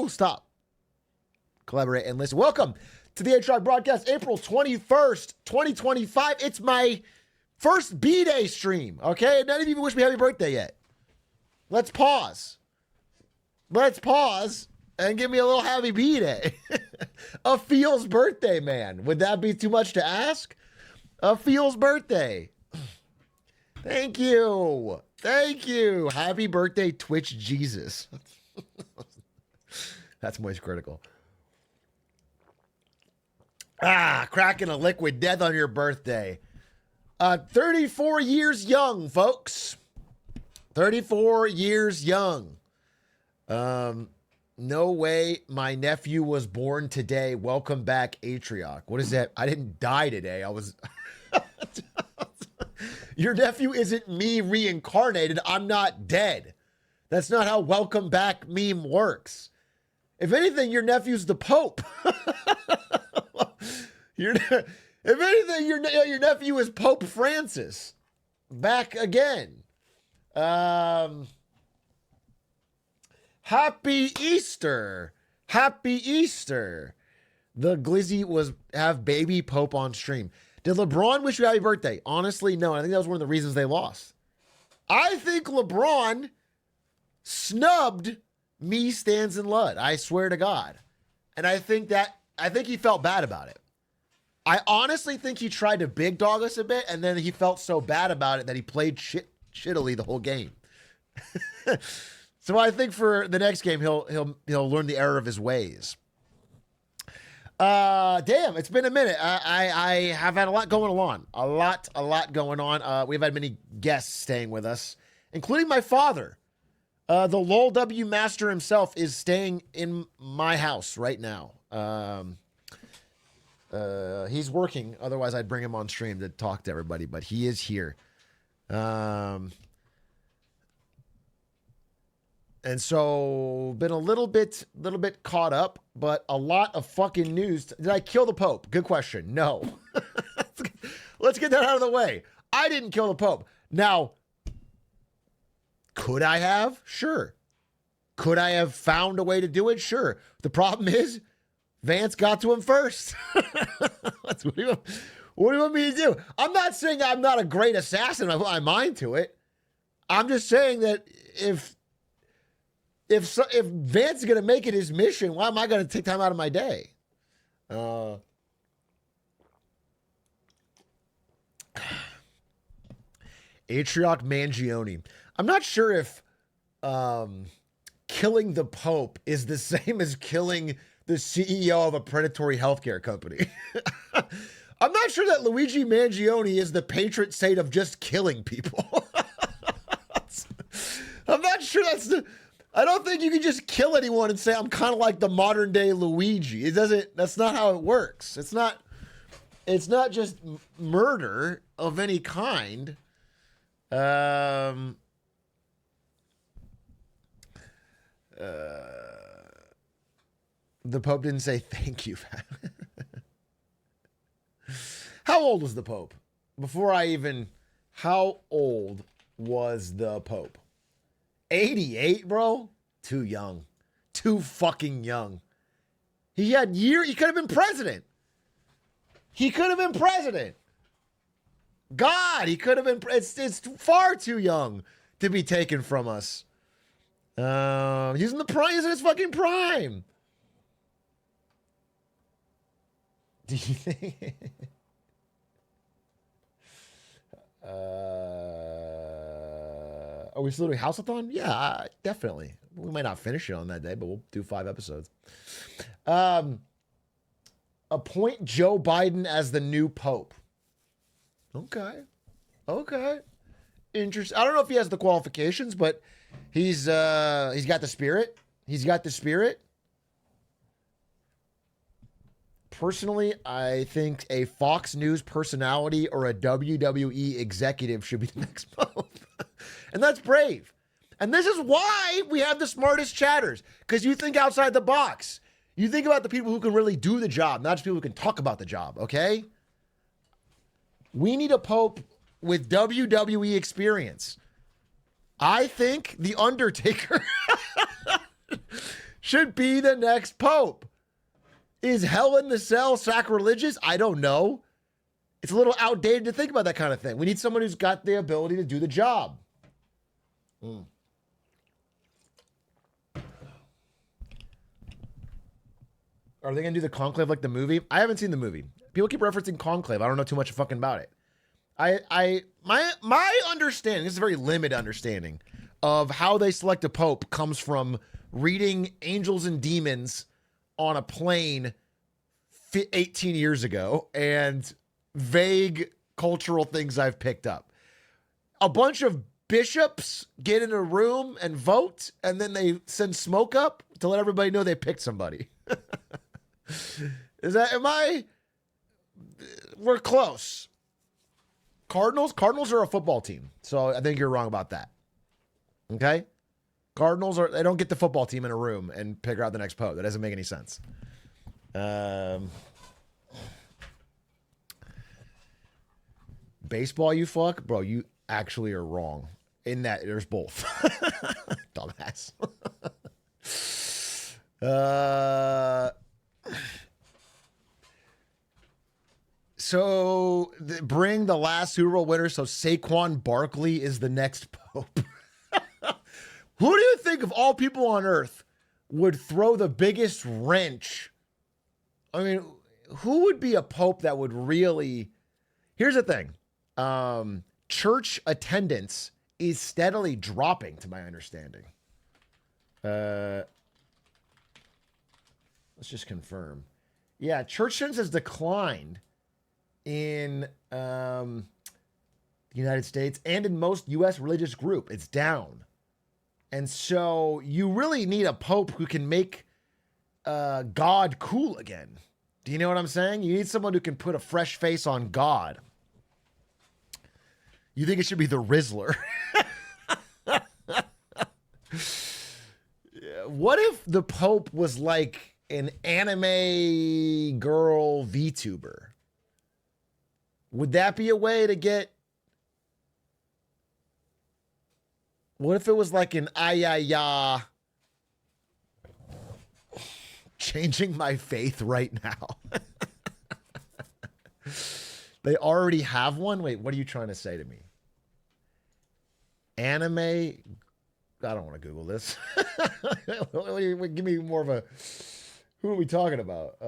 stop. Collaborate and listen. Welcome to the Atrioc broadcast, April 21st, 2025. It's my first B-Day stream, okay? None of you even wish me happy birthday yet. Let's pause. Let's pause and give me a little happy B-Day. A Feels birthday, man. Would that be too much to ask? A Feels birthday. Thank you. Thank you. Happy birthday, Twitch Jesus. That's most critical. Cracking a liquid death on your birthday. 34 years young, folks. 34 years young. No way my nephew was born today. Welcome back, Atrioc. What is that? I didn't die today. I was... Your nephew isn't me reincarnated. I'm not dead. That's not how welcome back meme works. If anything, your nephew's the Pope. If anything, your nephew is Pope Francis. Back again. Happy Easter. Happy Easter. The Glizzy have baby Pope on stream. Did LeBron wish you happy birthday? Honestly, no. I think that was one of the reasons they lost. I think LeBron snubbed me, Stans and Lud. I swear to God. And I think he felt bad about it. I honestly think he tried to big dog us a bit, and then he felt so bad about it that he played shittily the whole game. So I think for the next game, he'll learn the error of his ways. Damn, it's been a minute. I have had a lot going on. A lot going on. We've had many guests staying with us, including my father. The LOL W master himself is staying in my house right now. He's working. Otherwise, I'd bring him on stream to talk to everybody, but he is here. And so been a little bit caught up, but a lot of fucking news. Did I kill the Pope? Good question. No. Let's get that out of the way. I didn't kill the Pope. Now, could I have? Sure. Could I have found a way to do it? Sure. The problem is Vance got to him first. What do you want me to do? I'm not saying I'm not a great assassin. I put my mind to it. I'm just saying that if Vance is going to make it his mission, why am I going to take time out of my day? Atrioc Mangione. I'm not sure if killing the Pope is the same as killing the CEO of a predatory healthcare company. I'm not sure that Luigi Mangione is the patron saint of just killing people. I'm not sure I don't think you can just kill anyone and say, I'm kind of like the modern day Luigi. That's not how it works. It's not just murder of any kind. The Pope didn't say thank you. How old was the Pope? How old was the Pope? 88, bro? Too young. Too fucking young. He could have been president. God, he could have been, it's far too young to be taken from us. He's in his fucking prime. Do you think? Are we still doing House-a-thon? Yeah, definitely. We might not finish it on that day, but we'll do 5 episodes. Appoint Joe Biden as the new Pope. Okay. Interesting. I don't know if he has the qualifications, but he's got the spirit. Personally, I think a Fox News personality or a WWE executive should be the next Pope. And that's brave. And this is why we have the smartest chatters, because you think outside the box. You think about the people who can really do the job, not just people who can talk about the job, okay? We need a Pope with WWE experience. I think The Undertaker should be the next pope. Is hell in the cell sacrilegious? I don't know. It's a little outdated to think about that kind of thing. We need someone who's got the ability to do the job. Are they going to do the Conclave like the movie? I haven't seen the movie. People keep referencing Conclave. I don't know too much fucking about it. My understanding, this is a very limited understanding of how they select a pope, comes from reading Angels and Demons on a plane 18 years ago and vague cultural things I've picked up. A bunch of bishops get in a room and vote, and then they send smoke up to let everybody know they picked somebody. We're close. Cardinals are a football team, so I think you're wrong about that. Okay? They don't get the football team in a room and figure out the next pope. That doesn't make any sense. Baseball, you fuck? Bro, you actually are wrong. In that, there's both. Dumbass. Bring the last Super Bowl winner, so Saquon Barkley is the next pope. Who do you think of all people on earth would throw the biggest wrench? I mean, who would be a pope that would really... Here's the thing. Church attendance is steadily dropping, to my understanding. Let's just confirm. Yeah, church attendance has declined in the United States and in most U.S. religious group. It's down. And so you really need a pope who can make God cool again. Do you know what I'm saying? You need someone who can put a fresh face on God. You think it should be the Rizzler? What if the Pope was like an anime girl VTuber? Would that be a way to get... What if it was like an ayaya changing my faith right now? They already have one? Wait, what are you trying to say to me? Anime? I don't want to Google this. Give me more of a... Who are we talking about?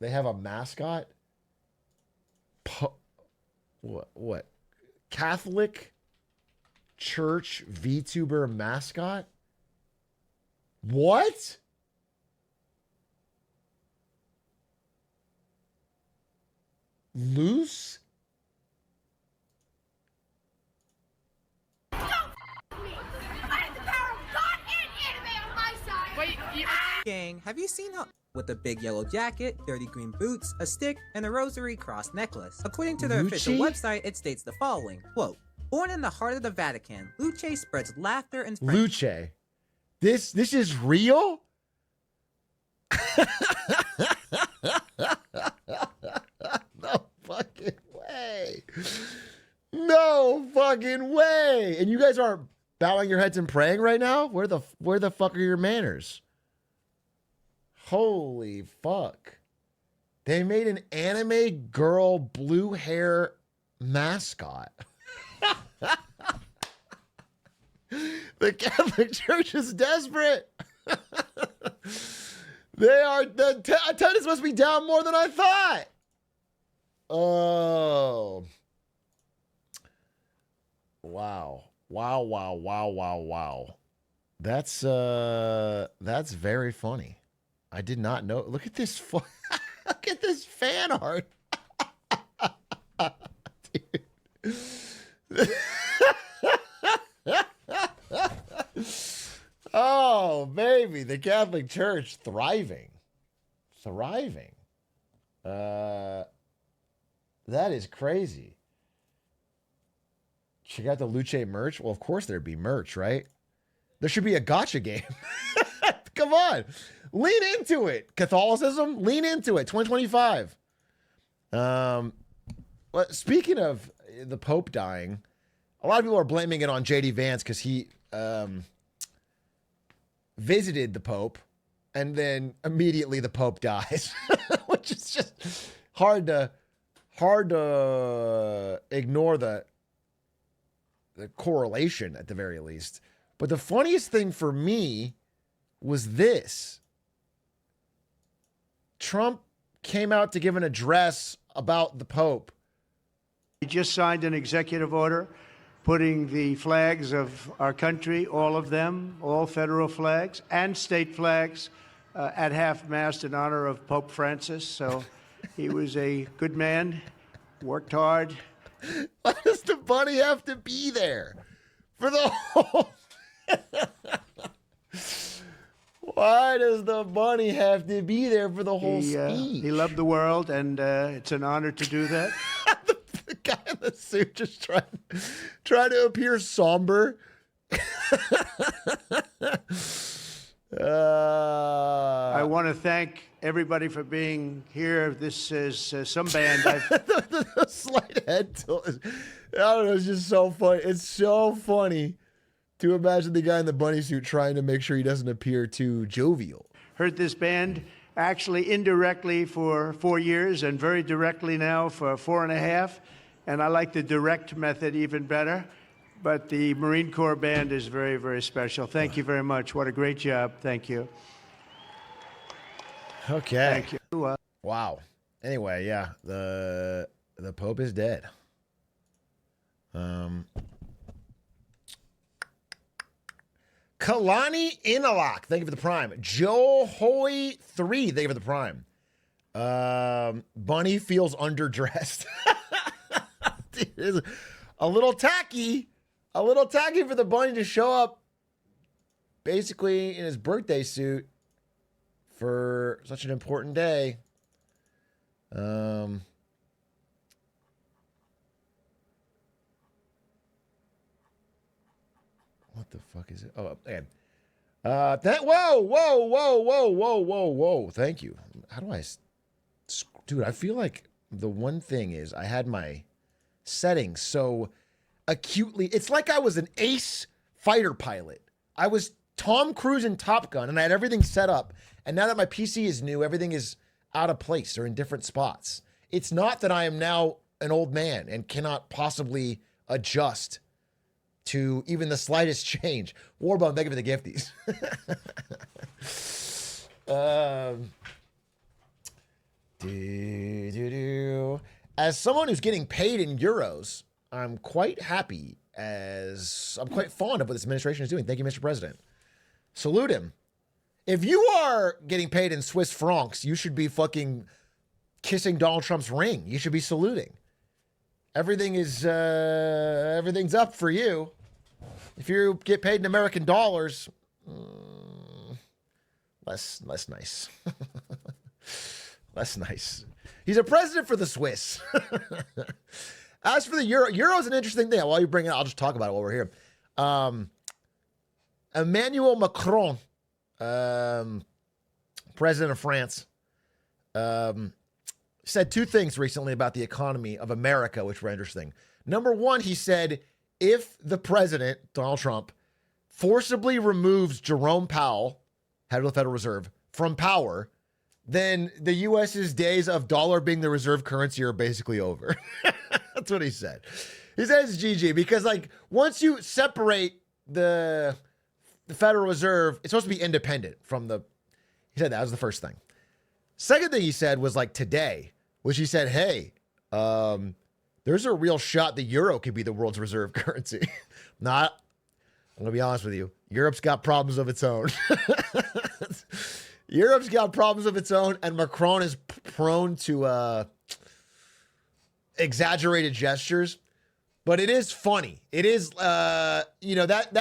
They have a mascot? What? Catholic Church VTuber mascot? What? Loose? Gang, have you seen how with a big yellow jacket, dirty green boots, a stick, and a rosary cross necklace? According to their official website, it states the following, quote, born in the heart of the Vatican, Luce spreads laughter and Luce. This is real? No fucking way. No fucking way. And you guys aren't bowing your heads and praying right now? Where the fuck are your manners? Holy fuck. They made an anime girl blue hair mascot. The Catholic Church is desperate. The attendance must be down more than I thought. Oh. Wow. Wow. That's very funny. I did not know. Look at this. Look at this fan art. Dude. Oh, baby. The Catholic Church thriving. That is crazy. Check out the Luce merch. Well, of course there'd be merch, right? There should be a gacha game. Come on. Lean into it. Catholicism, lean into it. 2025. Well, speaking of the Pope dying, a lot of people are blaming it on JD Vance because he visited the Pope, and then immediately the Pope dies, which is just hard to ignore the correlation at the very least. But the funniest thing for me was this. Trump came out to give an address about the Pope. He just signed an executive order putting the flags of our country, all of them, all federal flags and state flags, at half-mast in honor of Pope Francis. So he was a good man, worked hard. Why does the bunny have to be there for the whole... Why does the bunny have to be there for the whole speech? He loved the world, and it's an honor to do that. The guy in the suit just trying to appear somber. I want to thank everybody for being here. This is some band. The slight head tilt is, I don't know, it's just so funny. It's so funny to imagine the guy in the bunny suit trying to make sure he doesn't appear too jovial. Heard this band actually indirectly for 4 years and very directly now for 4.5. And I like the direct method even better. But the Marine Corps band is very, very special. Thank you very much. What a great job. Thank you. Okay. Thank you. Wow. Anyway, yeah, the Pope is dead. Kalani Inalak, thank you for the prime. Joe Hoy 3, thank you for the prime. Bunny feels underdressed. Dude, a little tacky for the bunny to show up basically in his birthday suit for such an important day. What the fuck is it? Oh, okay. Whoa. Thank you. How do I... Dude, I feel like the one thing is I had my settings so acutely... It's like I was an ace fighter pilot. I was Tom Cruise in Top Gun, and I had everything set up. And now that my PC is new, everything is out of place or in different spots. It's not that I am now an old man and cannot possibly adjust to even the slightest change. Warbone, thank you for the gifties. As someone who's getting paid in euros, I'm quite happy I'm quite fond of what this administration is doing. Thank you, Mr. President. Salute him. If you are getting paid in Swiss francs, you should be fucking kissing Donald Trump's ring. You should be saluting. Everything's up for you. If you get paid in American dollars, less nice. Less nice. He's a president for the Swiss. As for the euro is an interesting thing. While you bring it up, I'll just talk about it while we're here. Emmanuel Macron, president of France, said two things recently about the economy of America, which were interesting. Number one, he said, if the president, Donald Trump, forcibly removes Jerome Powell, head of the Federal Reserve, from power, then the U.S.'s days of dollar being the reserve currency are basically over. That's what he said. He says GG because, like, once you separate the Federal Reserve, it's supposed to be independent from the... He said that was the first thing. Second thing he said was, like, today, which he said, hey, there's a real shot the euro could be the world's reserve currency. I'm going to be honest with you. Europe's got problems of its own. Europe's got problems of its own, and Macron is prone to exaggerated gestures. But it is funny. It is, that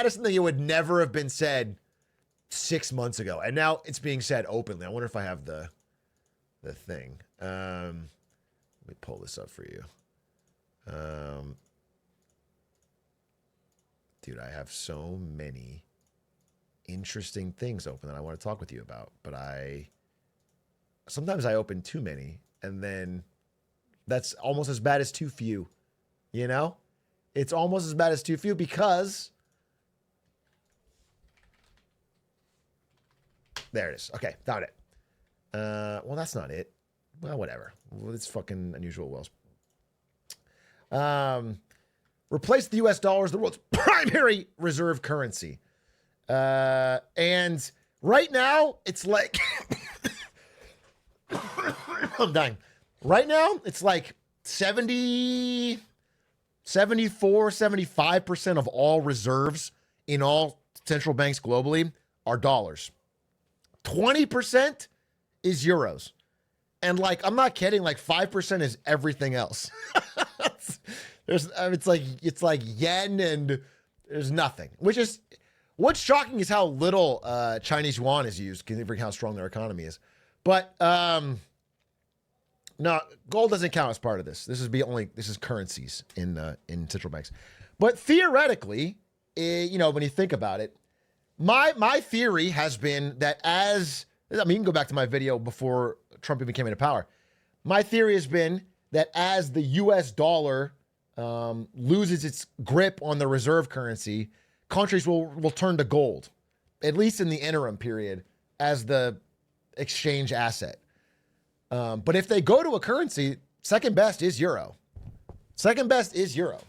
is something that would never have been said 6 months ago. And now it's being said openly. I wonder if I have the thing. Let me pull this up for you. Dude, I have so many interesting things open that I want to talk with you about, but sometimes I open too many, and then that's almost as bad as too few, you know? It's almost as bad as too few because There it is. Okay, found it. Well, that's not it. Well, whatever. Well, it's fucking unusual wells. Replace the U.S. dollar as the world's primary reserve currency. And right now, it's like... I'm dying. Right now, it's like 74, 75% of all reserves in all central banks globally are dollars. 20% is euros. And like, I'm not kidding, like 5% is everything else. It's like yen and there's nothing, which is, what's shocking is how little Chinese yuan is used, considering how strong their economy is. But no, gold doesn't count as part of this. This is currencies in central banks. But theoretically, you know, when you think about it, my theory has been that you can go back to my video before Trump even came into power. My theory has been that as the U.S. dollar loses its grip on the reserve currency, countries will turn to gold, at least in the interim period, as the exchange asset. But if they go to a currency, second best is euro. Second best is euro.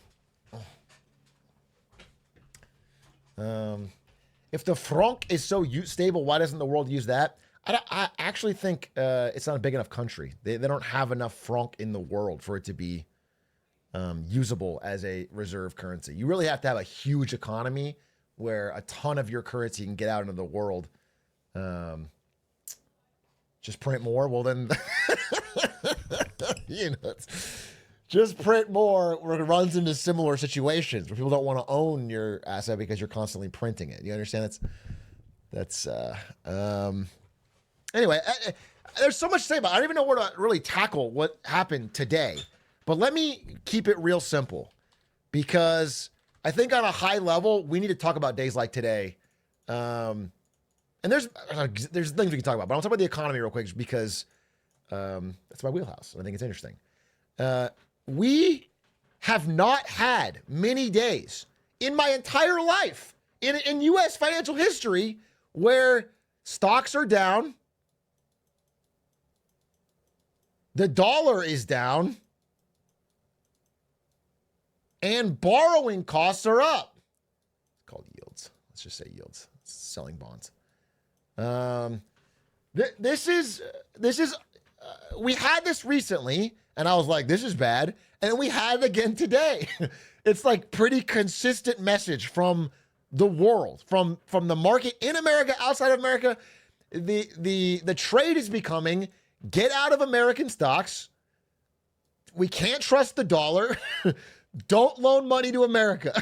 If the franc is so stable, why doesn't the world use that? I actually think it's not a big enough country. They don't have enough franc in the world for it to be usable as a reserve currency. You really have to have a huge economy where a ton of your currency can get out into the world. Just print more. Well, then, you know, just print more where it runs into similar situations where people don't want to own your asset because you're constantly printing it. You understand? Anyway, there's so much to say about it. I don't even know where to really tackle what happened today, but let me keep it real simple because I think on a high level, we need to talk about days like today. And there's things we can talk about, but I'll talk about the economy real quick because that's my wheelhouse. I think it's interesting. We have not had many days in my entire life in U.S. financial history where stocks are down, the dollar is down, and borrowing costs are up. It's called yields. Let's just say yields. It's selling bonds. We had this recently and I was like, this is bad. And then we had it again today. It's like pretty consistent message from the world, from the market in America, outside of America. The trade is becoming, get out of American stocks. We can't trust the dollar. Don't loan money to America.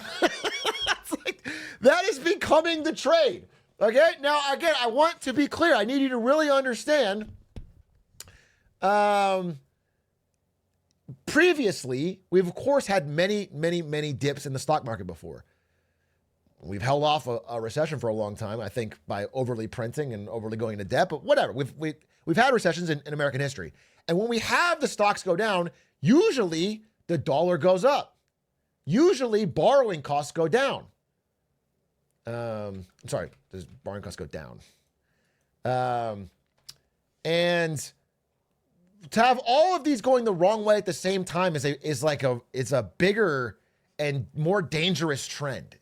That is becoming the trade. Okay, now again, I want to be clear. I need you to really understand. Previously, we've of course had many dips in the stock market before. We've held off a recession for a long time, I think, by overly printing and overly going into debt. But whatever, we've had recessions in American history, and when we have the stocks go down, usually the dollar goes up. Usually, borrowing costs go down. I'm sorry, does borrowing costs go down? And to have all of these going the wrong way at the same time is a bigger and more dangerous trend.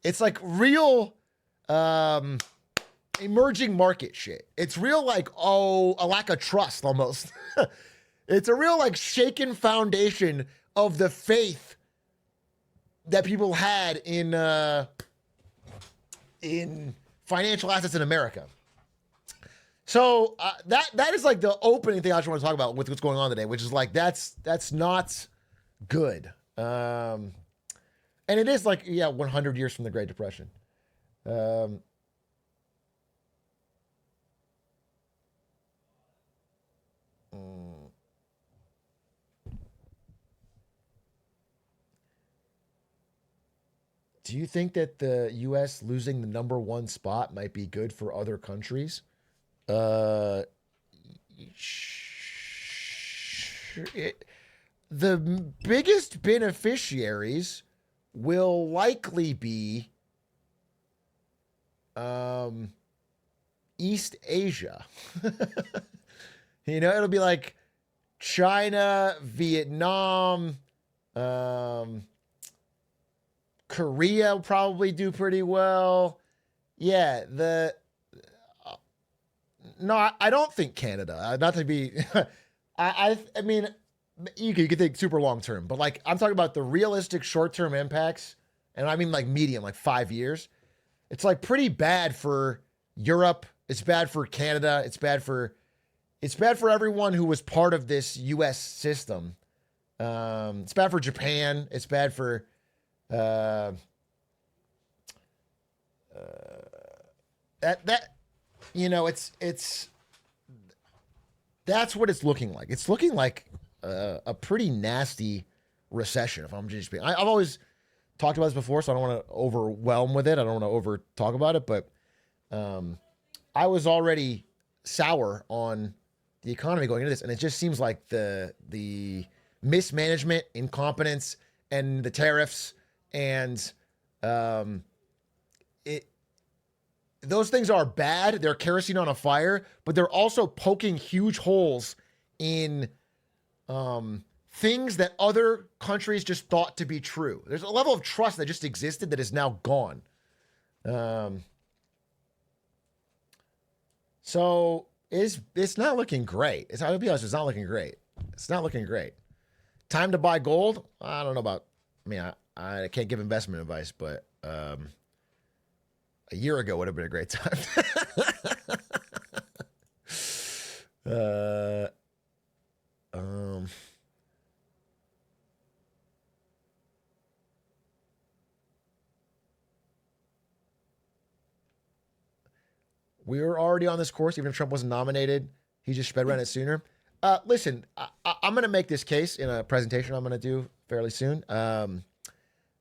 It's like real emerging market shit. It's real a lack of trust almost. It's a real shaken foundation of the faith that people had in financial assets in America. So that is the opening thing I just want to talk about with what's going on today, which is that's not good. And it is 100 years from the Great Depression. Do you think that the U.S. losing the #1 spot might be good for other countries? The biggest beneficiaries will likely be East Asia. It'll be like China, Vietnam, Korea will probably do pretty well. Yeah, no, I don't think Canada. Not to be, I mean, you could think super long term, but like I'm talking about the realistic short term impacts, and I mean like medium, like 5 years. It's like pretty bad for Europe. It's bad for Canada. It's bad for everyone who was part of this U.S. system. It's bad for Japan. It's bad for that's what it's looking like. It's looking like a pretty nasty recession. If I'm just being, I've always talked about this before, so I don't want to overwhelm with it. I don't want to over talk about it, but I was already sour on the economy going into this, and it just seems like the mismanagement, incompetence, and the tariffs, and those things are bad. They're kerosene on a fire, but they're also poking huge holes in things that other countries just thought to be true. There's a level of trust that just existed that is now gone. So it's not looking great. I'll be honest, it's not looking great. It's not looking great. Time to buy gold? I don't know about, I can't give investment advice, but a year ago would have been a great time. We were already on this course, even if Trump wasn't nominated. He just sped around it sooner. Listen, I'm going to make this case in a presentation I'm going to do fairly soon,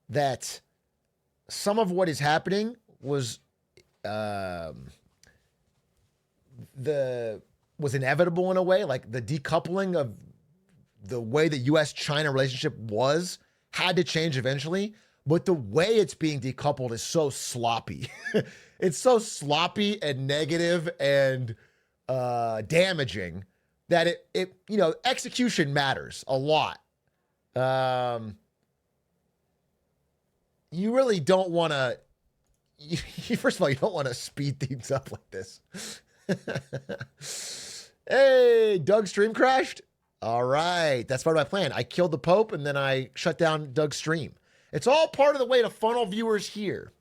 that some of what is happening was inevitable in a way. Like the decoupling of the way the U.S.-China relationship had to change eventually. But the way it's being decoupled is so sloppy. It's so sloppy and negative and damaging that it execution matters a lot. You really don't want to. First of all, you don't want to speed things up like this. Hey, Doug's stream crashed. All right, that's part of my plan. I killed the Pope and then I shut down Doug's stream. It's all part of the way to funnel viewers here.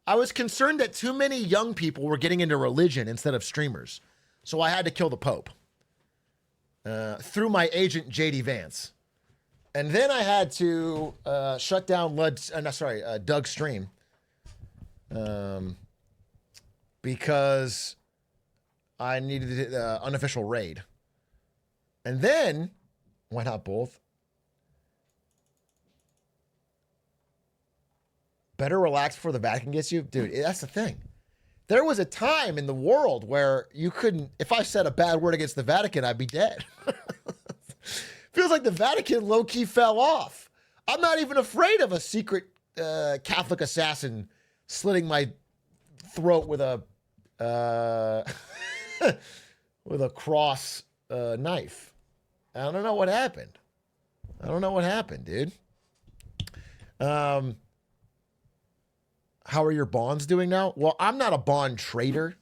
I was concerned that too many young people were getting into religion instead of streamers. So I had to kill the Pope through my agent, JD Vance. And then I had to shut down Doug's stream because I needed the unofficial raid. And then, why not both? Better relax before the Vatican gets you? Dude, that's the thing. There was a time in the world where you couldn't, if I said a bad word against the Vatican, I'd be dead. Feels like the Vatican low-key fell off. I'm not even afraid of a secret Catholic assassin slitting my throat with a cross knife. I don't know what happened. Dude. How are your bonds doing now? Well, I'm not a bond trader.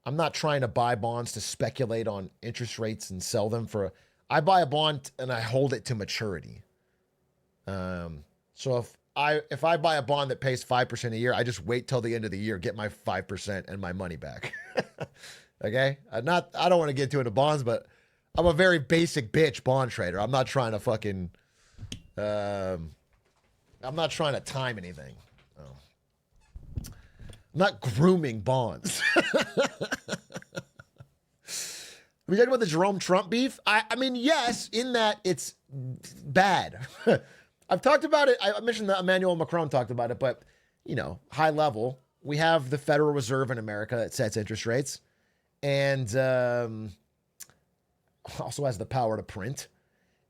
I'm not trying to buy bonds to speculate on interest rates and sell them I buy a bond and I hold it to maturity. So if I buy a bond that pays 5% a year, I just wait till the end of the year, get my 5% and my money back. Okay? I don't want to get too into bonds, but I'm a very basic bitch bond trader. I'm not trying to fucking I'm not trying to time anything. I'm not grooming bonds. We talking about the Jerome Trump beef? I mean, yes, in that it's bad. I've talked about it. I mentioned that Emmanuel Macron talked about it, but, high level, we have the Federal Reserve in America that sets interest rates and also has the power to print.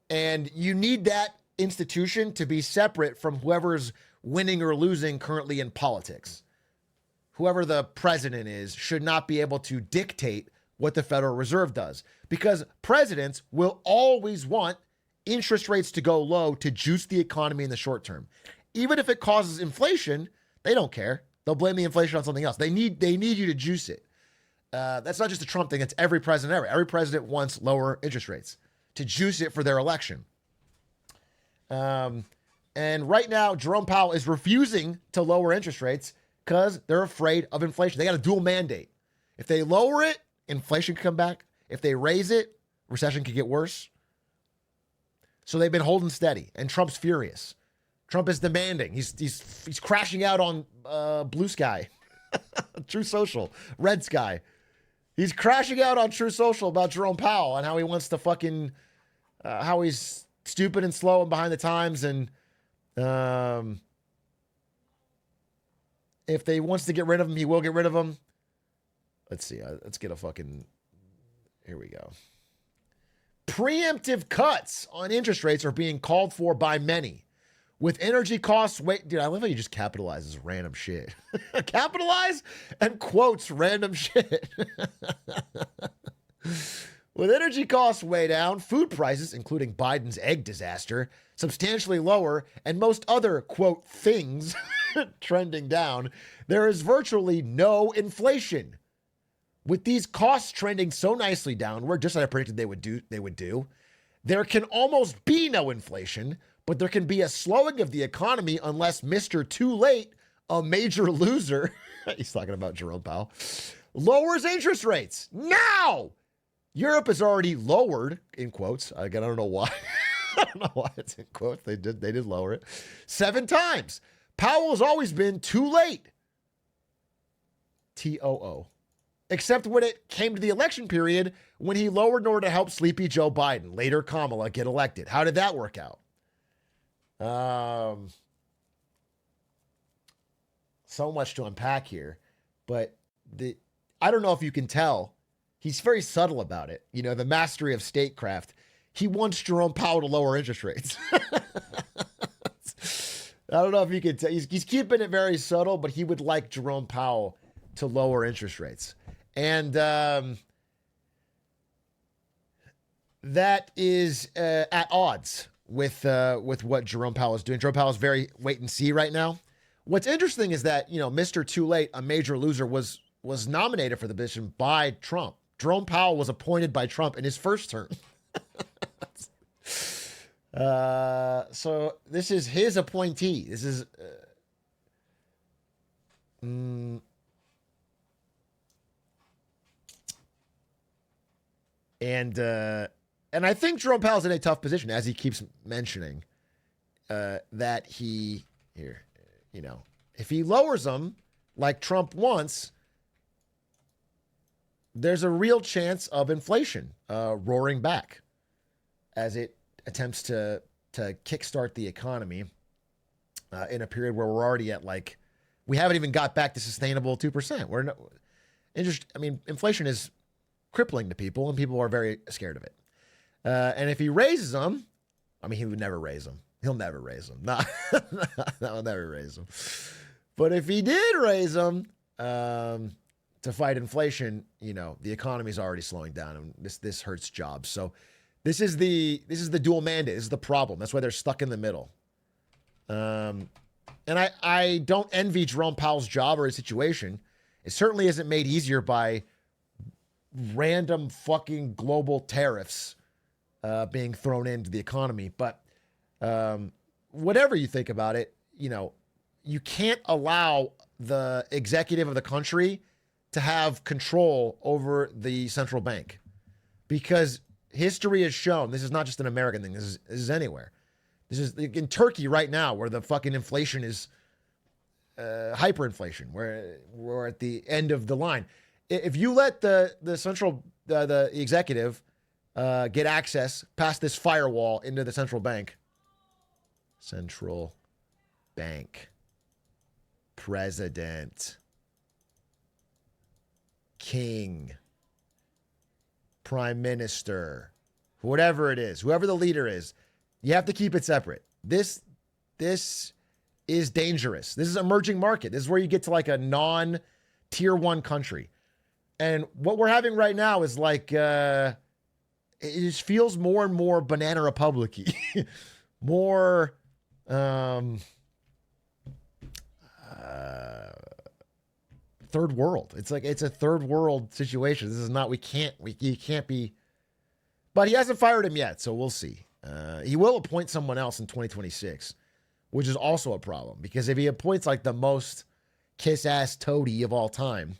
And you need that institution to be separate from whoever's winning or losing currently in politics. whoever the president is should not be able to dictate what the Federal Reserve does, because presidents will always want interest rates to go low to juice the economy in the short term. Even if it causes inflation, they don't care. They'll blame the inflation on something else. They need you to juice it. That's not just a Trump thing. It's every president ever. Every president wants lower interest rates to juice it for their election. And right now, Jerome Powell is refusing to lower interest rates because they're afraid of inflation. They got a dual mandate. If they lower it, inflation can come back. If they raise it, recession could get worse. So they've been holding steady, and Trump's furious. Trump is demanding. He's crashing out on Blue Sky, True Social, Red Sky. He's crashing out on True Social about Jerome Powell and how he wants to fucking, how he's stupid and slow and behind the times. And if they wants to get rid of him, he will get rid of him. Let's see. Let's get a fucking, here we go. Preemptive cuts on interest rates are being called for by many. With energy costs, dude, I love how you just capitalizes random shit. Capitalize and quotes random shit. With energy costs way down, food prices, including Biden's egg disaster, substantially lower, and most other, quote, things trending down, there is virtually no inflation. With these costs trending so nicely downward, just like I predicted they would do, there can almost be no inflation, but there can be a slowing of the economy unless Mr. Too Late, a major loser, he's talking about Jerome Powell, lowers interest rates. Now! Europe has already lowered, in quotes, I don't know why. I don't know why it's in quotes. They did lower it 7 times. Powell has always been too late. TOO. Except when it came to the election period when he lowered in order to help sleepy Joe Biden, later Kamala, get elected. How did that work out? So much to unpack here, but I don't know if you can tell. He's very subtle about it. You know, the mastery of statecraft. He wants Jerome Powell to lower interest rates. I don't know if you can tell. He's keeping it very subtle, but he would like Jerome Powell to lower interest rates. And that is at odds with what Jerome Powell is doing. Jerome Powell is very wait and see right now. What's interesting is that, you know, Mr. Too Late, a major loser, was nominated for the position by Trump. Jerome Powell was appointed by Trump in his first term. So this is his appointee. This is and I think Jerome Powell's in a tough position, as he keeps mentioning, that he, here, you know, if he lowers them like Trump wants, there's a real chance of inflation roaring back as it attempts to kickstart the economy in a period where we're already at, like, we haven't even got back to sustainable 2%. Inflation is crippling to people, and people are very scared of it. And if he raises them, I mean, he would never raise them. He'll never raise them. No, he'll never raise them. But if he did raise them to fight inflation, you know, the economy's already slowing down, and this hurts jobs. So this is the dual mandate. This is the problem. That's why they're stuck in the middle. And I don't envy Jerome Powell's job or his situation. It certainly isn't made easier by random fucking global tariffs being thrown into the economy. But whatever you think about it, you know, you can't allow the executive of the country to have control over the central bank, because history has shown, this is not just an American thing, this is anywhere. This is in Turkey right now, where the fucking inflation is hyperinflation, where we're at the end of the line. If you let the executive get access past this firewall into the central bank, president, king, prime minister, whatever it is, whoever the leader is, you have to keep it separate. This is dangerous. This is emerging market. This is where you get to like a tier 1 country. And what we're having right now is like, it just feels more and more Banana Republic-y. More, third world. It's like, it's a third world situation. This is not, you can't be, but he hasn't fired him yet. So we'll see. He will appoint someone else in 2026, which is also a problem, because if he appoints like the most kiss-ass toady of all time,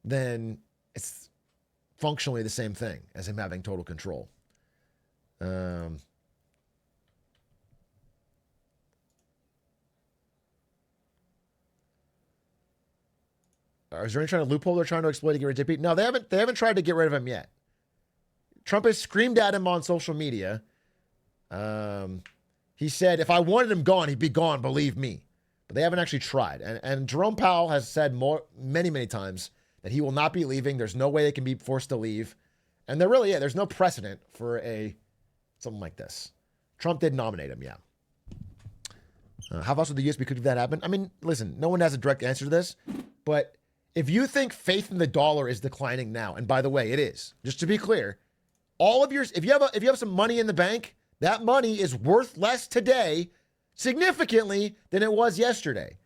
then it's functionally the same thing as him having total control. Is there any kind of loophole they're trying to exploit to get rid of JP? No, they haven't tried to get rid of him yet. Trump has screamed at him on social media. He said, if I wanted him gone, he'd be gone, believe me. But they haven't actually tried. And Jerome Powell has said many times that he will not be leaving. There's no way they can be forced to leave. And there's no precedent for something like this. Trump did nominate him, yeah. How else would the USB could do that happen? I mean, listen, no one has a direct answer to this, but if you think faith in the dollar is declining now, and by the way, it is, just to be clear, if you have some money in the bank, that money is worth less today significantly than it was yesterday.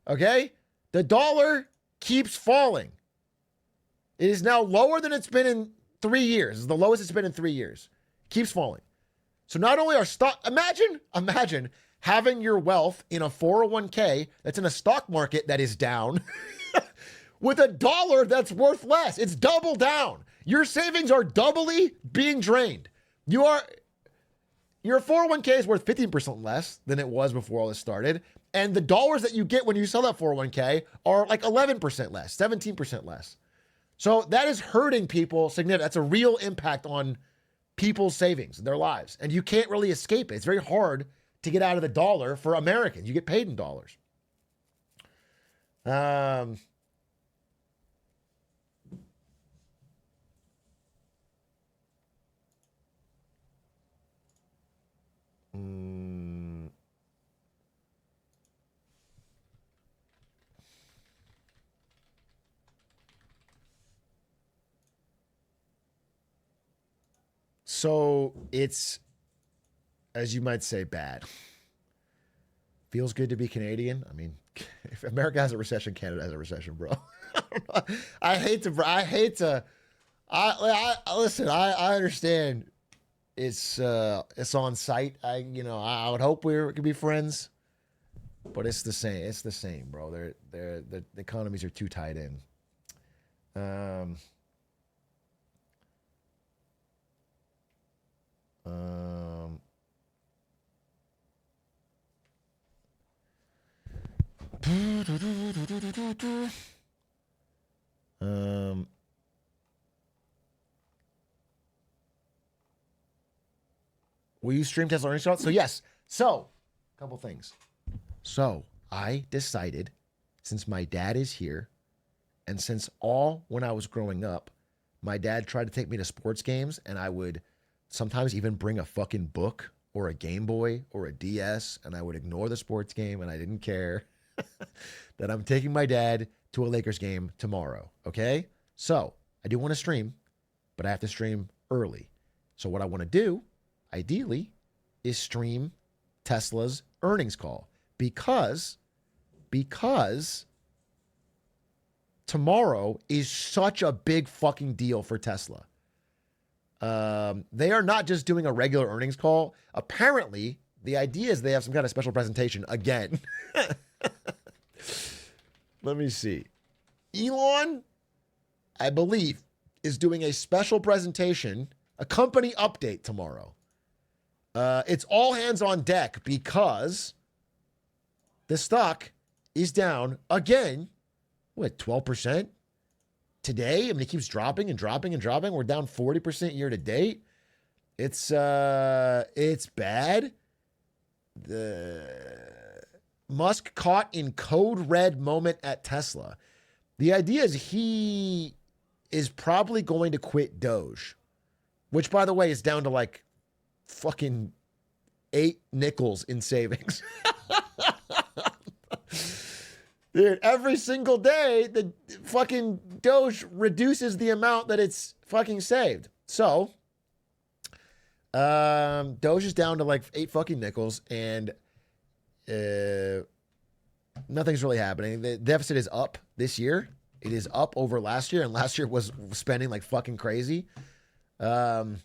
Okay? The dollar keeps falling. It is now lower than it's been in 3 years. It's the lowest it's been in 3 years. Keeps falling. So not only are imagine having your wealth in a 401k that's in a stock market that is down with a dollar that's worth less. It's double down. Your savings are doubly being drained. Your 401k is worth 15% less than it was before all this started. And the dollars that you get when you sell that 401k are like 11% less, 17% less. So that is hurting people significantly. That's a real impact on people's savings, their lives. And you can't really escape it. It's very hard to get out of the dollar for Americans. You get paid in dollars. So it's, as you might say, bad. Feels good to be Canadian. I mean, if America has a recession, Canada has a recession, bro. Listen, I understand it's on site. I would hope we could be friends, but it's the same. It's the same, bro. The economies are too tied in. Will you stream Tesla earnings shots? So yes. So, a couple things. So I decided, since my dad is here, and since when I was growing up, my dad tried to take me to sports games, and I would sometimes even bring a fucking book or a Game Boy or a DS, and I would ignore the sports game, and I didn't care that I'm taking my dad to a Lakers game tomorrow, okay? So I do want to stream, but I have to stream early. So what I want to do, ideally, is stream Tesla's earnings call, because tomorrow is such a big fucking deal for Tesla. They are not just doing a regular earnings call. Apparently, the idea is they have some kind of special presentation again. Let me see. Elon, I believe, is doing a special presentation, a company update tomorrow. It's all hands on deck because the stock is down again. What, 12%? Today? I mean, it keeps dropping and dropping and dropping. We're down 40% year to date. It's bad. Musk caught in code red moment at Tesla. The idea is he is probably going to quit Doge, which, by the way, is down to like fucking 8 nickels in savings. Dude, every single day, the fucking Doge reduces the amount that it's fucking saved. So, Doge is down to like 8 fucking nickels, and nothing's really happening. The deficit is up this year. It is up over last year, and last year was spending like fucking crazy. And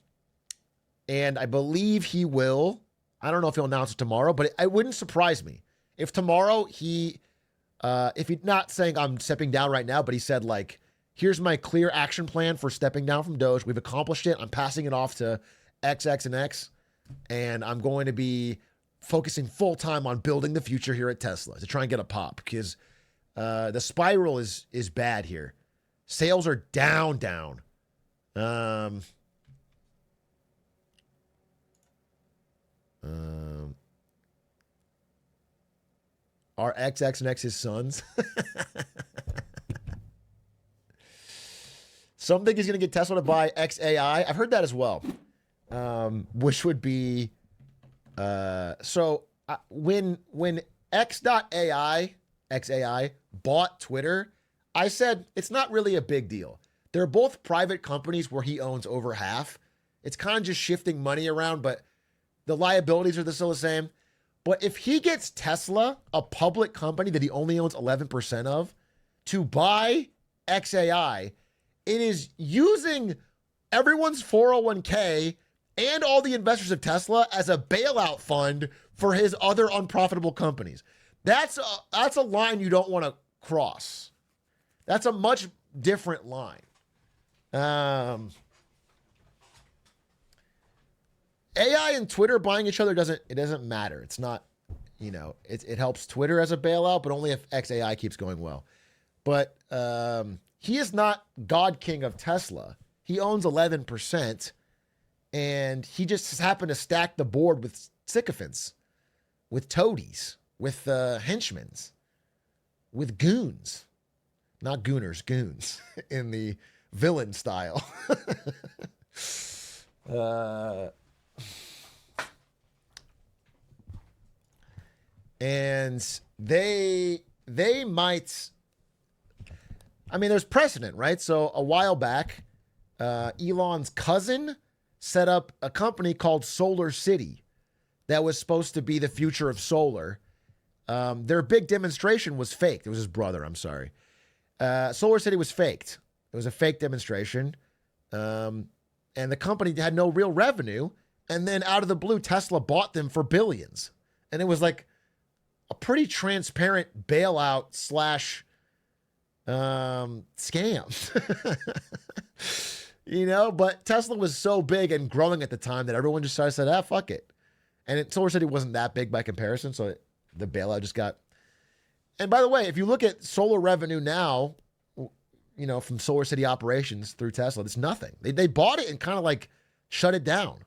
I believe he will. I don't know if he'll announce it tomorrow, but it wouldn't surprise me if tomorrow if he's not saying I'm stepping down right now, but he said like, here's my clear action plan for stepping down from Doge. We've accomplished it. I'm passing it off to XX and X, and I'm going to be focusing full time on building the future here at Tesla to try and get a pop, because the spiral is bad here. Sales are down. Are XX and X his sons? Some think he's going to get Tesla to buy XAI. I've heard that as well. Which would be when XAI bought Twitter, I said it's not really a big deal. They're both private companies where he owns over half. It's kind of just shifting money around, but the liabilities are still the same. But if he gets Tesla, a public company that he only owns 11% of, to buy XAI, it is using everyone's 401k and all the investors of Tesla as a bailout fund for his other unprofitable companies. That's a line you don't want to cross. That's a much different line. AI and Twitter buying each other doesn't matter. It's not, it helps Twitter as a bailout, but only if XAI keeps going well. But he is not God King of Tesla. He owns 11%, and he just happened to stack the board with sycophants, with toadies, with henchmen, with goons. Not gooners, goons, in the villain style. And they might, there's precedent, right? So a while back, Elon's cousin set up a company called Solar City that was supposed to be the future of solar. Their big demonstration was faked. It was his brother, I'm sorry. Solar City was faked. It was a fake demonstration. And the company had no real revenue. And then out of the blue, Tesla bought them for billions. And it was like a pretty transparent bailout slash scam. But Tesla was so big and growing at the time that everyone just said, fuck it. And Solar City wasn't that big by comparison. So the bailout just got. And by the way, if you look at solar revenue now, from Solar City operations through Tesla, it's nothing. They bought it and kind of like shut it down.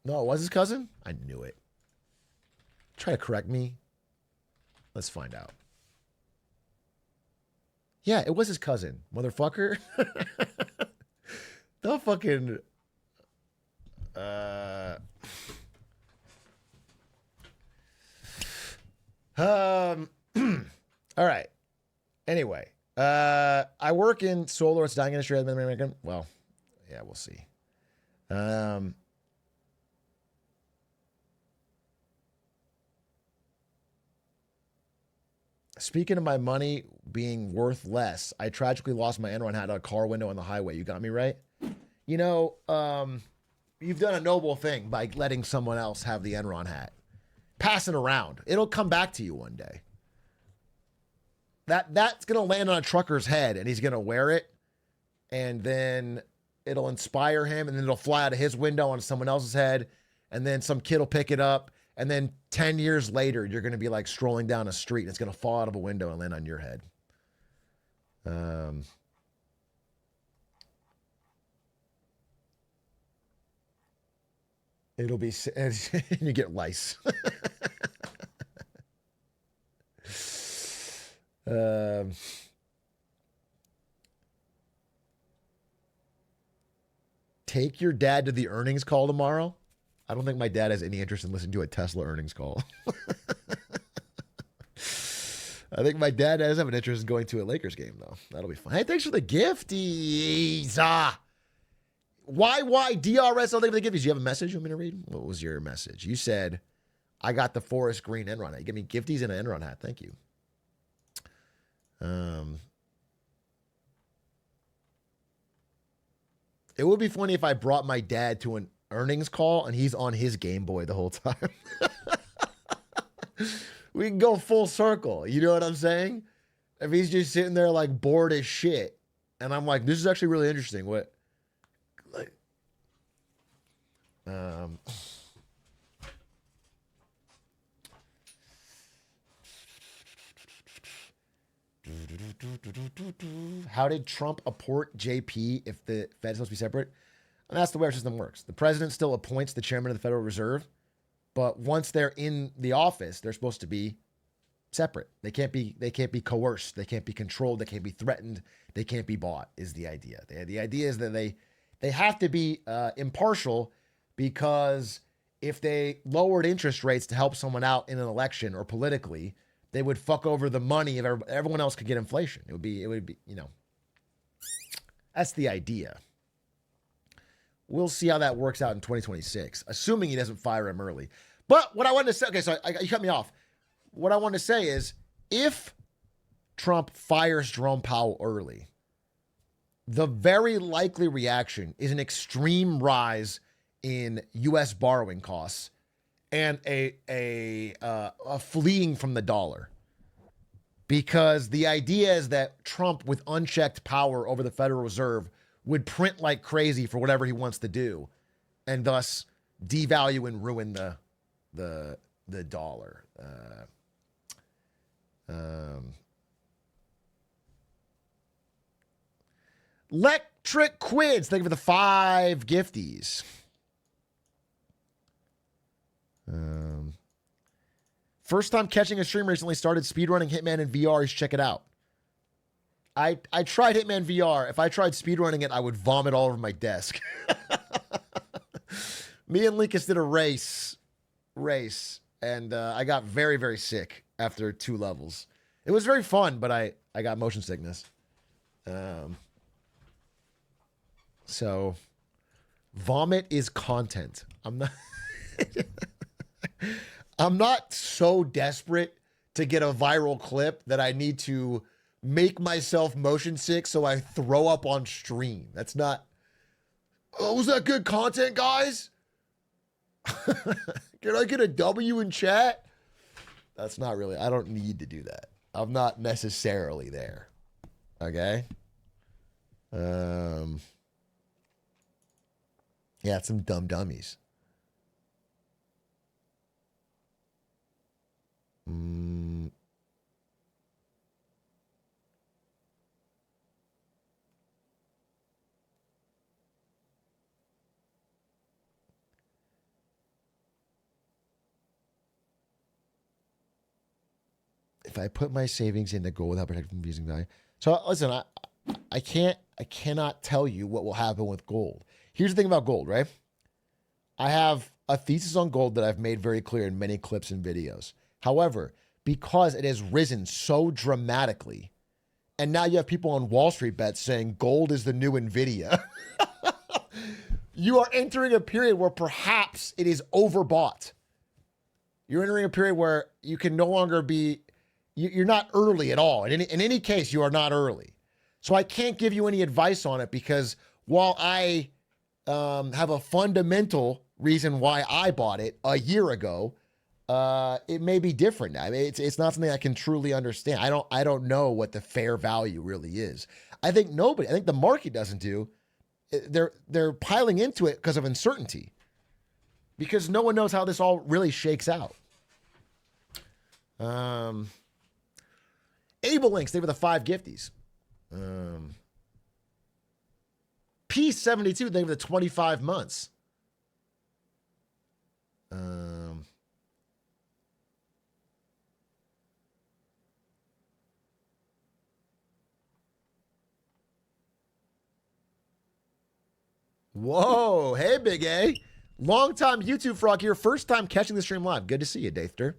No, it was his cousin? I knew it. Try to correct me. Let's find out. Yeah, it was his cousin, motherfucker. The fucking... all right. Anyway, I work in solar. It's dying industry. Well, yeah, we'll see. Speaking of my money being worth less, I tragically lost my Enron hat out a car window on the highway. You got me right? You've done a noble thing by letting someone else have the Enron hat. Pass it around. It'll come back to you one day. That's going to land on a trucker's head, and he's going to wear it, and then it'll inspire him, and then it'll fly out of his window on someone else's head, and then some kid will pick it up, and then 10 years later, you're going to be like strolling down a street, and it's going to fall out of a window and land on your head. It'll be, and you get lice. Take your dad to the earnings call tomorrow. I don't think my dad has any interest in listening to a Tesla earnings call. I think my dad does have an interest in going to a Lakers game, though. That'll be fun. Hey, thanks for the gifties. YY DRS. Oh, thank you for the gifties. You have a message you want me to read? What was your message? You said, I got the forest green Enron hat. You give me gifties and an Enron hat. Thank you. It would be funny if I brought my dad to an earnings call and he's on his Game Boy the whole time. We can go full circle. You know what I'm saying? If he's just sitting there like bored as shit, and I'm like, this is actually really interesting. What? Like, how did Trump apport JP if the Fed's supposed to be separate? And that's the way our system works. The president still appoints the chairman of the Federal Reserve, but once they're in the office, they're supposed to be separate. They can't be coerced. They can't be controlled. They can't be threatened. They can't be bought, is the idea. The idea is that they have to be impartial, because if they lowered interest rates to help someone out in an election or politically, they would fuck over the money if everyone else could get inflation. It would be, you know, that's the idea. We'll see how that works out in 2026, assuming he doesn't fire him early. But what I wanted to say, okay, so you cut me off. What I want to say is, if Trump fires Jerome Powell early, the very likely reaction is an extreme rise in U.S. borrowing costs and a fleeing from the dollar. Because the idea is that Trump, with unchecked power over the Federal Reserve, would print like crazy for whatever he wants to do, and thus devalue and ruin the dollar. Electric Quids, thank you for the 5 gifties. First time catching a stream recently, started speedrunning Hitman in VR. You should check it out. I tried Hitman VR. If I tried speedrunning it, I would vomit all over my desk. Me and Linkus did a race, and I got very, very sick after 2 levels. It was very fun, but I got motion sickness. So vomit is content. I'm not so desperate to get a viral clip that I need to make myself motion sick so I throw up on stream. That's not... Oh, was that good content, guys? Can I get a W in chat? That's not really... I don't need to do that. I'm not necessarily there. Okay? Yeah, it's some dumb dummies. If I put my savings into gold without protecting from using value. So listen, I cannot tell you what will happen with gold. Here's the thing about gold, right? I have a thesis on gold that I've made very clear in many clips and videos. However, because it has risen so dramatically, and now you have people on Wall Street bets saying gold is the new Nvidia, you are entering a period where perhaps it is overbought. You're entering a period where you can no longer be, you're not early at all. In any case, you are not early. So I can't give you any advice on it, because while I have a fundamental reason why I bought it a year ago, it may be different now. I mean, it's not something I can truly understand. I don't know what the fair value really is. I think the market doesn't do. They're piling into it because of uncertainty, because no one knows how this all really shakes out. Able Links, they were the 5 gifties. P72, they were the 25 months. Whoa, hey, Big A. Long-time YouTube frog here, first time catching the stream live. Good to see you, Dathter.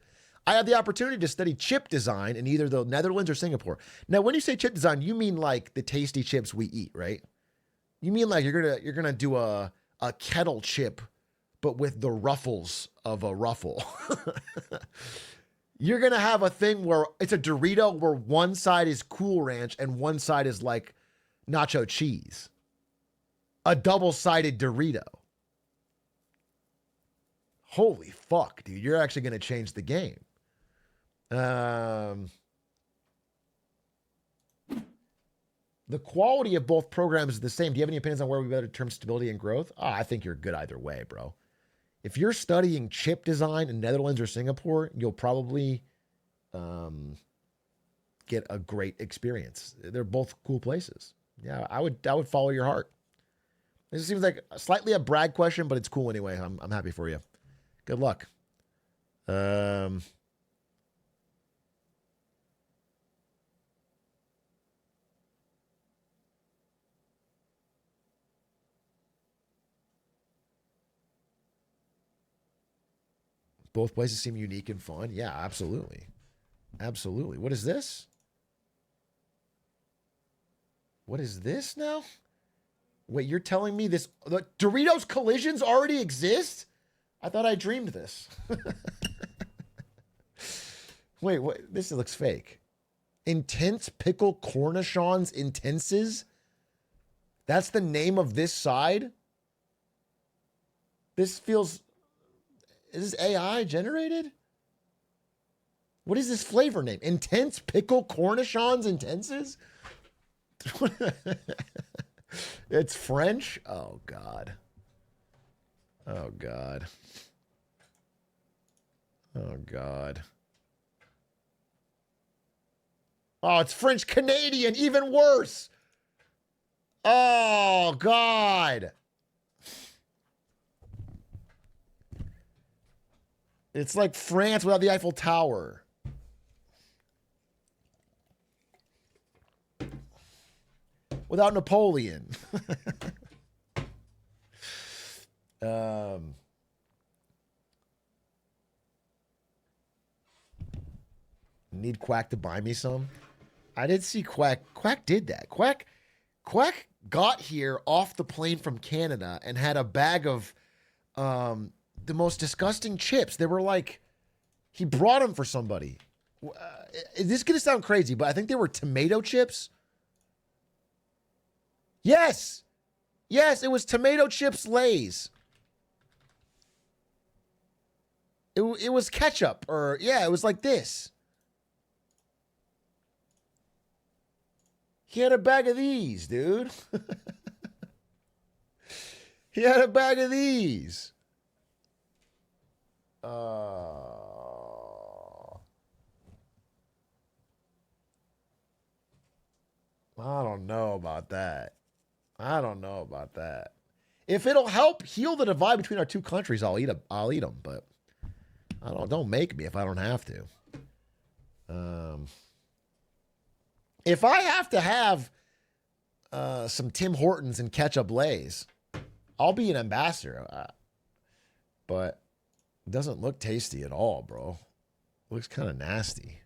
I had the opportunity to study chip design in either the Netherlands or Singapore. Now, when you say chip design, you mean like the tasty chips we eat, right? You mean like you're gonna do a kettle chip, but with the ruffles of a ruffle. You're gonna have a thing where it's a Dorito where one side is Cool Ranch and one side is like nacho cheese. A double-sided Dorito. Holy fuck, dude. You're actually gonna change the game. The quality of both programs is the same. Do you have any opinions on where we better term stability and growth? Oh, I think you're good either way, bro. If you're studying chip design in Netherlands or Singapore, you'll probably get a great experience. They're both cool places. Yeah, I would follow your heart. This seems like slightly a brag question, but it's cool anyway. I'm happy for you. Good luck. Both places seem unique and fun. Yeah, absolutely. Absolutely. What is this? What is this now? Wait, you're telling me the Doritos collisions already exist? I thought I dreamed this. Wait, what? This looks fake. Intense pickle cornichons intenses? That's the name of this side? This feels... Is this AI generated? What is this flavor name? Intense pickle cornichons intenses? It's French? Oh, God. Oh, God. Oh, God. Oh, it's French Canadian. Even worse. Oh, God. It's like France without the Eiffel Tower. Without Napoleon. Need Quack to buy me some? I did see Quack. Quack did that. Quack got here off the plane from Canada and had a bag of the most disgusting chips. They were like, he brought them for somebody. This is going to sound crazy, but I think they were tomato chips. Yes. Yes, it was tomato chips Lay's. It was ketchup or, yeah, it was like this. He had a bag of these, dude. He had a bag of these. I don't know about that. I don't know about that. If it'll help heal the divide between our two countries, I'll eat them. But don't make me if I don't have to. If I have to have some Tim Hortons and ketchup Lay's, I'll be an ambassador. But it doesn't look tasty at all, bro. It looks kind of nasty.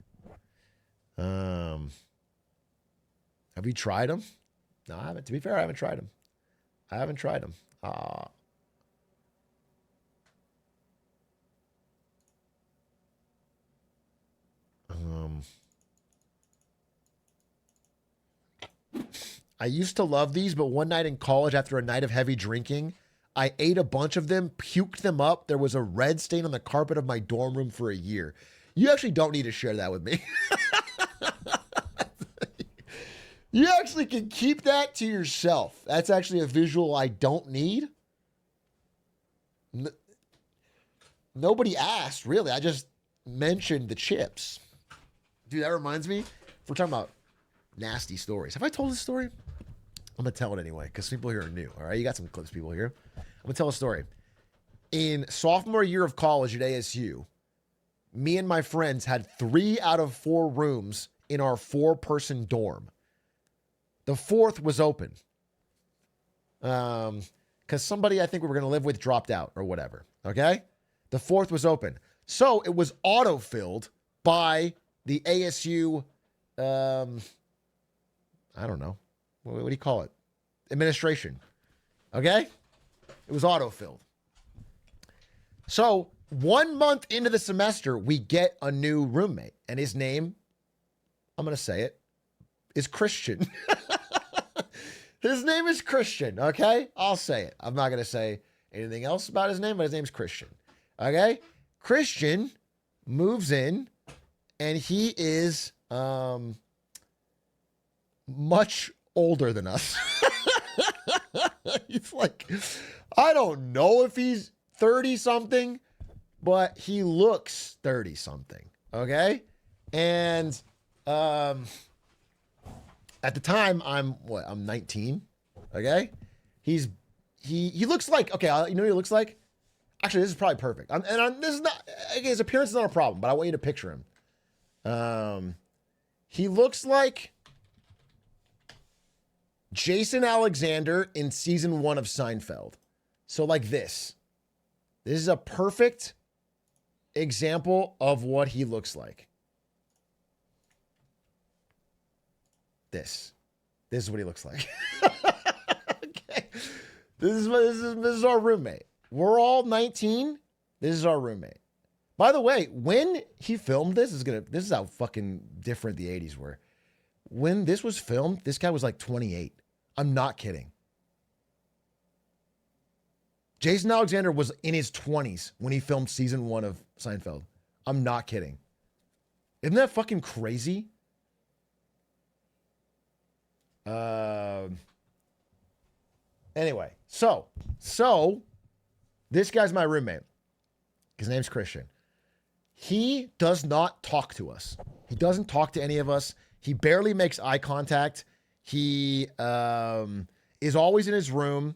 Have you tried them? No, I haven't. To be fair, I haven't tried them. I used to love these, but one night in college after a night of heavy drinking, I ate a bunch of them, puked them up. There was a red stain on the carpet of my dorm room for a year. You actually don't need to share that with me. You actually can keep that to yourself. That's actually a visual I don't need. Nobody asked, really. I just mentioned the chips. Dude, that reminds me, if we're talking about nasty stories. Have I told this story? I'm going to tell it anyway, because people here are new. All right, you got some clips, people here. I'm going to tell a story. In sophomore year of college at ASU, me and my friends had 3 out of 4 rooms in our 4-person dorm. The 4th was open. because somebody I think we were going to live with dropped out or whatever. Okay. The fourth was open. So it was auto-filled by the ASU, I don't know. What do you call it? Administration. Okay? It was auto-filled. So 1 month into the semester, we get a new roommate. And his name, I'm going to say it, is Christian. His name is Christian, okay? I'll say it. I'm not going to say anything else about his name, but his name's Christian. Okay? Christian moves in, and he is much older than us. He's like, I don't know if he's 30-something, but he looks 30-something, okay? And at the time, I'm 19, okay? He looks like, okay, you know what he looks like? Actually, this is probably perfect. This is not, his appearance is not a problem, but I want you to picture him. He looks like Jason Alexander in season 1 of Seinfeld. So like this. This is a perfect example of what he looks like. This is what he looks like. Okay. This is our roommate. We're all 19. This is our roommate. By the way, when he filmed this is how fucking different the 80s were. When this was filmed, this guy was like 28. I'm not kidding. Jason Alexander was in his 20s when he filmed season 1 of Seinfeld. I'm not kidding. Isn't that fucking crazy? Anyway, so this guy's my roommate. His name's Christian. He does not talk to us. He doesn't talk to any of us. He barely makes eye contact. He is always in his room.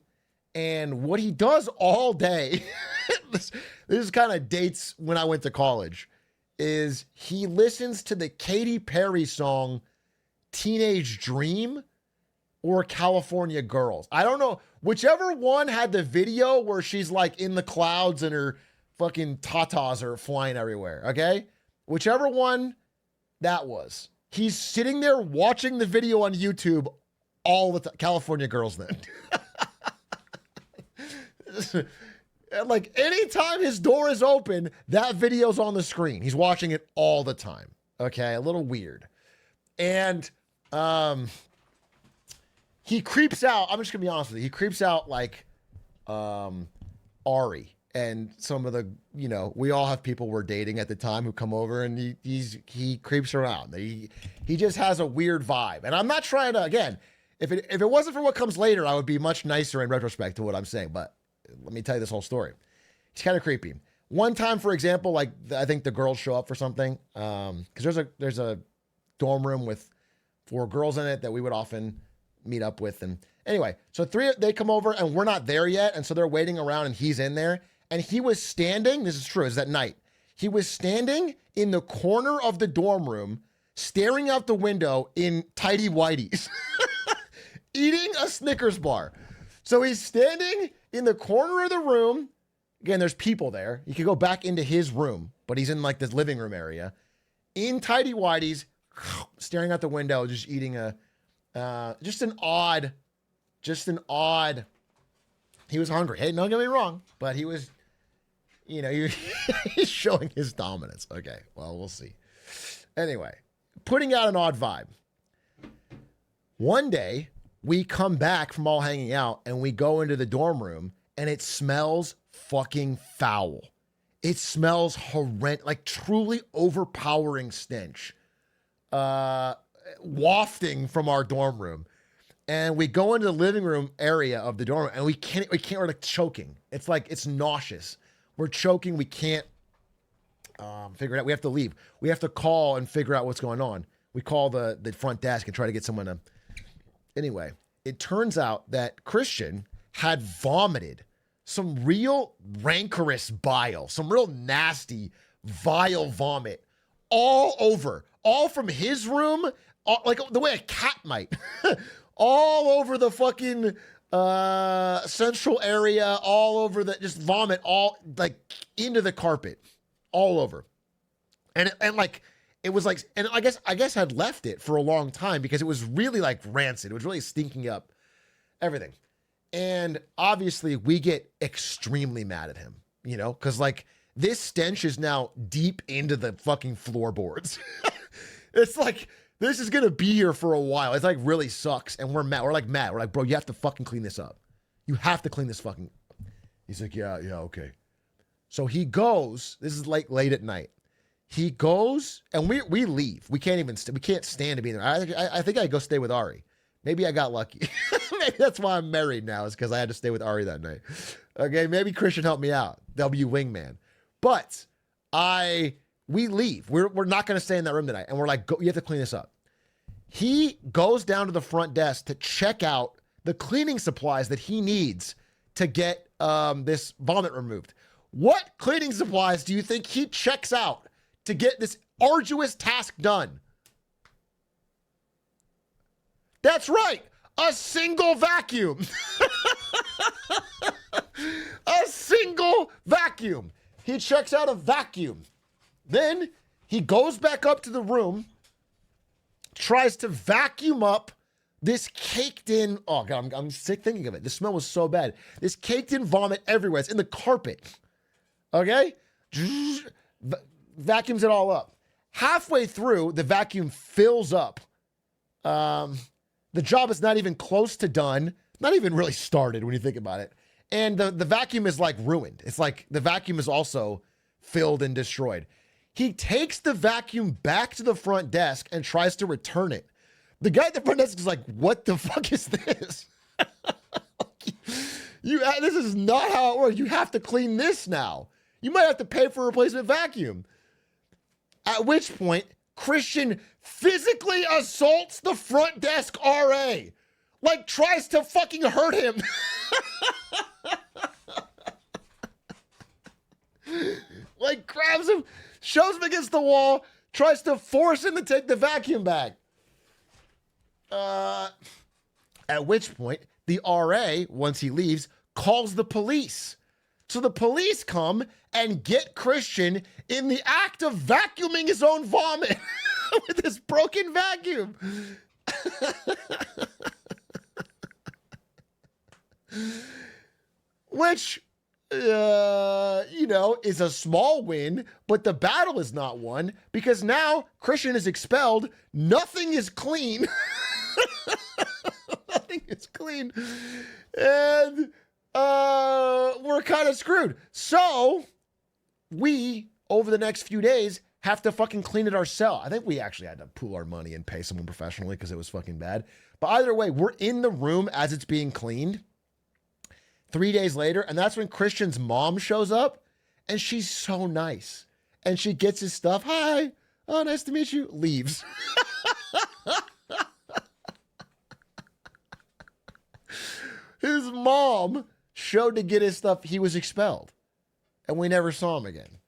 And what he does all day, this kind of dates when I went to college, is he listens to the Katy Perry song Teenage Dream or California Girls. I don't know. Whichever one had the video where she's like in the clouds and her fucking tatas are flying everywhere, okay? Whichever one that was. He's sitting there watching the video on YouTube all the time. California Girls then. Like anytime his door is open, that video's on the screen. He's watching it all the time. Okay, a little weird. And he creeps out. I'm just gonna be honest with you. He creeps out like Ari and some of the, we all have people we're dating at the time who come over, and he creeps around. He just has a weird vibe. And I'm not trying to, again, if it wasn't for what comes later, I would be much nicer in retrospect to what I'm saying. But let me tell you this whole story. He's kind of creepy. One time, for example, like I think the girls show up for something, because there's a dorm room with 4 girls in it that we would often meet up with. And anyway, so they come over and we're not there yet, and so they're waiting around and he's in there, and he was standing. This is true. It's that night. He was standing in the corner of the dorm room, staring out the window in tighty whities, eating a Snickers bar. So he's standing in the corner of the room. Again, there's people there. You could go back into his room, but he's in like this living room area, in tighty whities, staring out the window, just eating just an odd. He was hungry. Hey, don't get me wrong, but he was, he's showing his dominance. Okay, well, we'll see. Anyway, putting out an odd vibe. One day, we come back from all hanging out and we go into the dorm room and it smells fucking foul. It smells horrendous, like truly overpowering stench, wafting from our dorm room. And we go into the living room area of the dorm room and we can't, we're like choking. It's like, it's nauseous. We're choking. We can't figure it out. We have to leave. We have to call and figure out what's going on. We call the front desk and try to get someone to. Anyway, it turns out that Christian had vomited some real rancorous bile, some real nasty, vile vomit all over, all from his room, like the way a cat might, all over the fucking central area, all over just vomit all like into the carpet, all over. And like, it was like, and I guess I'd left it for a long time because it was really like rancid. It was really stinking up everything. And obviously we get extremely mad at him, you know, because like this stench is now deep into the fucking floorboards. It's like, this is going to be here for a while. It's like really sucks. And we're mad. We're like, bro, you have to fucking clean this up. You have to clean this fucking. He's like, yeah, okay. So he goes, this is like late at night. He goes and we leave. We can't even, we can't stand to be there. I think I go stay with Ari. Maybe I got lucky. Maybe that's why I'm married now, is because I had to stay with Ari that night. Okay, maybe Christian helped me out. W wingman. But we leave. We're not going to stay in that room tonight. And we're like, you have to clean this up. He goes down to the front desk to check out the cleaning supplies that he needs to get this vomit removed. What cleaning supplies do you think he checks out to get this arduous task done? That's right. A single vacuum. A single vacuum. He checks out a vacuum. Then he goes back up to the room, tries to vacuum up this caked in, oh God, I'm sick thinking of it. The smell was so bad. This caked in vomit everywhere. It's in the carpet. Okay? Vacuums it all up. Halfway through, the vacuum fills up. The job is not even close to done. Not even really started when you think about it. And the vacuum is like ruined. It's like the vacuum is also filled and destroyed. He takes the vacuum back to the front desk and tries to return it. The guy at the front desk is like, what the fuck is this? This is not how it works. You have to clean this now. You might have to pay for a replacement vacuum. At which point, Christian physically assaults the front desk RA. Like, tries to fucking hurt him. Like, grabs him, shoves him against the wall, tries to force him to take the vacuum back. At which point, the RA, once he leaves, calls the police. So the police come and get Christian in the act of vacuuming his own vomit with this broken vacuum. Which, you know, is a small win, but the battle is not won because now Christian is expelled. Nothing is clean. Nothing is clean. And we're kind of screwed. So we, over the next few days, have to fucking clean it ourselves. I think we actually had to pool our money and pay someone professionally because it was fucking bad. But either way, we're in the room as it's being cleaned 3 days later. And that's when Christian's mom shows up and she's so nice. And she gets his stuff. Hi. Oh, nice to meet you. Leaves. His mom showed to get his stuff. He was expelled. And we never saw him again.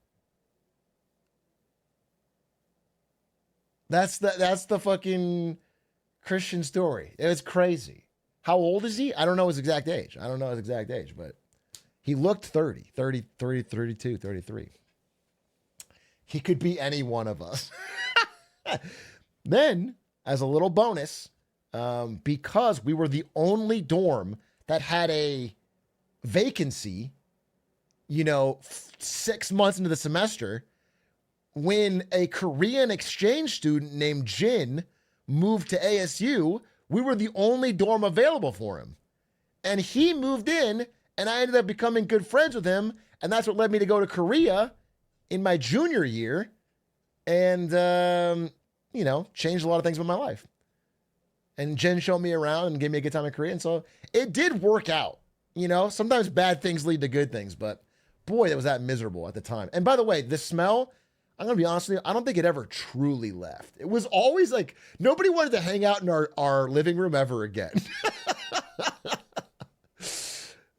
That's the fucking Christian story. It was crazy. How old is he? I don't know his exact age. But he looked 30, 32, 33. He could be any one of us. Then, as a little bonus, because we were the only dorm that had a vacancy, 6 months into the semester, when a Korean exchange student named Jin moved to ASU, we were the only dorm available for him. And he moved in, and I ended up becoming good friends with him, and that's what led me to go to Korea in my junior year and, changed a lot of things with my life. And Jen showed me around and gave me a good time in Korea, and so it did work out. Sometimes bad things lead to good things, but boy, that was that miserable at the time. And by the way, the smell, I'm going to be honest with you, I don't think it ever truly left. It was always like, nobody wanted to hang out in our living room ever again.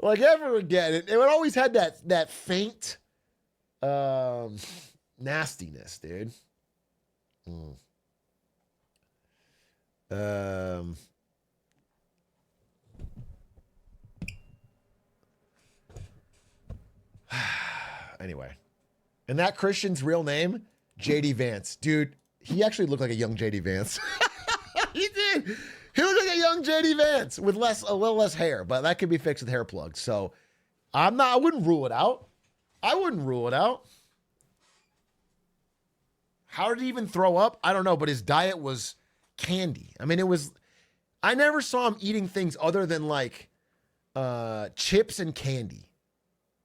Like, ever again. It always had that faint nastiness, dude. And that Christian's real name, JD Vance. Dude, he actually looked like a young JD Vance. He did. He looked like a young JD Vance with a little less hair, but that could be fixed with hair plugs. So I wouldn't rule it out. I wouldn't rule it out. How did he even throw up? I don't know, but his diet was candy. I mean, I never saw him eating things other than like chips and candy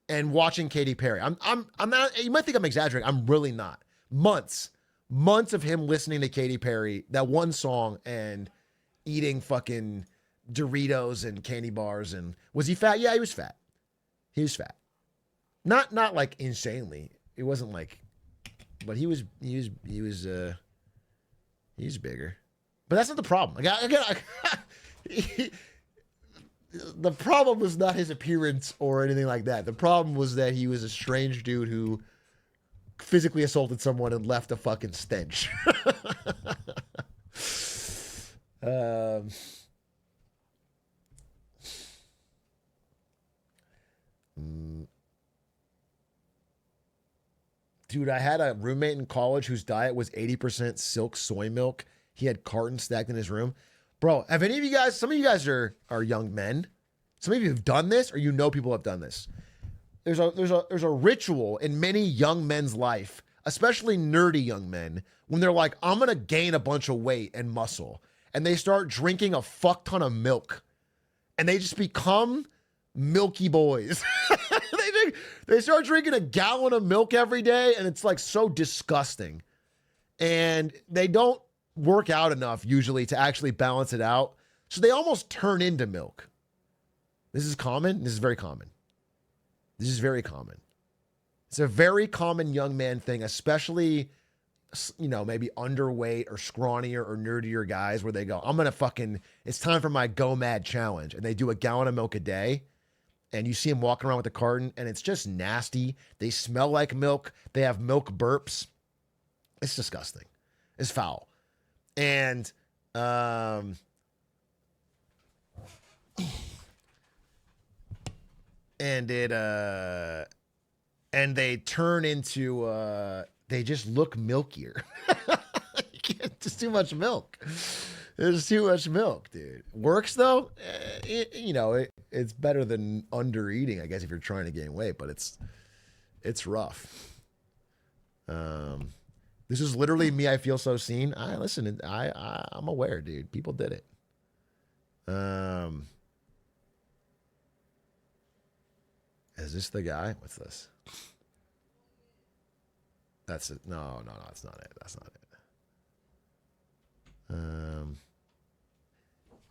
and watching Katy Perry. I'm not, you might think I'm exaggerating. I'm really not. Months of him listening to Katy Perry, that one song, and eating fucking Doritos and candy bars. And was he fat? Yeah, he was fat. He was fat. Not like insanely. It wasn't like, but he was bigger. But that's not the problem. The problem was not his appearance or anything like that. The problem was that he was a strange dude who physically assaulted someone and left a fucking stench. Dude, I had a roommate in college whose diet was 80% silk soy milk. He had cartons stacked in his room. Bro, have any of you guys, some of you guys are young men. Some of you have done this, or you know people have done this. There's a ritual in many young men's life, especially nerdy young men, when they're like, I'm going to gain a bunch of weight and muscle. And they start drinking a fuck ton of milk. And they just become milky boys. They start drinking a gallon of milk every day, and it's like so disgusting. And they don't work out enough usually to actually balance it out. So they almost turn into milk. This is common. This is very common. This is very common. It's a very common young man thing, especially, you know, maybe underweight or scrawnier or nerdier guys where they go, it's time for my Go Mad challenge. And they do a gallon of milk a day. And you see them walking around with a carton, and it's just nasty. They smell like milk. They have milk burps. It's disgusting. It's foul. And and they turn into they just look milkier. Just too much milk. There's too much milk, dude. Works though. It's better than under eating, I guess, if you're trying to gain weight, but it's rough. This is literally me. I feel so seen. I'm aware, dude. People did it. Is this the guy? What's this? That's it. No, that's not it. That's not it.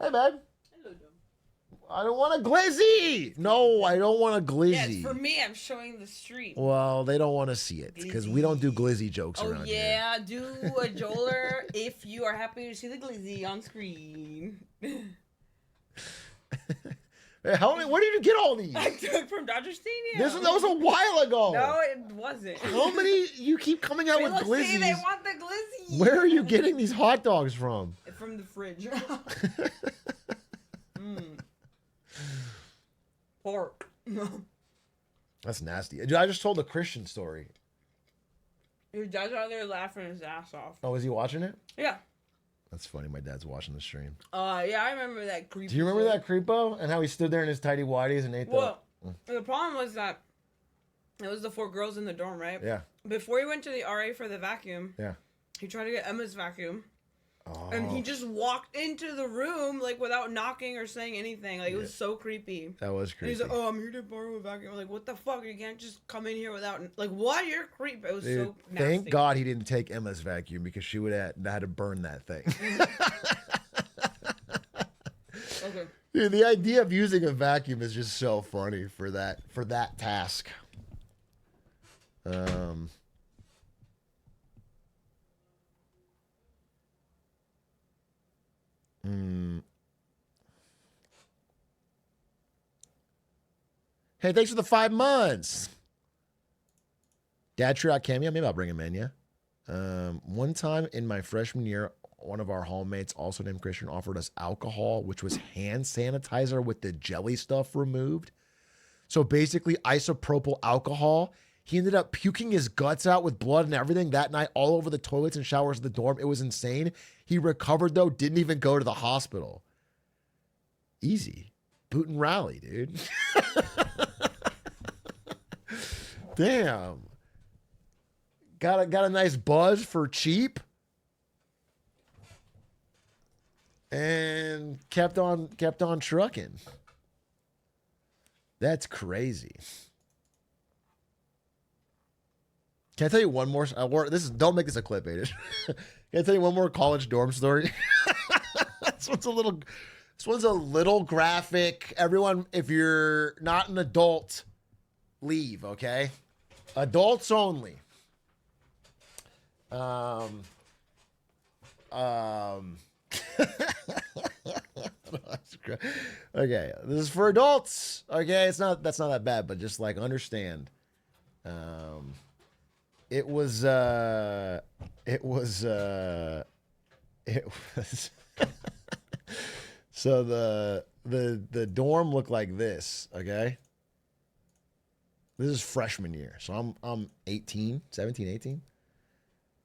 Hey, man. Hello, Dom. I don't want a glizzy. No, I don't want a glizzy. Yes, for me, I'm showing the stream. Well, they don't want to see it because we don't do glizzy jokes around here. Oh, yeah, do a Joler if you are happy to see the glizzy on screen. Hey, where did you get all these? I took from Dodger Stadium. That was a while ago. No, it wasn't. How many? You keep coming out with glizzies. See, they want the glizzy. Where are you getting these hot dogs from? From the fridge. Pork. That's nasty. Dude, I just told a Christian story. Your dad's out there laughing his ass off. Oh, is he watching it? Yeah. That's funny. My dad's watching the stream. Yeah, I remember that creepy. Do you remember that creepo and how he stood there in his tighty whities and ate the problem was that it was the 4 girls in the dorm, right? Yeah. Before he went to the RA for the vacuum, yeah, he tried to get Emma's vacuum. Oh. And he just walked into the room, like, without knocking or saying anything. Like, it was so creepy. That was creepy. And he's like, oh, I'm here to borrow a vacuum. I'm like, what the fuck? You can't just come in here without... Like, what? You're creepy. It was so nasty. Thank God he didn't take Emma's vacuum because she would have had to burn that thing. Okay. Dude, the idea of using a vacuum is just so funny for that task. Hey, thanks for the 5 months. Dad Atrioc cameo. Maybe I'll bring him in, yeah? One time in my freshman year, one of our hallmates, also named Christian, offered us alcohol, which was hand sanitizer with the jelly stuff removed. So basically, isopropyl alcohol. He ended up puking his guts out with blood and everything that night all over the toilets and showers of the dorm. It was insane. He recovered, though, didn't even go to the hospital. Easy. Boot and rally, dude. Damn. Got a nice buzz for cheap. And kept on trucking. That's crazy. Can I tell you one more? Don't make this a clip, Aiden. Can I tell you one more college dorm story? This one's a little graphic. Everyone, if you're not an adult, leave, okay? Adults only. Okay, this is for adults. Okay, that's not that bad, but just like understand. It was so the dorm looked like this, okay? This is freshman year. So I'm 17, 18.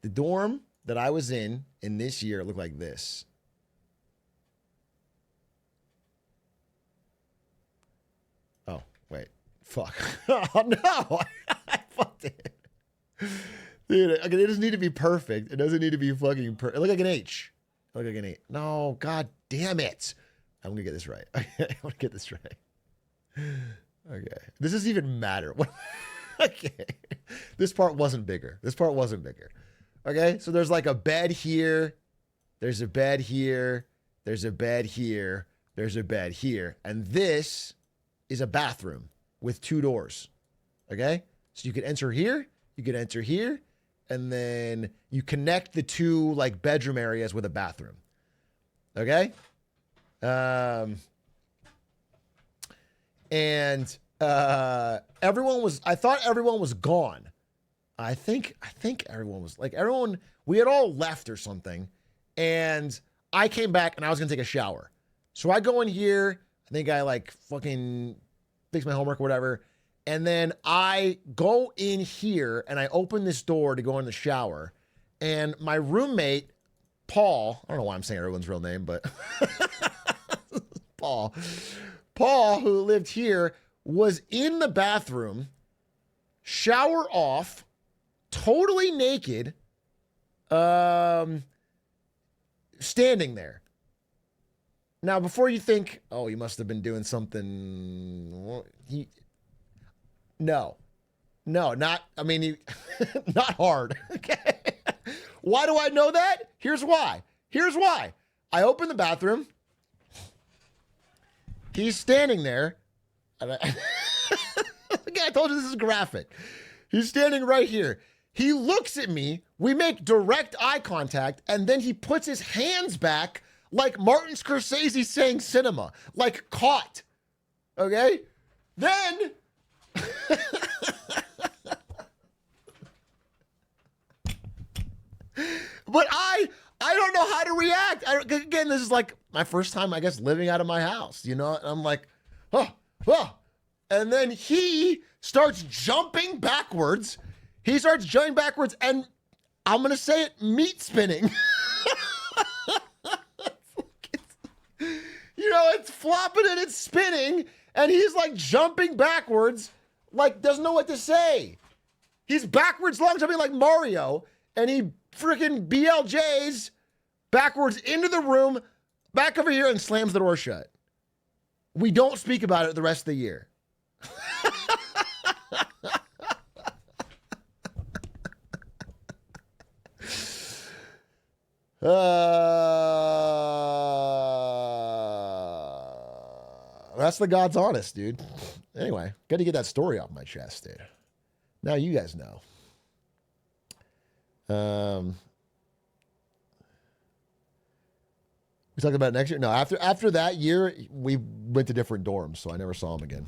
The dorm that I was in this year looked like this. Oh, wait. Fuck. Oh, no. I fucked it. Dude, it doesn't need to be perfect. It doesn't need to be fucking perfect. It looked like an H. It looked like an 8. No, god damn it. I'm going to get this right. I want to get this right. Okay. This doesn't even matter. Okay. This part wasn't bigger. Okay. So there's like a bed here. There's a bed here. There's a bed here. There's a bed here. And this is a bathroom with 2 doors. Okay. So you could enter here. You could enter here. And then you connect the 2 like bedroom areas with a bathroom. Okay. And I thought everyone was gone. I think everyone was like, we had all left or something. And I came back and I was going to take a shower. So I go in here. I think I like fucking fix my homework or whatever. And then I go in here and I open this door to go in the shower. And my roommate, Paul, I don't know why I'm saying everyone's real name, but Paul, who lived here, was in the bathroom, shower off, totally naked, standing there. Now, before you think, oh, he must have been doing something, not hard. Okay. Why do I know that? Here's why. I open the bathroom. He's standing there. Again, I told you this is graphic. He's standing right here. He looks at me. We make direct eye contact, and then he puts his hands back like Martin Scorsese saying cinema, like caught. Okay? Then but I don't know how to react. Again, this is like my first time, I guess, living out of my house, you know? And I'm like, oh. And then he starts jumping backwards. And I'm going to say it, meat spinning. It's flopping and it's spinning. And he's like jumping backwards, like doesn't know what to say. He's backwards long jumping like Mario. And he freaking BLJs backwards into the room, back over here, and slams the door shut. We don't speak about it the rest of the year. That's the God's honest, dude. Anyway, got to get that story off my chest, dude. Now you guys know. We talked about it next year. No, after that year, we went to different dorms, so I never saw him again.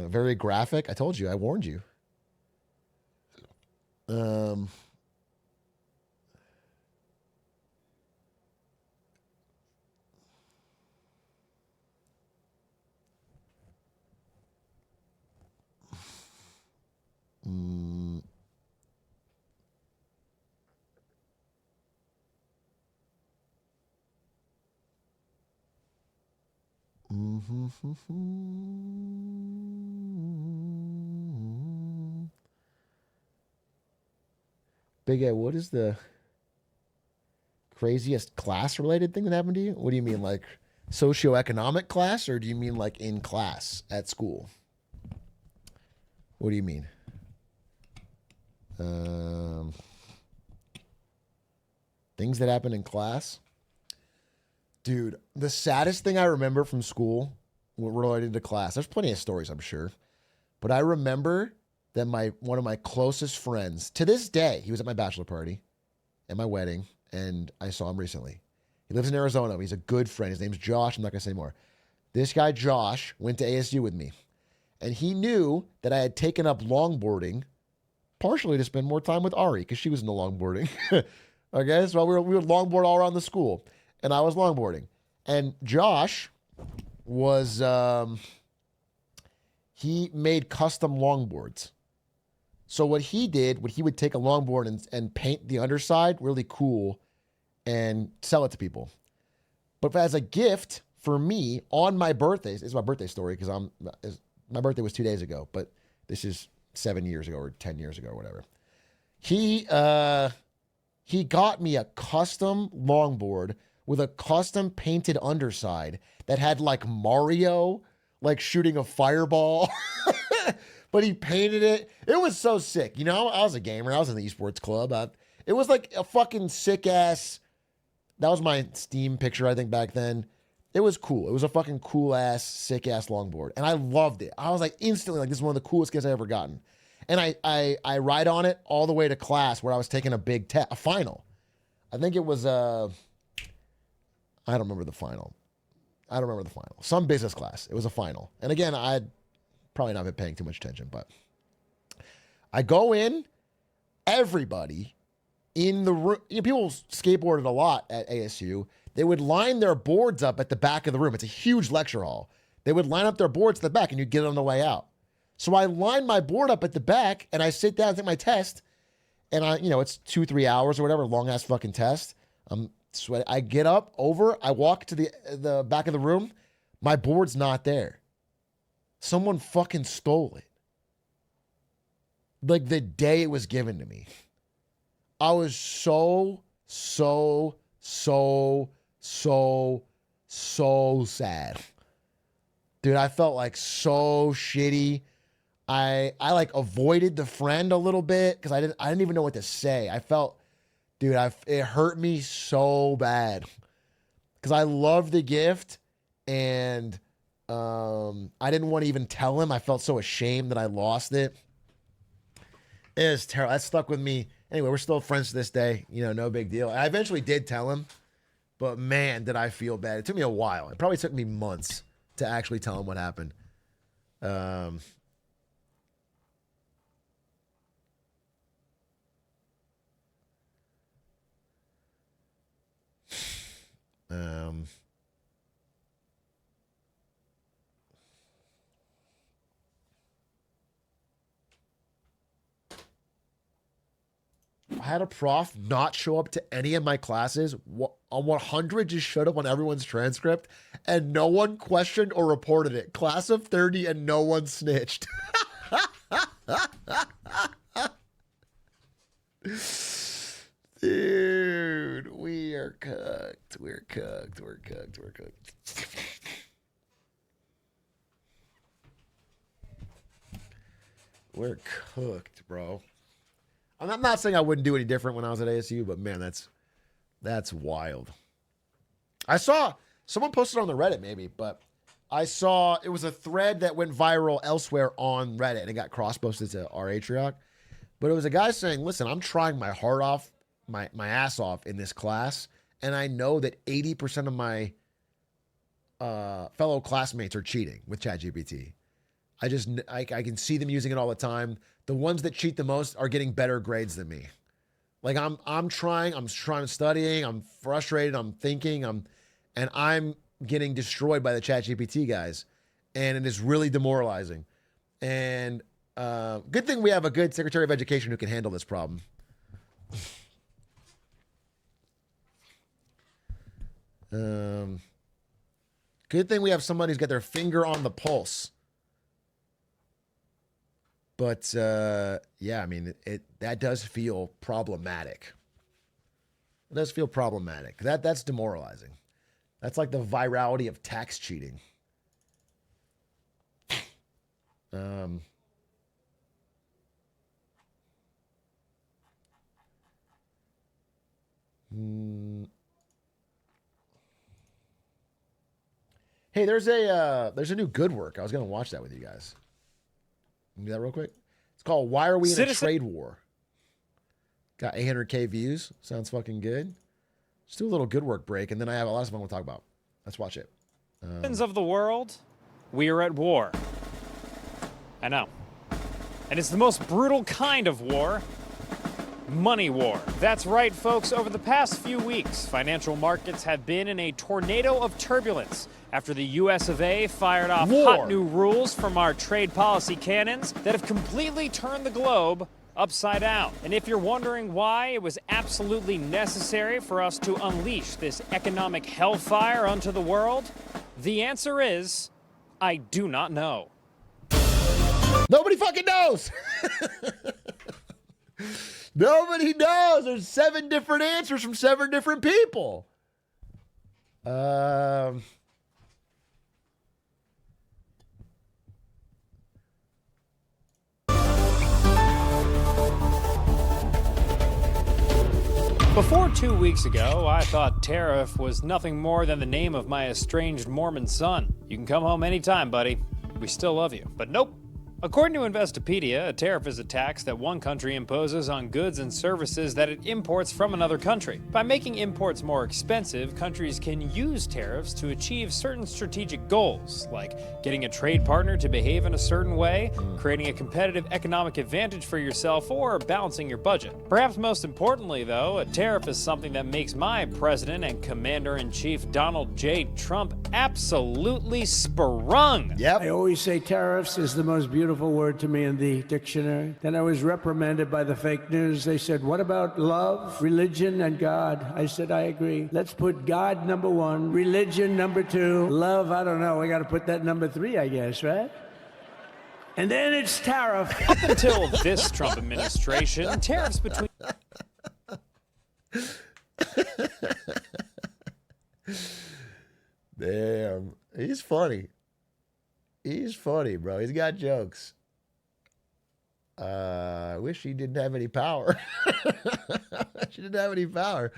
Very graphic. I told you. I warned you. Mm. Big A, what is the craziest class related thing that happened to you? What do you mean, like socioeconomic class, or do you mean like in class at school? What do you mean? Things that happen in class? Dude, the saddest thing I remember from school related to class, there's plenty of stories, I'm sure. But I remember that one of my closest friends, to this day, he was at my bachelor party and my wedding, and I saw him recently. He lives in Arizona. He's a good friend. His name's Josh. I'm not going to say more. This guy, Josh, went to ASU with me. And he knew that I had taken up longboarding, partially to spend more time with Ari, because she was into longboarding. Okay, so we would longboard all around the school, and I was longboarding. And Josh was, he made custom longboards. So what he would take a longboard and paint the underside really cool and sell it to people. But as a gift for me on my birthday, it's my birthday story because my birthday was 2 days ago, but this is 7 years ago or 10 years ago or whatever. He got me a custom longboard with a custom painted underside that had like Mario, like shooting a fireball. But he painted it. It was so sick. You know, I was a gamer. I was in the esports club. It was like a fucking sick ass. That was my Steam picture, I think, back then. It was cool. It was a fucking cool ass, sick ass longboard. And I loved it. I was like instantly like, this is one of the coolest gifts I ever gotten. And I ride on it all the way to class where I was taking a final. I think it was, I don't remember the final. Some business class. It was a final. And again, I'd probably not been paying too much attention, but I go in, everybody in the room, people skateboarded a lot at ASU. They would line their boards up at the back of the room. It's a huge lecture hall. They would line up their boards at the back and you'd get it on the way out. So I line my board up at the back and I sit down and take my test. And it's 2-3 hours or whatever, long ass fucking test. I'm sweating. I get up I walk to the back of the room. My board's not there. Someone fucking stole it. Like the day it was given to me. I was so sad. Dude, I felt like so shitty. I like avoided the friend a little bit because I didn't even know what to say. I felt, dude, it hurt me so bad because I loved the gift and I didn't want to even tell him. I felt so ashamed that I lost it. It was terrible. That stuck with me. Anyway, we're still friends to this day. No big deal. I eventually did tell him, but man, did I feel bad. It took me a while. It probably took me months to actually tell him what happened. I had a prof not show up to any of my classes. On 100 just showed up on everyone's transcript and no one questioned or reported it. Class of 30 and no one snitched. Dude, we are cooked. We're cooked. We're cooked, bro. I'm not saying I wouldn't do any different when I was at ASU, but man, that's wild. I saw someone posted on the Reddit maybe, but I saw it was a thread that went viral elsewhere on Reddit and it got cross-posted to our Atrioc. But it was a guy saying, listen, I'm trying my heart off, my ass off in this class, and I know that 80% of my fellow classmates are cheating with ChatGPT. I can see them using it all the time. The ones that cheat the most are getting better grades than me. Like I'm trying studying, I'm frustrated, I'm thinking, and I'm getting destroyed by the ChatGPT guys. And it is really demoralizing. And Good thing we have a good Secretary of Education who can handle this problem. Good thing we have somebody who's got their finger on the pulse. But yeah, I mean, that does feel problematic. It does feel problematic. That's demoralizing. That's like the virality of tax cheating. Hey, there's a new Good Work. I was gonna watch that with you guys. Can you do that real quick? It's called "Why Are We in a Trade War?" Got 800K views. Sounds fucking good. Let's do a little Good Work break, and then I have a lot of stuff I want to talk about. Let's watch it. Of the world, we are at war. I know. And it's the most brutal kind of war. Money war. That's right, folks. Over the past few weeks, financial markets have been in a tornado of turbulence after the US of A fired off hot new rules from our trade policy cannons that have completely turned the globe upside down. And if you're wondering why it was absolutely necessary for us to unleash this economic hellfire onto the world, the answer is, I do not know. Nobody fucking knows. Nobody knows. There's 7 different answers from 7 different people. Before 2 weeks ago, I thought tariff was nothing more than the name of my estranged Mormon son. You can come home anytime, buddy. We still love you. But nope. According to Investopedia, a tariff is a tax that one country imposes on goods and services that it imports from another country. By making imports more expensive, countries can use tariffs to achieve certain strategic goals, like getting a trade partner to behave in a certain way, creating a competitive economic advantage for yourself, or balancing your budget. Perhaps most importantly, though, a tariff is something that makes my president and commander-in-chief Donald J. Trump absolutely sprung. Yep. I always say tariffs is the most beautiful word to me in the dictionary. Then I was reprimanded by the fake news. They said, what about love, religion, and God? I said, I agree. Let's put God number 1, religion number 2, love, I don't know. We got to put that number 3, I guess, right? And then it's tariff. Up until this Trump administration, tariffs between... Damn. He's funny. He's funny, bro. He's got jokes. I wish he didn't have any power. She didn't have any power.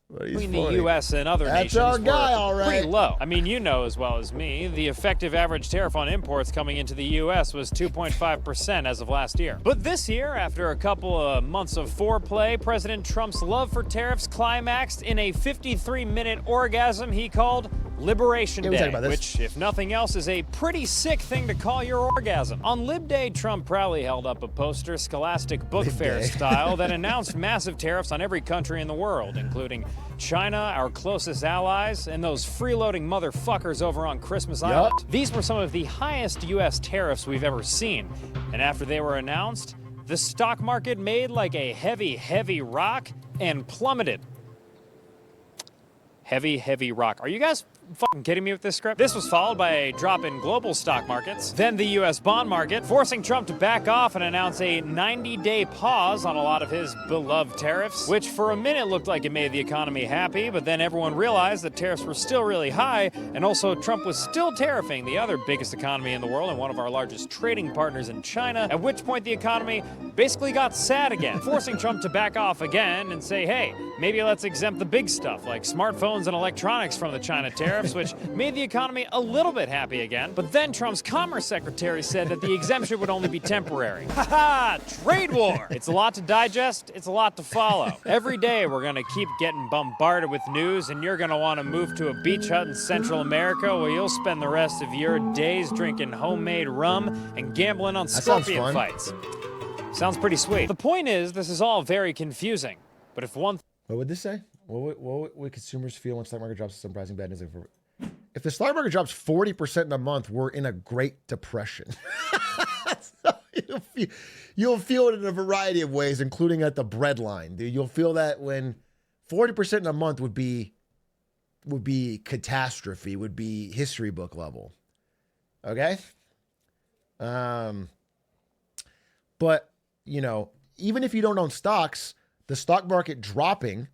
But he's between funny. the U.S. and other That's nations our guy, were all right. pretty low. I mean, you know as well as me, the effective average tariff on imports coming into the U.S. was 2.5% as of last year. But this year, after a couple of months of foreplay, President Trump's love for tariffs climaxed in a 53-minute orgasm he called Liberation Day, which, if nothing else, is a pretty sick thing to call your orgasm. On Lib Day, Trump proudly held up a poster, Scholastic Book Fair style, that announced massive tariffs on every country in the world, including China, our closest allies, and those freeloading motherfuckers over on Christmas Island. These were some of the highest U.S. tariffs we've ever seen, and after they were announced, the stock market made like a heavy, heavy rock and plummeted. Heavy, heavy rock. Are you guys fucking kidding me with this script? This was followed by a drop in global stock markets, then the U.S. bond market, forcing Trump to back off and announce a 90-day pause on a lot of his beloved tariffs, which for a minute looked like it made the economy happy, but then everyone realized that tariffs were still really high, and also Trump was still tariffing the other biggest economy in the world and one of our largest trading partners in China, at which point the economy basically got sad again, forcing Trump to back off again and say, hey, maybe let's exempt the big stuff like smartphones and electronics from the China tariffs, which made the economy a little bit happy again. But then Trump's Commerce Secretary said that the exemption would only be temporary. Ha-ha! Trade war! It's a lot to digest, it's a lot to follow. Every day we're gonna keep getting bombarded with news, and you're gonna wanna move to a beach hut in Central America where you'll spend the rest of your days drinking homemade rum and gambling on scorpion fights. Sounds pretty sweet. The point is, this is all very confusing. But if one... What would this say? What would consumers feel when stock market drops some pricing bad news? If the stock market drops 40% in a month, we're in a Great Depression. That's not you'll feel it in a variety of ways, including at the bread line, dude. You'll feel that when 40% in a month would be catastrophe, would be history book level. Okay? But, you know, even if you don't own stocks, the stock market dropping,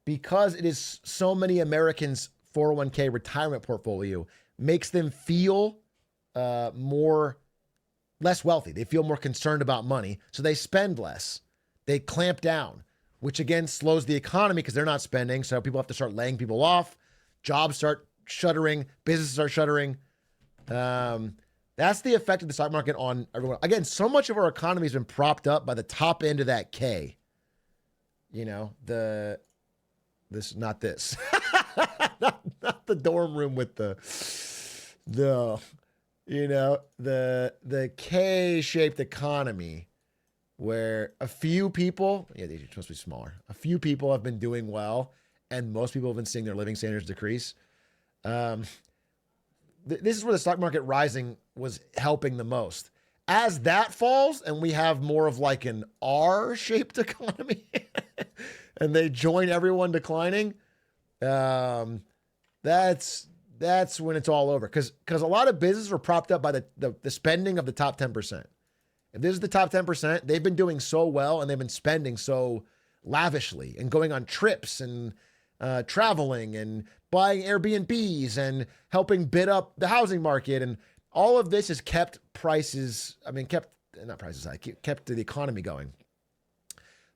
because it is so many Americans' 401k retirement portfolio, makes them feel less wealthy. They feel more concerned about money, so they spend less. They clamp down, which again slows the economy because they're not spending, so people have to start laying people off. Jobs start shuttering. Businesses start shuttering. That's the effect of the stock market on everyone. Again, so much of our economy has been propped up by the top end of that K. You know, not this. not the dorm room with the K-shaped economy where a few people, they're supposed to be smaller. A few people have been doing well, and most people have been seeing their living standards decrease. This is where the stock market rising was helping the most. As that falls, and we have more of like an R-shaped economy, and they join everyone declining, that's when it's all over. Because a lot of businesses are propped up by the spending of the top 10%. If this is the top 10%, they've been doing so well, and they've been spending so lavishly and going on trips and traveling and buying Airbnbs and helping bid up the housing market. And all of this has kept prices, kept the economy going.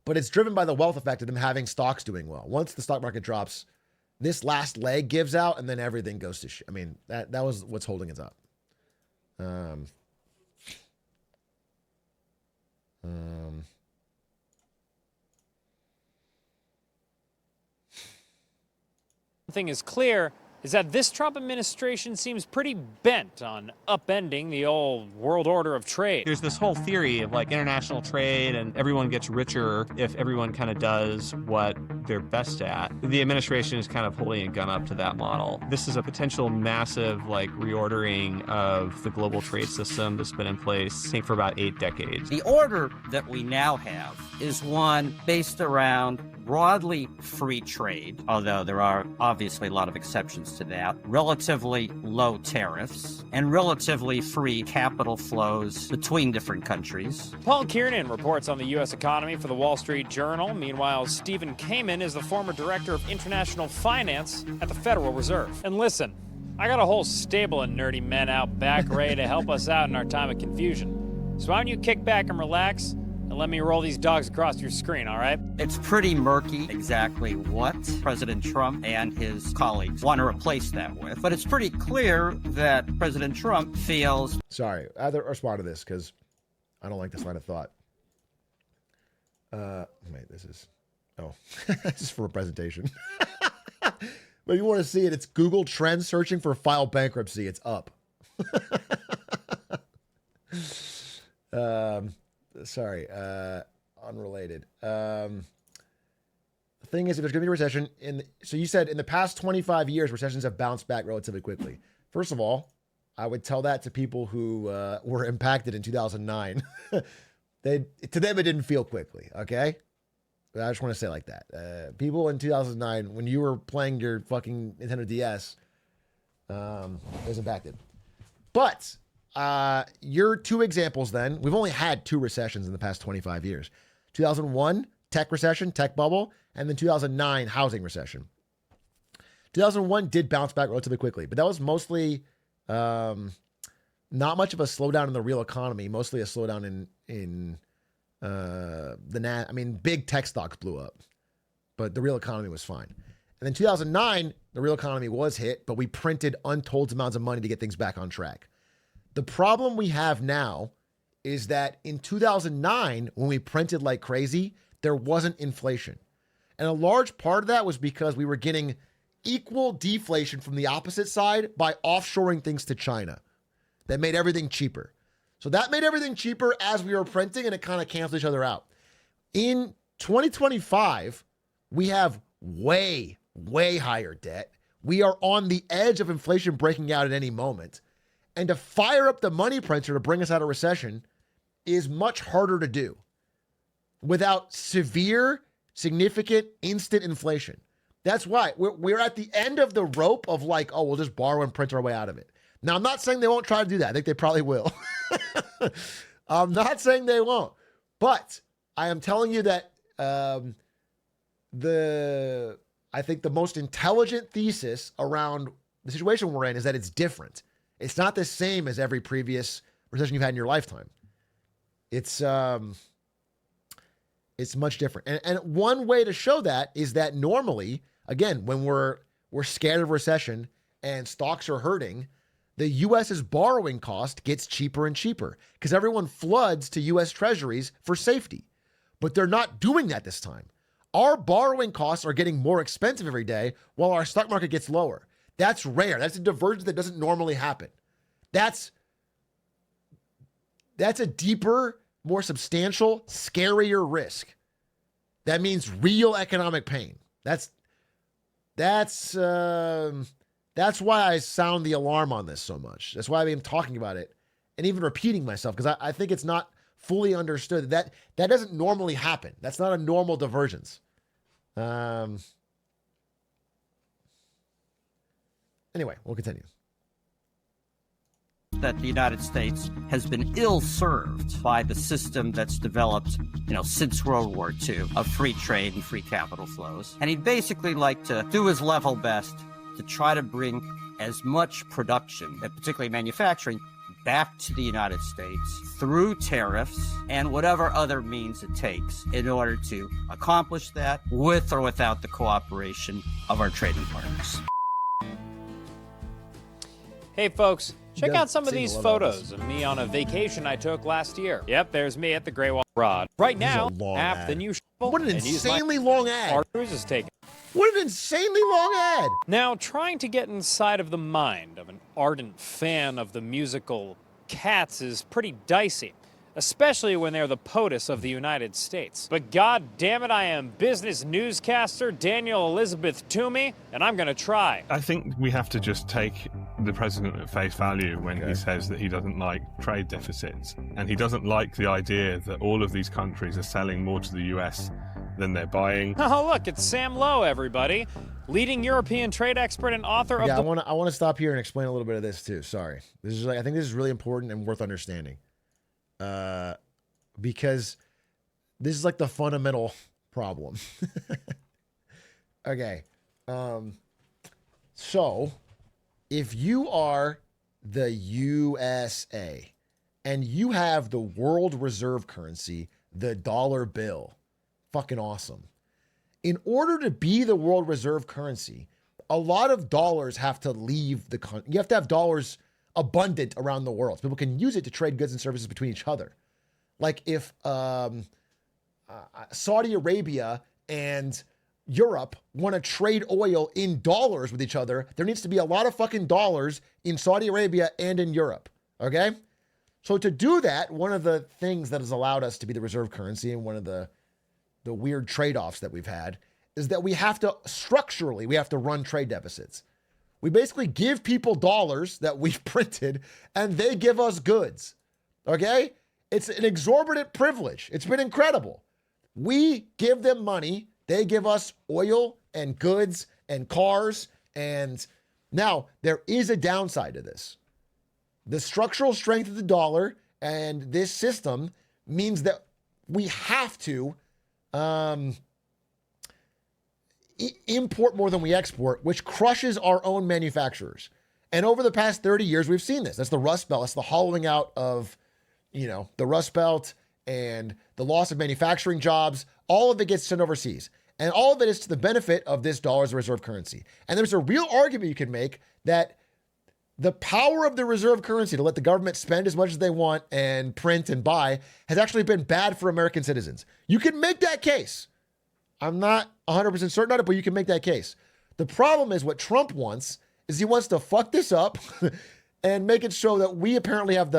But it's driven by the wealth effect of them having stocks doing well. Once the stock market drops, this last leg gives out, and then everything goes to shit. That was what's holding it up. One thing is clear is that this Trump administration seems pretty bent on upending the old world order of trade. There's this whole theory of like international trade and everyone gets richer if everyone kind of does what they're best at. The administration is kind of holding a gun up to that model. This is a potential massive like reordering of the global trade system that's been in place, I think, for about 8 decades. The order that we now have is one based around broadly free trade, although there are obviously a lot of exceptions to that, relatively low tariffs, and relatively free capital flows between different countries. Paul Kiernan reports on the U.S. economy for the Wall Street Journal. Meanwhile, Stephen Kamen is the former director of international finance at the Federal Reserve. And listen, I got a whole stable of nerdy men out back ready to help us out in our time of confusion. So why don't you kick back and relax and let me roll these dogs across your screen, all right? It's pretty murky exactly what President Trump and his colleagues want to replace that with. But it's pretty clear that President Trump feels... Sorry, I have to respond to this because I don't like this line of thought. Wait, this is... Oh, this is for a presentation. But you want to see it, it's Google Trends searching for file bankruptcy. It's up. Sorry, unrelated. The thing is, if there's going to be a recession, so you said in the past 25 years, recessions have bounced back relatively quickly. First of all, I would tell that to people who were impacted in 2009. To them, it didn't feel quickly, okay? I just want to say like that. People in 2009, when you were playing your fucking Nintendo DS, it was impacted. But... your 2 examples then, we've only had 2 recessions in the past 25 years. 2001, tech recession, tech bubble, and then 2009, housing recession. 2001 did bounce back relatively quickly, but that was mostly not much of a slowdown in the real economy, mostly a slowdown in big tech stocks blew up, but the real economy was fine. And then 2009, the real economy was hit, but we printed untold amounts of money to get things back on track. The problem we have now is that in 2009, when we printed like crazy, there wasn't inflation. And a large part of that was because we were getting equal deflation from the opposite side by offshoring things to China. That made everything cheaper. So that made everything cheaper as we were printing, and it kind of canceled each other out. In 2025, we have way, way higher debt. We are on the edge of inflation breaking out at any moment. And to fire up the money printer to bring us out of recession is much harder to do without severe, significant, instant inflation. That's why we're at the end of the rope of like, oh, we'll just borrow and print our way out of it. Now, I'm not saying they won't try to do that. I think they probably will. I'm not saying they won't. But I am telling you that I think the most intelligent thesis around the situation we're in is that it's different. It's not the same as every previous recession you've had in your lifetime. It's much different. And one way to show that is that normally, again, when we're scared of recession and stocks are hurting, the U.S.'s borrowing cost gets cheaper and cheaper because everyone floods to U.S. treasuries for safety. But they're not doing that this time. Our borrowing costs are getting more expensive every day while our stock market gets lower. That's rare. That's a divergence that doesn't normally happen. That's a deeper, more substantial, scarier risk. That means real economic pain. That's why I sound the alarm on this so much. That's why I've been talking about it and even repeating myself, because I think it's not fully understood. That doesn't normally happen. That's not a normal divergence. Anyway, we'll continue. That the United States has been ill-served by the system that's developed, since World War II of free trade and free capital flows. And he'd basically like to do his level best to try to bring as much production, and particularly manufacturing, back to the United States through tariffs and whatever other means it takes in order to accomplish that with or without the cooperation of our trading partners. Hey folks, check Yeah, out some of seen a these lot of photos of me on a vacation I took last year. Yep, there's me at the Grey Wall Rod. Right This is now, a long app ad. the new shovel What an and use my insanely long ad. Our cruise is taken. What an insanely long ad. Now, trying to get inside of the mind of an ardent fan of the musical Cats is pretty dicey, especially when they're the POTUS of the United States. But god damn it, I am business newscaster Daniel Elizabeth Toomey, and I'm gonna try. I think we have to just take the president at face value when he says that he doesn't like trade deficits. And he doesn't like the idea that all of these countries are selling more to the US than they're buying. Oh look, it's Sam Lowe, everybody. Leading European trade expert and author of Yeah, the... I want to stop here and explain a little bit of this too. Sorry. I think this is really important and worth understanding. Because this is like the fundamental problem. Okay. So if you are the USA and you have the world reserve currency, the dollar bill, fucking awesome. In order to be the world reserve currency, a lot of dollars have to leave the country. You have to have dollars abundant around the world. So people can use it to trade goods and services between each other. Like if Saudi Arabia and Europe want to trade oil in dollars with each other, there needs to be a lot of fucking dollars in Saudi Arabia and in Europe. Okay? So to do that, one of the things that has allowed us to be the reserve currency and one of the weird trade-offs that we've had is that we have to run trade deficits. We basically give people dollars that we've printed and they give us goods. Okay? It's an exorbitant privilege. It's been incredible. We give them money. They give us oil and goods and cars. And now there is a downside to this. The structural strength of the dollar and this system means that we have to import more than we export, which crushes our own manufacturers. And over the past 30 years, we've seen this. That's the Rust Belt. That's the hollowing out of, the Rust Belt and the loss of manufacturing jobs. All of it gets sent overseas. And all of it is to the benefit of this dollar as a reserve currency. And there's a real argument you can make that the power of the reserve currency to let the government spend as much as they want and print and buy has actually been bad for American citizens. You can make that case. I'm not 100% certain on it, but you can make that case. The problem is what Trump wants is he wants to fuck this up and make it so that we apparently have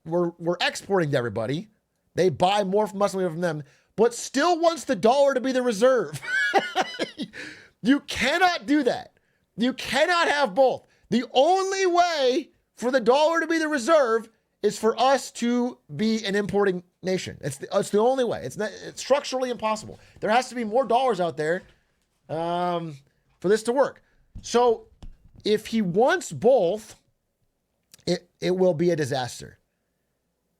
we're exporting to everybody. They buy more from us than we have from them, but still wants the dollar to be the reserve. You cannot do that. You cannot have both. The only way for the dollar to be the reserve is for us to be an importing nation. It's the only way. It's structurally impossible. There has to be more dollars out there for this to work. So if he wants both, it will be a disaster.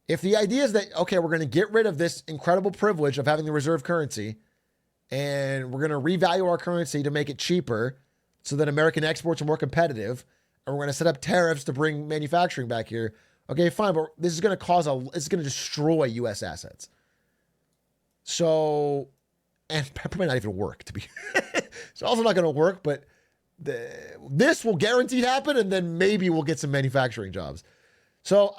If the idea is that, okay, we're going to get rid of this incredible privilege of having the reserve currency and we're going to revalue our currency to make it cheaper so that American exports are more competitive, and we're going to set up tariffs to bring manufacturing back here. Okay, fine, but this is going to it's going to destroy U.S. assets. So, and Pepper may not even work, to be. It's also not going to work, but this will guaranteed happen, and then maybe we'll get some manufacturing jobs. So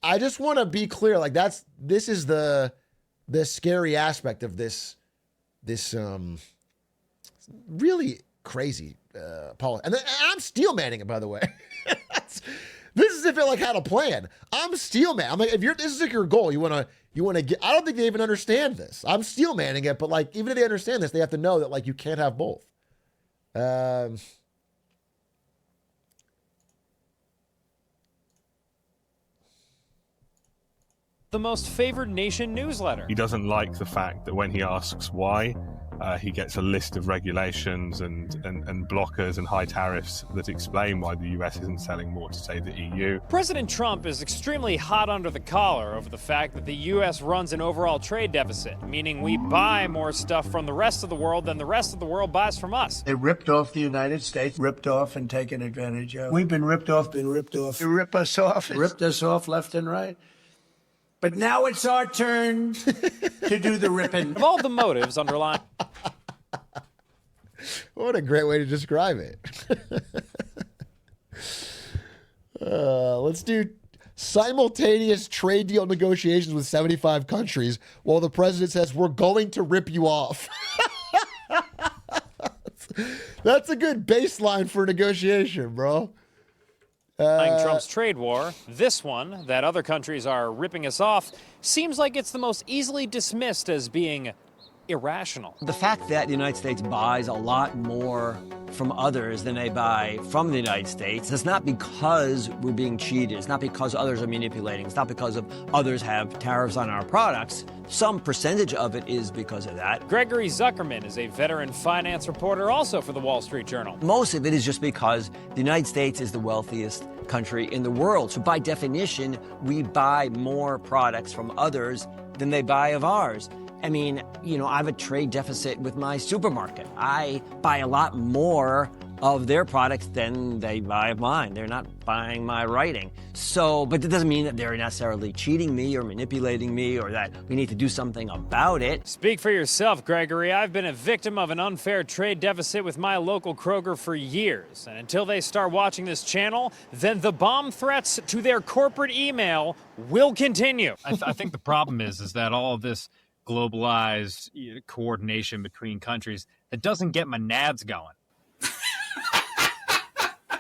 I just want to be clear, like this is the scary aspect of this really crazy policy. And I'm steel manning it, by the way. This is if it like had a plan. I'm steel man. I'm like, if this is like your goal, you want to get. I don't think they even understand this. I'm steel manning it, but like even if they understand this, they have to know that like you can't have both. The most favored nation newsletter. He doesn't like the fact that when he asks why, he gets a list of regulations and blockers and high tariffs that explain why the US isn't selling more to, say, the EU. President Trump is extremely hot under the collar over the fact that the US runs an overall trade deficit, meaning we buy more stuff from the rest of the world than the rest of the world buys from us. They ripped off the United States, ripped off and taken advantage of. We've been ripped off. They ripped us off left and right. But now it's our turn to do the ripping. Of all the motives underlying... What a great way to describe it. Let's do simultaneous trade deal negotiations with 75 countries while the president says, we're going to rip you off. That's a good baseline for negotiation, bro. Trump's trade war, this one, that other countries are ripping us off, seems like it's the most easily dismissed as being irrational. The fact that the United States buys a lot more from others than they buy from the United States, it's not because we're being cheated. It's not because others are manipulating. It's not because of others have tariffs on our products. Some percentage of it is because of that. Gregory Zuckerman is a veteran finance reporter also for the Wall Street Journal. Most of it is just because the United States is the wealthiest country in the world. So by definition, we buy more products from others than they buy of ours. I mean, you know, I have a trade deficit with my supermarket. I buy a lot more of their products than they buy of mine. They're not buying my writing. So, but that doesn't mean that they're necessarily cheating me or manipulating me or that we need to do something about it. Speak for yourself, Gregory. I've been a victim of an unfair trade deficit with my local Kroger for years. And until they start watching this channel, then the bomb threats to their corporate email will continue. I think the problem is that all of this globalized coordination between countries, that doesn't get my nads going.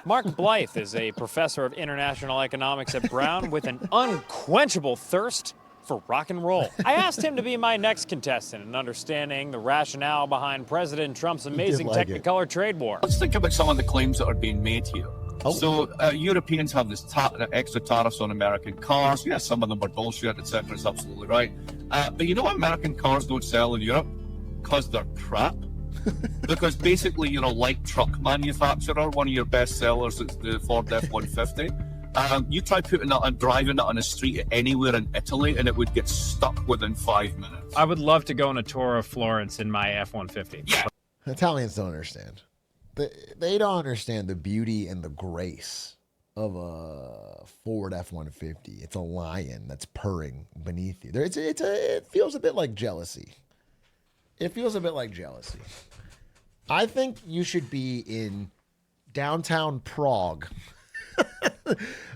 Mark Blythe is a professor of international economics at Brown with an unquenchable thirst for rock and roll. I asked him to be my next contestant in understanding the rationale behind President Trump's amazing Technicolor trade war. Let's think about some of the claims that are being made here. Oh. So Europeans have this extra tariffs on American cars. Yes, some of them are bullshit, etc. It's absolutely right. But you know why American cars don't sell in Europe? Because they're crap. Because basically, you're a light truck manufacturer. One of your best sellers is the Ford F-150. You try putting that and driving it on a street anywhere in Italy, and it would get stuck within 5 minutes. I would love to go on a tour of Florence in my F-150. Yeah. Italians don't understand. They don't understand the beauty and the grace of a Ford F-150. It's a lion that's purring beneath you. It feels a bit like jealousy. It feels a bit like jealousy. I think you should be in downtown Prague,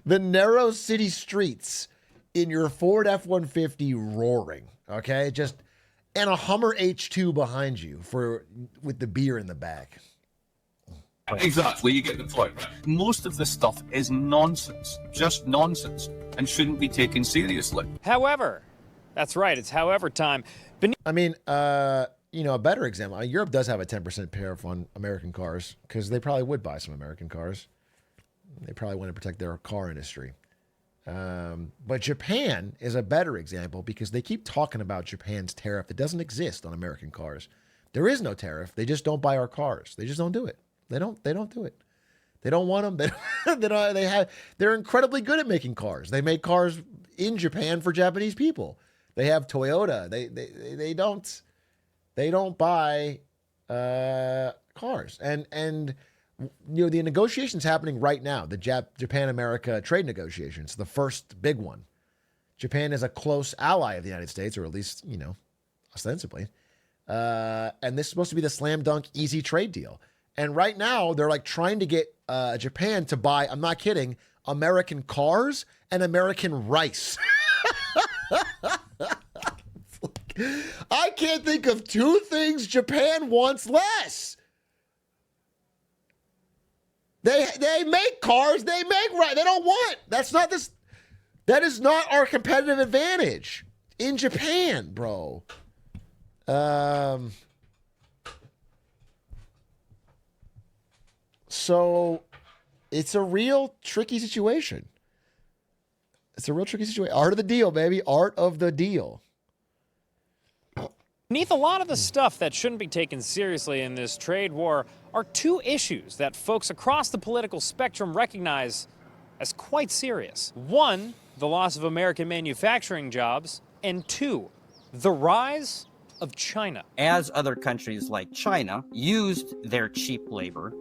the narrow city streets, in your Ford F-150 roaring, okay? And a Hummer H2 behind you with the beer in the back. Exactly, you get the point. Right? Most of this stuff is nonsense, just nonsense, and shouldn't be taken seriously. However, that's right, it's however time. I mean, a better example, Europe does have a 10% tariff on American cars because they probably would buy some American cars. They probably want to protect their car industry. But Japan is a better example because they keep talking about Japan's tariff. It doesn't exist on American cars. There is no tariff. They just don't buy our cars. They just don't do it. They don't do it. They don't want them. They're incredibly good at making cars. They make cars in Japan for Japanese people. They have Toyota. They don't buy cars. And the negotiations happening right now, the Japan-America trade negotiations, the first big one. Japan is a close ally of the United States, or at least, ostensibly. And this is supposed to be the slam dunk easy trade deal. And right now they're like trying to get Japan to buy, I'm not kidding, American cars and American rice. I can't think of two things Japan wants less. They make cars, they make rice. They don't want. That is not our competitive advantage in Japan, bro. So it's a real tricky situation. Art of the deal, baby. Art of the deal. Beneath a lot of the stuff that shouldn't be taken seriously in this trade war are two issues that folks across the political spectrum recognize as quite serious. One, the loss of American manufacturing jobs, and two, the rise of China. As other countries like China used their cheap labor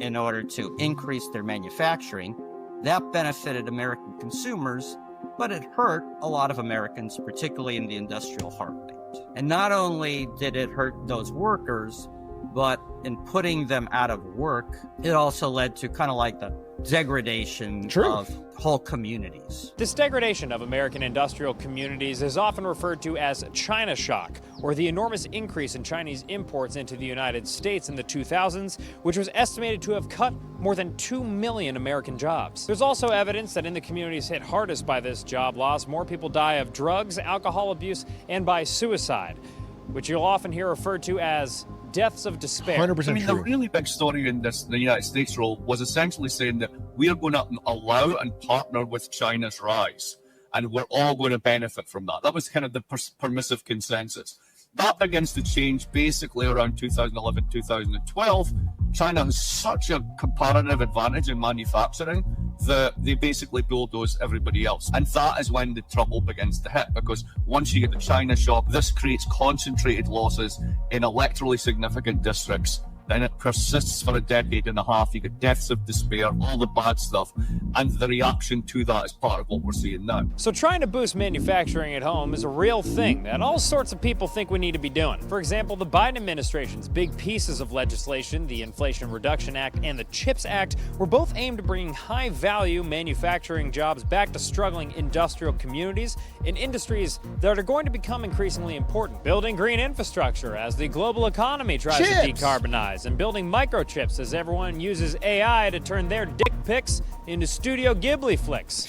in order to increase their manufacturing, that benefited American consumers, but it hurt a lot of Americans, particularly in the industrial heartland. And not only did it hurt those workers, but in putting them out of work, it also led to kind of like the degradation of whole communities. This degradation of American industrial communities is often referred to as China shock, or the enormous increase in Chinese imports into the United States in the 2000s, which was estimated to have cut more than 2 million American jobs. There's also evidence that in the communities hit hardest by this job loss, more people die of drugs, alcohol abuse, and by suicide, which you'll often hear referred to as deaths of despair. 100% I mean, true. the really big story in the United States role was essentially saying that we're going to allow and partner with China's rise, and we're all going to benefit from that. That was kind of the permissive consensus. That begins to change basically around 2011, 2012. China has such a comparative advantage in manufacturing that they basically bulldoze everybody else. And that is when the trouble begins to hit, because once you get the China shock, this creates concentrated losses in electorally significant districts. Then it persists for a decade and a half. You get deaths of despair, all the bad stuff, and the reaction to that is part of what we're seeing now. So trying to boost manufacturing at home is a real thing that all sorts of people think we need to be doing. For example, the Biden administration's big pieces of legislation, the Inflation Reduction Act and the CHIPS Act, were both aimed at bringing high-value manufacturing jobs back to struggling industrial communities in industries that are going to become increasingly important. Building green infrastructure as the global economy tries to decarbonize, and building microchips as everyone uses AI to turn their dick pics into Studio Ghibli flicks.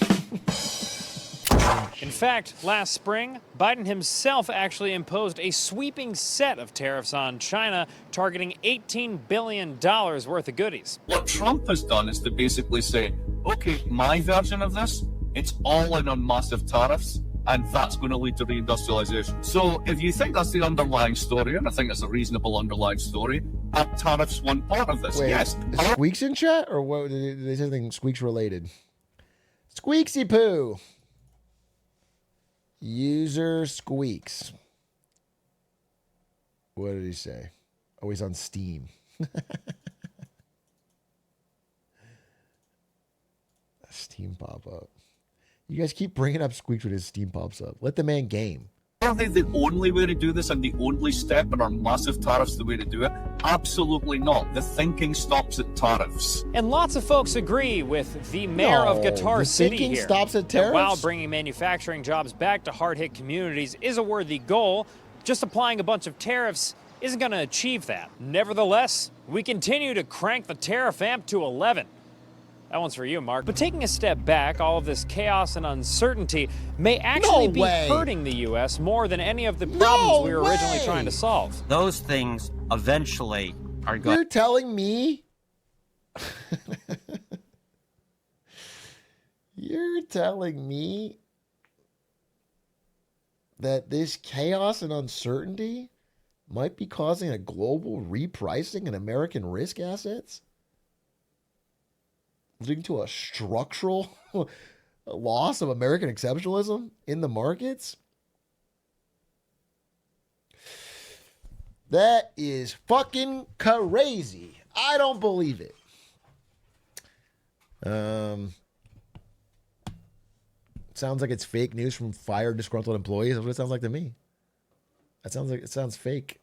In fact, last spring, Biden himself actually imposed a sweeping set of tariffs on China, targeting $18 billion worth of goodies. What Trump has done is to basically say, okay, my version of this, it's all in on massive tariffs, and that's going to lead to reindustrialization. So if you think that's the underlying story, and I think it's a reasonable underlying story, are tariffs one part of this? Wait, yes. is Squeaks in chat? Or what? Did they say something Squeaks related? Squeaksy poo. User Squeaks. What did he say? Oh, he's on Steam. Steam pop-up. You guys keep bringing up Squeaks when his Steam pops up. Let the man game. Are they the only way to do this and the only step, and are massive tariffs the way to do it? Absolutely not. The thinking stops at tariffs. And lots of folks agree with the mayor of Guitar the City thinking here. stops at that tariffs? while bringing manufacturing jobs back to hard-hit communities is a worthy goal, just applying a bunch of tariffs isn't going to achieve that. Nevertheless, we continue to crank the tariff amp to 11. That one's for you, Mark. But taking a step back, all of this chaos and uncertainty may actually be hurting the U.S. more than any of the problems we were originally trying to solve. Those things eventually are going. You're telling me? You're telling me that this chaos and uncertainty might be causing a global repricing in American risk assets? Leading to a structural loss of American exceptionalism in the markets? That is fucking crazy. I don't believe it. Sounds like it's fake news from fired disgruntled employees. That's what it sounds like to me. It sounds fake.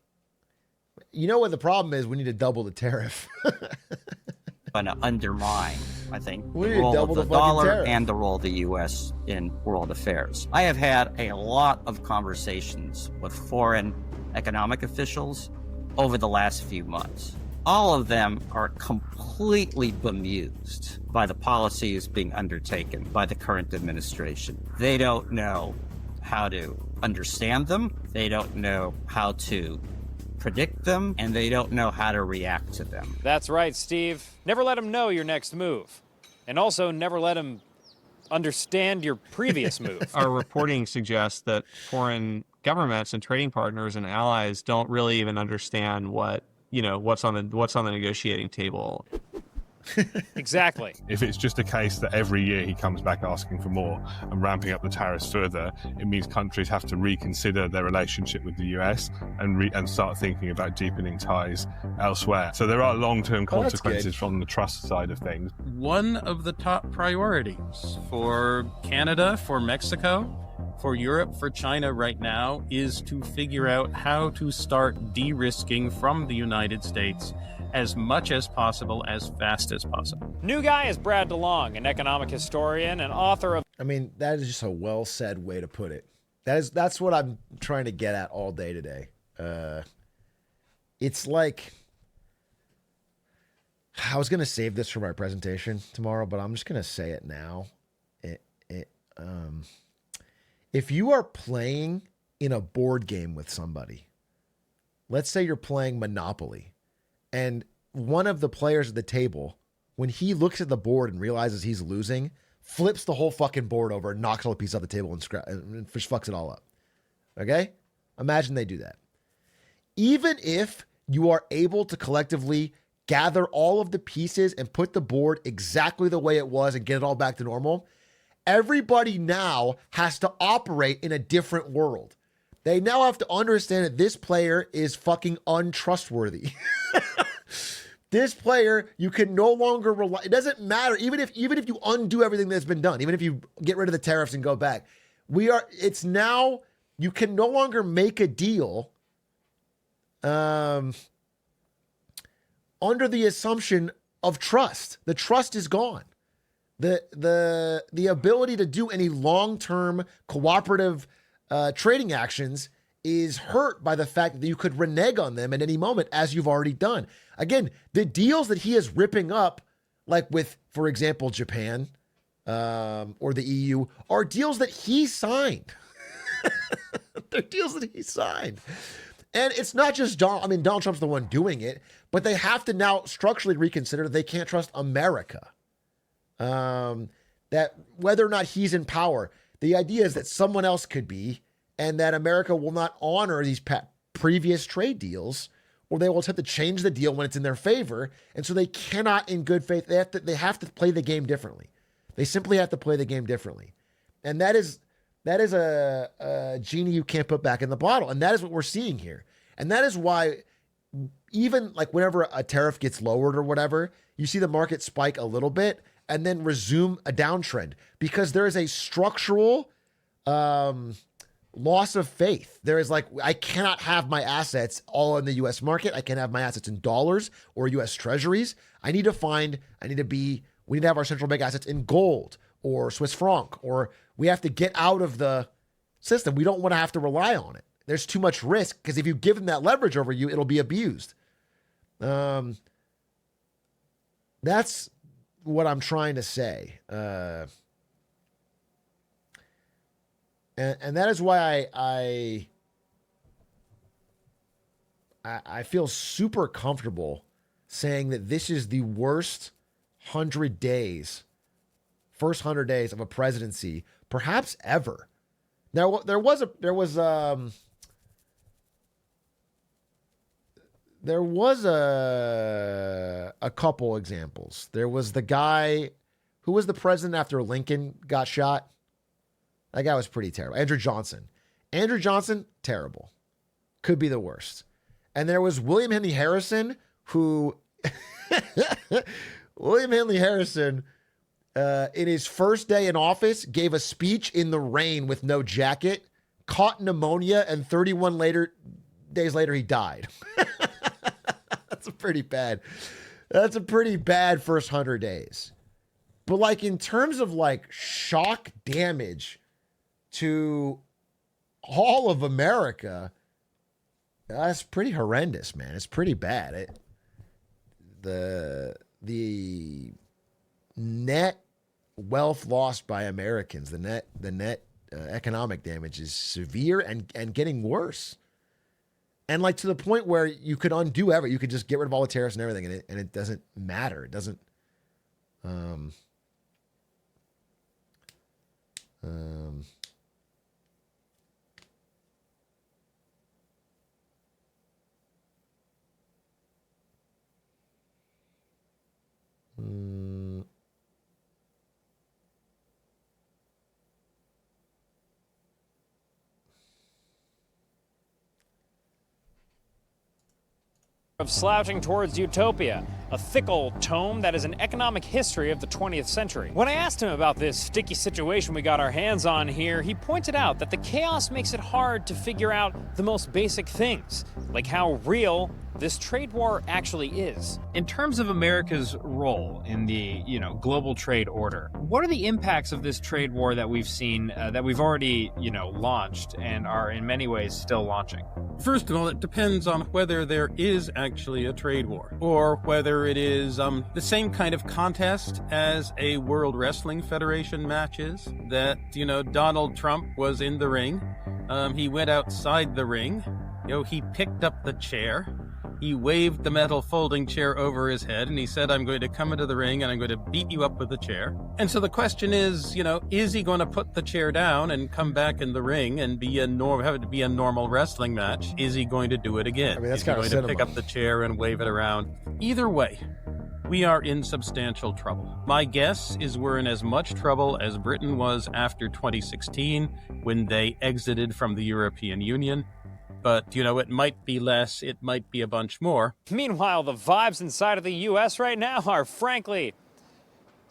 You know what the problem is? We need to double the tariff. Going to undermine, I think, We the need to role double of the the fucking dollar tariff. and the role of the U.S. in world affairs. I have had a lot of conversations with foreign economic officials over the last few months. All of them are completely bemused by the policies being undertaken by the current administration. They don't know how to understand them. They don't know how to predict them, and they don't know how to react to them. That's right, Steve. Never let them know your next move. And also never let them understand your previous move. Our reporting suggests that foreign governments and trading partners and allies don't really even understand what's on the negotiating table. Exactly. If it's just a case that every year he comes back asking for more and ramping up the tariffs further, it means countries have to reconsider their relationship with the US and start thinking about deepening ties elsewhere. So there are long-term consequences from the trust side of things. One of the top priorities for Canada, for Mexico, for Europe, for China right now is to figure out how to start de-risking from the United States as much as possible, as fast as possible. New guy is Brad DeLong, an economic historian and author of... I mean, that is just a well-said way to put it. That's what I'm trying to get at all day today. It's like... I was going to save this for my presentation tomorrow, but I'm just going to say it now. If you are playing in a board game with somebody, let's say you're playing Monopoly, and one of the players at the table, when he looks at the board and realizes he's losing, flips the whole fucking board over and knocks all the pieces off the table and just fucks it all up. Okay? Imagine they do that. Even if you are able to collectively gather all of the pieces and put the board exactly the way it was and get it all back to normal, everybody now has to operate in a different world. They now have to understand that this player is fucking untrustworthy. This player, you can no longer rely. It doesn't matter. Even if you undo everything that's been done, even if you get rid of the tariffs and go back, it's now, you can no longer make a deal under the assumption of trust. The trust is gone. The ability to do any long-term cooperative trading actions is hurt by the fact that you could renege on them at any moment, as you've already done. Again, the deals that he is ripping up, like with, for example, Japan or the EU, are deals that he signed. They're deals that he signed. And it's not just Donald Trump's the one doing it, but they have to now structurally reconsider that they can't trust America. That whether or not he's in power, the idea is that someone else could be, and that America will not honor these previous trade deals, or they will attempt to change the deal when it's in their favor. And so they cannot, in good faith, they have to play the game differently. They simply have to play the game differently. And that is a genie you can't put back in the bottle. And that is what we're seeing here. And that is why even like whenever a tariff gets lowered or whatever, you see the market spike a little bit and then resume a downtrend, because there is a structural loss of faith. There is like, I cannot have my assets all in the US market. I can't have my assets in dollars or US treasuries. We need to have our central bank assets in gold or Swiss franc, or we have to get out of the system. We don't want to have to rely on it. There's too much risk, because if you give them that leverage over you, it'll be abused. That's what I'm trying to say. And that is why I feel super comfortable saying that this is the worst 100 days first 100 days of a presidency, perhaps ever. Now, there was a couple examples. There was the guy who was the president after Lincoln got shot. That guy was pretty terrible. Andrew Johnson. Andrew Johnson, terrible. Could be the worst. And there was William Henry Harrison, who William Henry Harrison, in his first day in office, gave a speech in the rain with no jacket, caught pneumonia, and 31 days later, he died. That's a pretty bad first 100 days. But like in terms of like shock damage to all of America, that's pretty horrendous, man. It's pretty bad. The net wealth lost by Americans, the net economic damage is severe and getting worse. And like to the point where you could undo everything. You could just get rid of all the tariffs and everything, and it doesn't matter. It doesn't. Of slouching towards utopia, a fickle tome that is an economic history of the 20th century. When I asked him about this sticky situation we got our hands on here, he pointed out that the chaos makes it hard to figure out the most basic things, like how real this trade war actually is. In terms of America's role in the, global trade order, what are the impacts of this trade war that we've seen, that we've already, launched and are in many ways still launching? First of all, it depends on whether there is actually a trade war, or whether it is the same kind of contest as a World Wrestling Federation match is, that, Donald Trump was in the ring. He went outside the ring. He picked up the chair. He waved the metal folding chair over his head, and he said, I'm going to come into the ring, and I'm going to beat you up with the chair. And so the question is, is he going to put the chair down and come back in the ring and have it be a normal wrestling match? Is he going to do it again? I mean, that's is he kind of going cinema. to pick up the chair and wave it around? Either way, we are in substantial trouble. My guess is we're in as much trouble as Britain was after 2016, when they exited from the European Union. But, it might be less, it might be a bunch more. Meanwhile, the vibes inside of the U.S. right now are, frankly,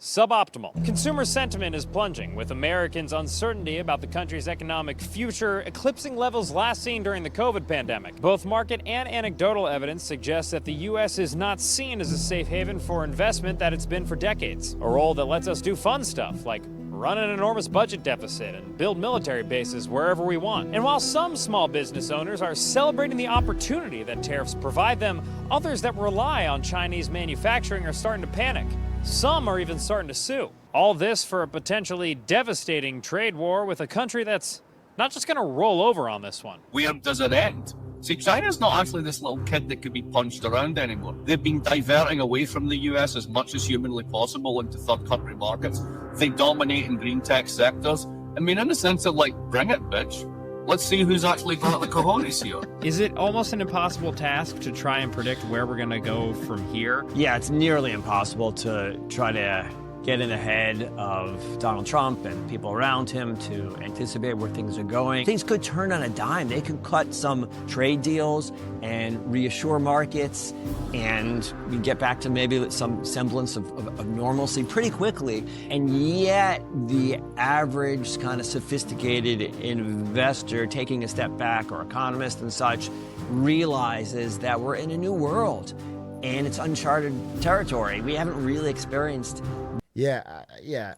suboptimal. Consumer sentiment is plunging, with Americans' uncertainty about the country's economic future eclipsing levels last seen during the COVID pandemic. Both market and anecdotal evidence suggests that the U.S. is not seen as a safe haven for investment that it's been for decades. A role that lets us do fun stuff, like run an enormous budget deficit and build military bases wherever we want. And while some small business owners are celebrating the opportunity that tariffs provide them, others that rely on Chinese manufacturing are starting to panic. Some are even starting to sue. All this for a potentially devastating trade war with a country that's not just going to roll over on this one. Where does it end? See, China's not actually this little kid that could be punched around anymore. They've been diverting away from the US as much as humanly possible into third country markets. They dominate in green tech sectors. I mean, in the sense of bring it, bitch. Let's see who's actually got the cojones here. Is it almost an impossible task to try and predict where we're going to go from here? Yeah, it's nearly impossible to try to get in ahead of Donald Trump and people around him to anticipate where things are going. Things could turn on a dime. They could cut some trade deals and reassure markets, and we get back to maybe some semblance of normalcy pretty quickly. And yet the average kind of sophisticated investor taking a step back, or economist and such, realizes that we're in a new world and it's uncharted territory. We haven't really experienced. Yeah.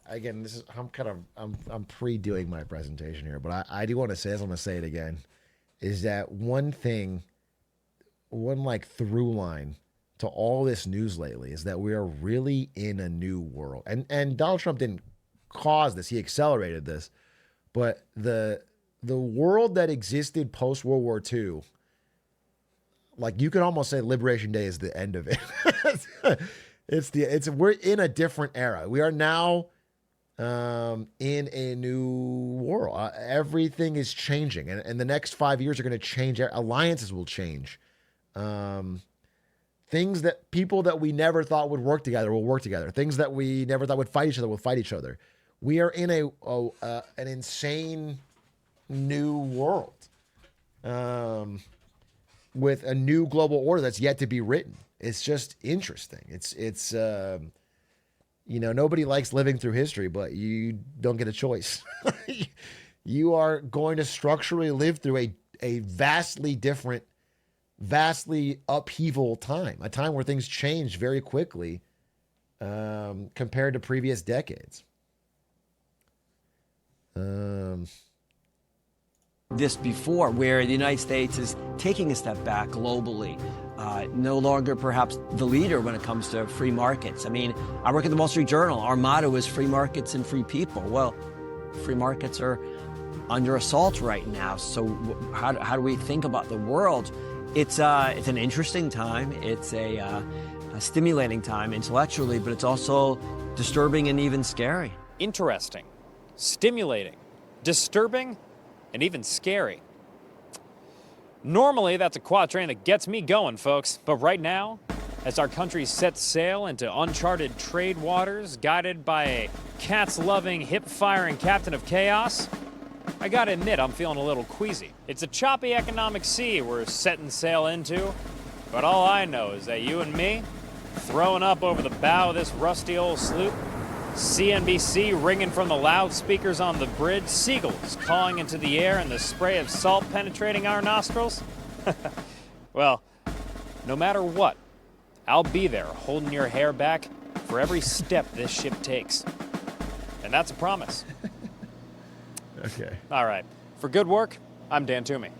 Again, this is I'm pre-doing my presentation here, but I do want to say this. I'm going to say it again. Is that one through line to all this news lately is that we are really in a new world, and Donald Trump didn't cause this; he accelerated this. But the world that existed post World War II, like you could almost say Liberation Day is the end of it. We're in a different era. We are now in a new world. Everything is changing, and the next 5 years are going to change. Alliances will change. Things that people that we never thought would work together will work together. Things that we never thought would fight each other will fight each other. We are in an insane new world with a new global order that's yet to be written. It's just interesting. It's nobody likes living through history, but you don't get a choice. You are going to structurally live through a vastly different, vastly upheaval time, a time where things change very quickly compared to previous decades. This before, where the United States is taking a step back globally, no longer perhaps the leader when it comes to free markets. I mean, I work at the Wall Street Journal. Our motto is free markets and free people. Well, free markets are under assault right now. So how do we think about the world? It's an interesting time. It's a stimulating time intellectually, but it's also disturbing and even scary. Interesting, stimulating, disturbing, and even scary. Normally, that's a quatrain that gets me going, folks. But right now, as our country sets sail into uncharted trade waters, guided by a cats-loving, hip-firing captain of chaos, I gotta admit, I'm feeling a little queasy. It's a choppy economic sea we're setting sail into, but all I know is that you and me, throwing up over the bow of this rusty old sloop, CNBC ringing from the loudspeakers on the bridge, seagulls cawing into the air, and the spray of salt penetrating our nostrils? Well, no matter what, I'll be there holding your hair back for every step this ship takes. And that's a promise. Okay. All right. For good work, I'm Dan Toomey.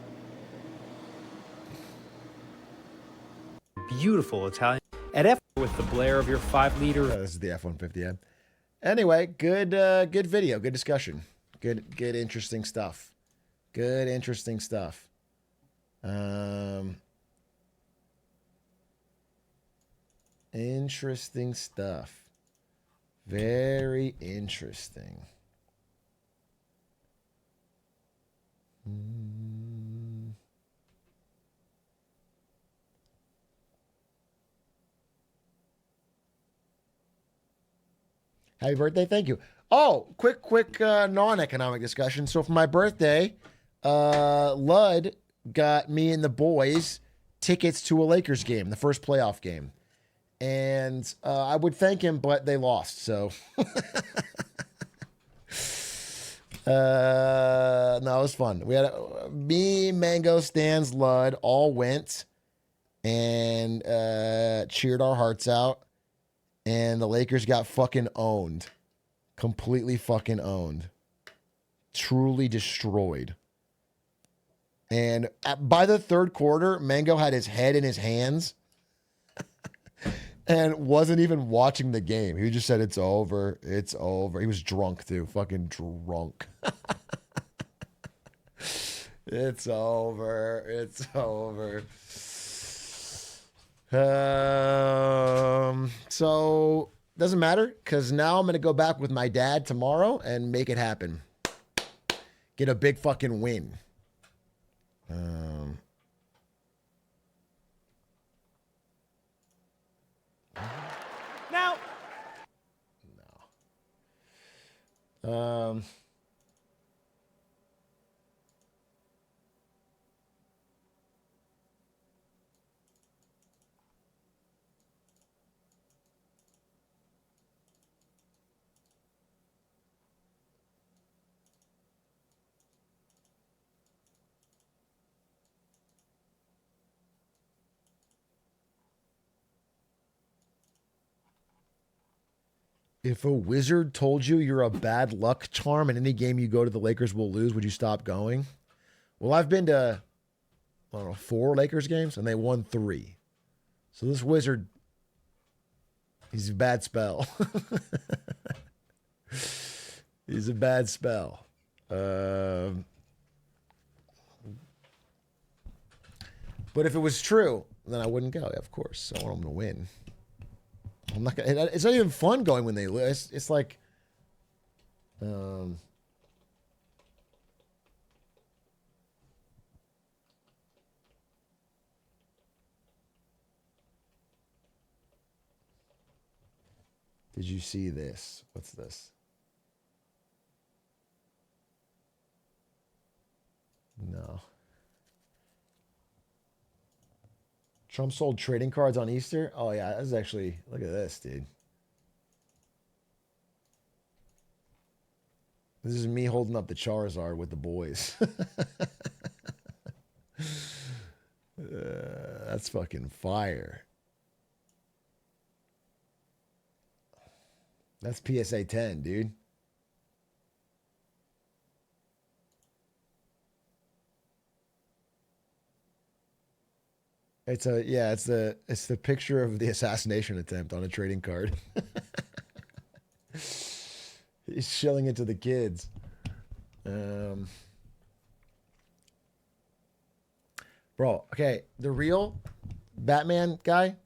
Beautiful Italian. At F with the blare of your 5-liter. This is the F-150. Anyway, good video, good discussion, good interesting stuff, good interesting stuff. Interesting stuff, very interesting. Happy birthday. Thank you. Oh, quick non-economic discussion. So for my birthday, Lud got me and the boys tickets to a Lakers game, the first playoff game. And I would thank him, but they lost. So no, it was fun. We had me, Mango, Stans, Lud all went and cheered our hearts out. And the Lakers got fucking owned. Completely fucking owned. Truly destroyed. And by the third quarter, Mango had his head in his hands and wasn't even watching the game. He just said, "It's over. It's over." He was drunk, too. Fucking drunk. It's over. It's over. So doesn't matter, because now I'm going to go back with my dad tomorrow and make it happen. Get a big fucking win. Now. No. If a wizard told you you're a bad luck charm and any game you go to the Lakers will lose, would you stop going? Well, I've been to, I don't know, 4 Lakers games and they won 3. So this wizard, he's a bad spell. He's a bad spell. But if it was true, then I wouldn't go, of course. I want them to win. I'm not gonna, it's not even fun going when they lose. It's like, Um, did you see this? What's this? No. Trump sold trading cards on Easter? Oh, yeah. This is actually... Look at this, dude. This is me holding up the Charizard with the boys. That's fucking fire. That's PSA 10, dude. It's the picture of the assassination attempt on a trading card. He's shilling it to the kids. Bro, okay, the real Batman guy,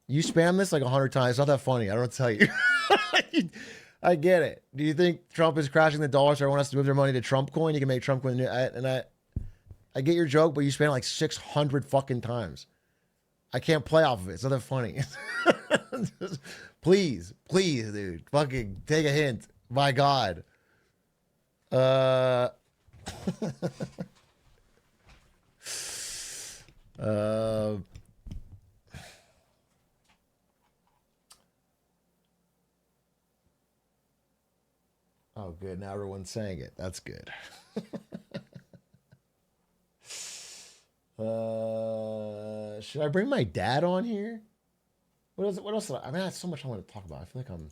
you spam this like 100 times. It's not that funny. I don't know what to tell you. I get it. Do you think Trump is crashing the dollar so everyone has to move their money to Trump coin? You can make Trump coin. I get your joke, but you spam it like 600 fucking times. I can't play off of it. It's not that funny. Please, dude. Fucking take a hint. My God. Oh, good. Now everyone's saying it. That's good. Should I bring my dad on here? What else? I mean, I have so much I want to talk about. I feel like I'm.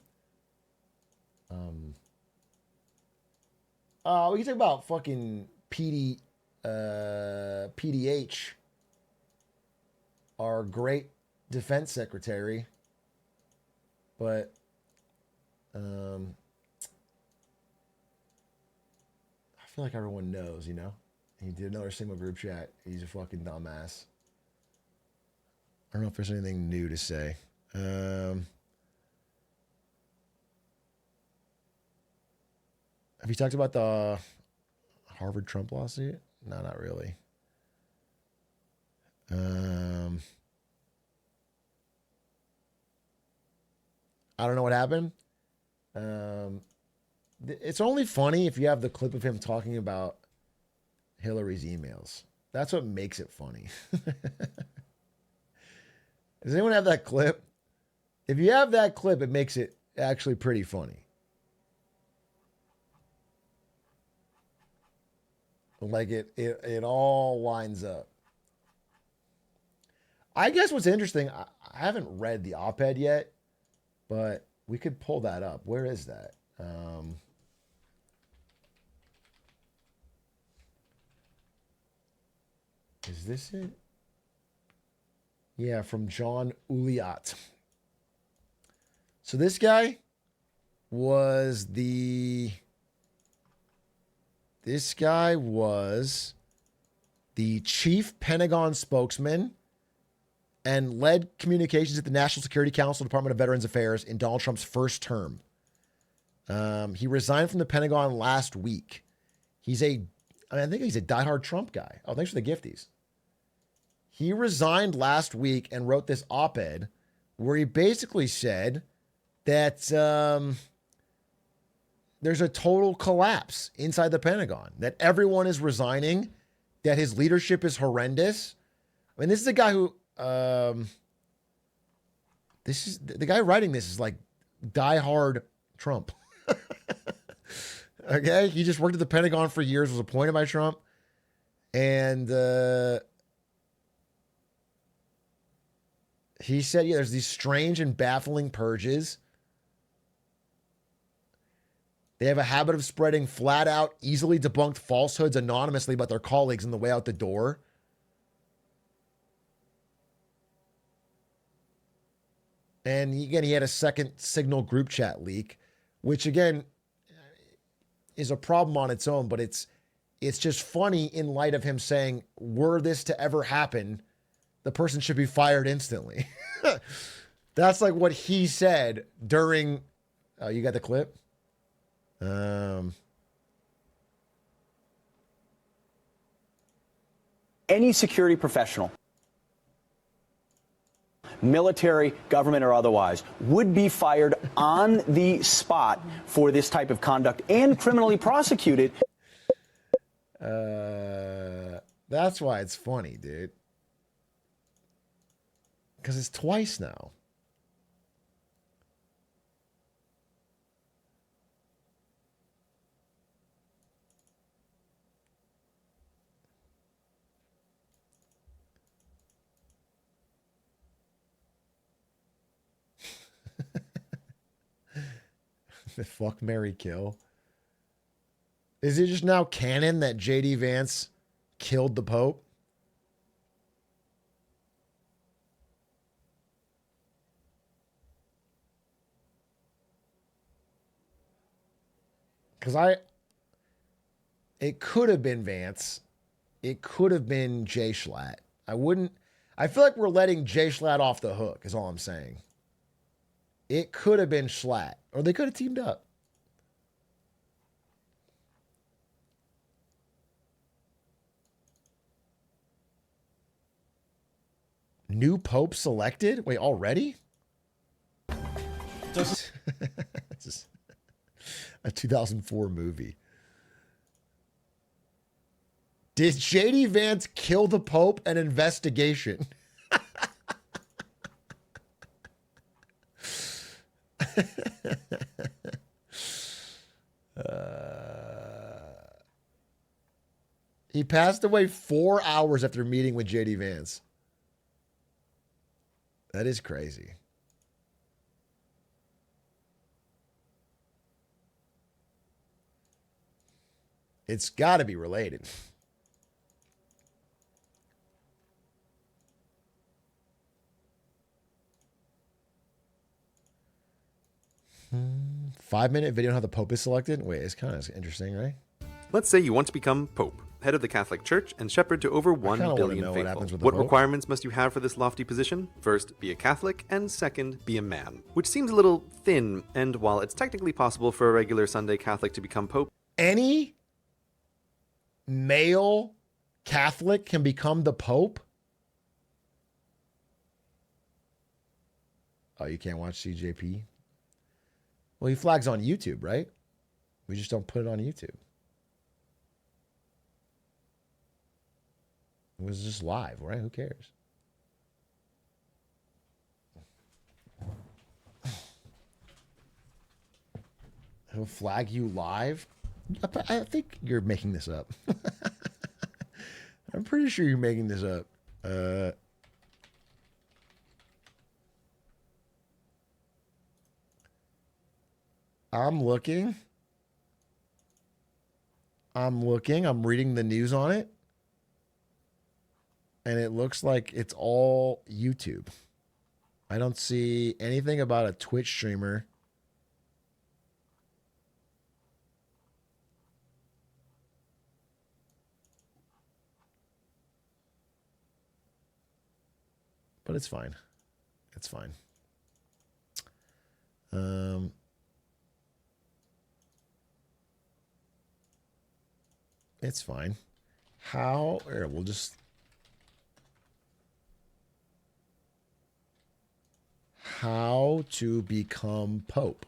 We can talk about fucking PDH, our great defense secretary. But, I feel like everyone knows, you know? He did another single group chat. He's a fucking dumbass. I don't know if there's anything new to say. Have you talked about the Harvard Trump lawsuit? No, not really. I don't know what happened. It's only funny if you have the clip of him talking about Hillary's emails. That's what makes it funny. Does anyone have that clip? If you have that clip, it makes it actually pretty funny. Like it all lines up. I guess what's interesting, I haven't read the op-ed yet, but we could pull that up. Where is that? Is this it? Yeah, from John Uliat. So this guy was the chief Pentagon spokesman and led communications at the National Security Council, Department of Veterans Affairs in Donald Trump's first term. He resigned from the Pentagon last week. I think he's a diehard Trump guy. Oh, thanks for the gifties. He resigned last week and wrote this op-ed where he basically said that there's a total collapse inside the Pentagon, that everyone is resigning, that his leadership is horrendous. I mean, this is a guy who, the guy writing this is like diehard Trump. Okay. He just worked at the Pentagon for years, was appointed by Trump. And, he said, yeah, there's these strange and baffling purges. They have a habit of spreading flat out, easily debunked falsehoods anonymously about their colleagues on the way out the door. And again, he had a second Signal group chat leak, which again is a problem on its own, but it's just funny in light of him saying, were this to ever happen, the person should be fired instantly. That's like what he said during, you got the clip? Any security professional, military, government, or otherwise, would be fired on the spot for this type of conduct and criminally prosecuted. That's why it's funny, dude. Because it's twice now. The fuck, marry, kill. Is it just now canon that JD Vance killed the Pope? Because it could have been Vance. It could have been Jay Schlatt. I feel like we're letting Jay Schlatt off the hook, is all I'm saying. It could have been Schlatt, or they could have teamed up. New Pope selected? Wait, already? This is a 2004 movie. Did JD Vance kill the Pope? An investigation. He passed away 4 hours after meeting with JD Vance. That is crazy. It's got to be related. Five-minute video on how the Pope is selected? Wait, it's kind of interesting, right? Let's say you want to become Pope, head of the Catholic Church, and shepherd to over 1 billion faithful. What requirements must you have for this lofty position? First, be a Catholic, and second, be a man. Which seems a little thin, and while it's technically possible for a regular Sunday Catholic to become Pope, any male Catholic can become the Pope? Oh, you can't watch CJP? Well, he flags on YouTube, right? We just don't put it on YouTube. It was just live, right? Who cares? He'll flag you live? I think you're making this up. I'm pretty sure you're making this up. I'm looking. I'm reading the news on it. And it looks like it's all YouTube. I don't see anything about a Twitch streamer. But it's fine. It's fine. It's fine. How? Here, we'll just... How to become Pope.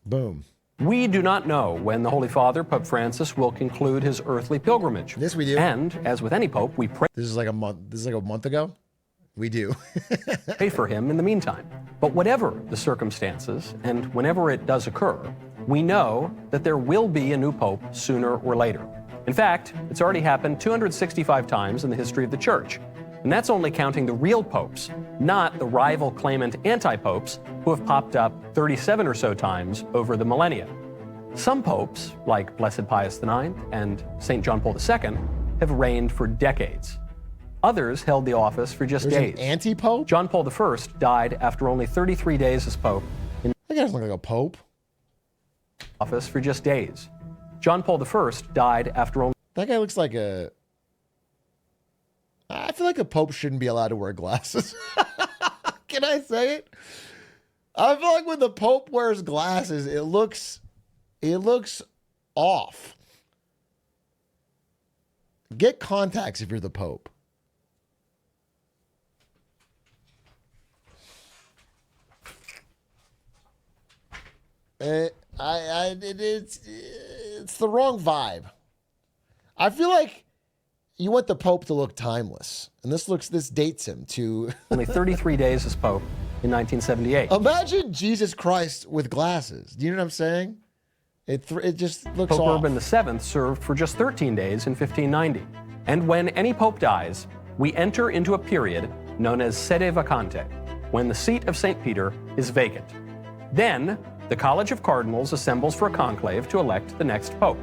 Boom. We do not know when the Holy Father, Pope Francis, will conclude his earthly pilgrimage. Yes, we do. And, as with any pope, we pray. This is like a month ago? We do. Pray for him in the meantime. But whatever the circumstances, and whenever it does occur, we know that there will be a new pope sooner or later. In fact, it's already happened 265 times in the history of the Church. And that's only counting the real popes, not the rival claimant anti-popes who have popped up 37 or so times over the millennia. Some popes, like Blessed Pius IX and St. John Paul II, have reigned for decades. Others held the office for just days. An anti-pope? John Paul I died after only 33 days as pope. That guy doesn't look like a pope. Office for just days. John Paul I died after only... That guy looks like a... I feel like a pope shouldn't be allowed to wear glasses. Can I say it? I feel like when the Pope wears glasses, it looks off. Get contacts if you're the Pope. It's the wrong vibe. I feel like you want the Pope to look timeless, and this dates him to only 33 days as Pope in 1978. Imagine Jesus Christ with glasses. Do you know what I'm saying? It just looks Pope off. Urban VII served for just 13 days in 1590. And when any pope dies, we enter into a period known as sede vacante, when the seat of St. Peter is vacant. Then, the College of Cardinals assembles for a conclave to elect the next pope.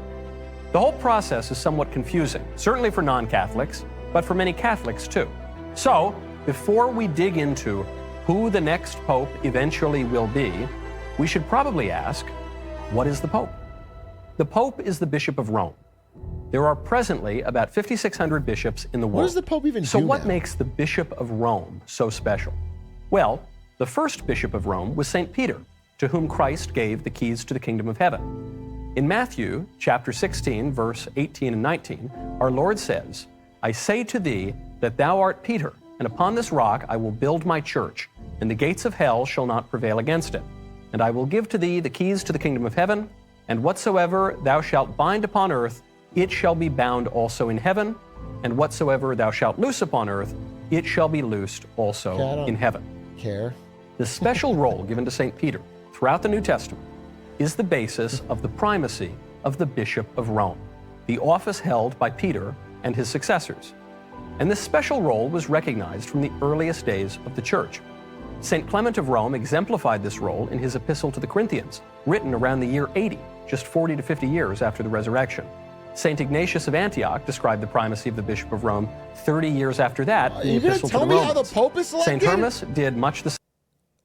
The whole process is somewhat confusing, certainly for non-Catholics, but for many Catholics too. So, before we dig into who the next pope eventually will be, we should probably ask, what is the Pope? The Pope is the Bishop of Rome. There are presently about 5,600 bishops in the world. What does the Pope even do So what now? makes the Bishop of Rome so special? Well, the first Bishop of Rome was St. Peter, to whom Christ gave the keys to the kingdom of heaven. In Matthew chapter 16, verse 18 and 19, our Lord says, I say to thee that thou art Peter, and upon this rock I will build my church, and the gates of hell shall not prevail against it. And I will give to thee the keys to the kingdom of heaven, and whatsoever thou shalt bind upon earth, it shall be bound also in heaven, and whatsoever thou shalt loose upon earth, it shall be loosed also in heaven. The special role given to St. Peter throughout the New Testament is the basis of the primacy of the Bishop of Rome, the office held by Peter and his successors. And this special role was recognized from the earliest days of the Church. St. Clement of Rome exemplified this role in his epistle to the Corinthians, written around the year 80, just 40 to 50 years after the resurrection. St. Ignatius of Antioch described the primacy of the Bishop of Rome 30 years after that in the epistle to the Romans. Are you going to tell me how the Pope is selected? St. Hermas did much the same.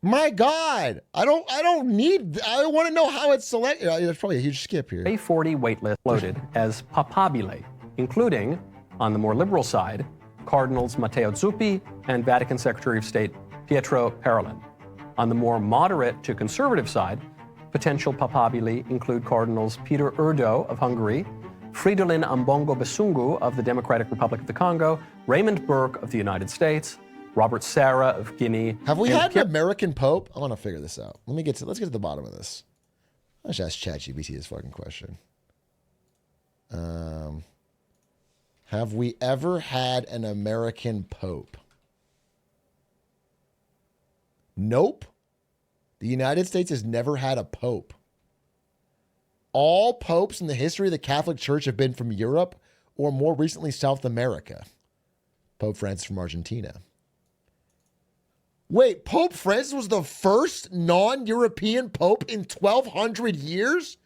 My God, I want to know how it's selected. There's probably a huge skip here. A 40 waitlist loaded as papabile, including, on the more liberal side, Cardinals Matteo Zuppi and Vatican Secretary of State Pietro Parolin. On the more moderate to conservative side, potential papabili include Cardinals Peter Erdo of Hungary, Fridolin Ambongo Besungu of the Democratic Republic of the Congo, Raymond Burke of the United States, Robert Sarah of Guinea. Have we had an American Pope? I want to figure this out. Let's get to the bottom of this. Let's ask ChatGPT this fucking question. Have we ever had an American Pope? Nope. The United States has never had a pope. All popes in the history of the Catholic Church have been from Europe or more recently South America. Pope Francis from Argentina. Wait, Pope Francis was the first non-European pope in 1,200 years?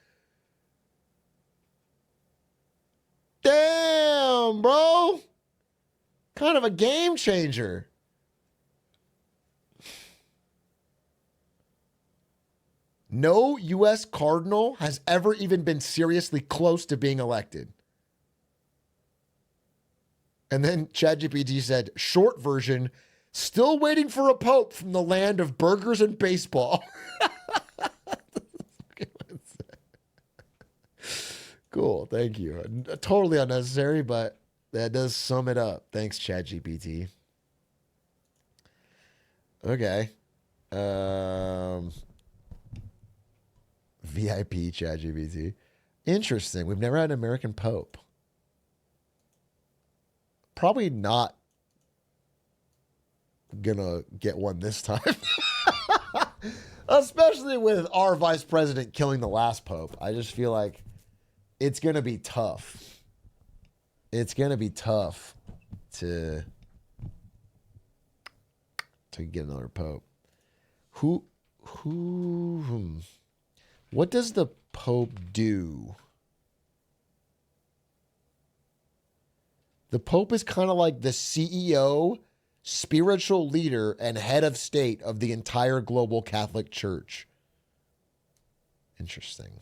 Damn, bro. Kind of a game changer. No U.S. cardinal has ever even been seriously close to being elected. And then ChatGPT said, short version, still waiting for a pope from the land of burgers and baseball. Cool, thank you. Totally unnecessary, but that does sum it up. Thanks, ChatGPT. Okay. VIP ChatGPT. Interesting. We've never had an American Pope. Probably not gonna get one this time. Especially with our vice president killing the last Pope. I just feel like it's gonna be tough. It's gonna be tough to get another Pope. What does the Pope do? The Pope is kind of like the CEO, spiritual leader, and head of state of the entire global Catholic Church. Interesting.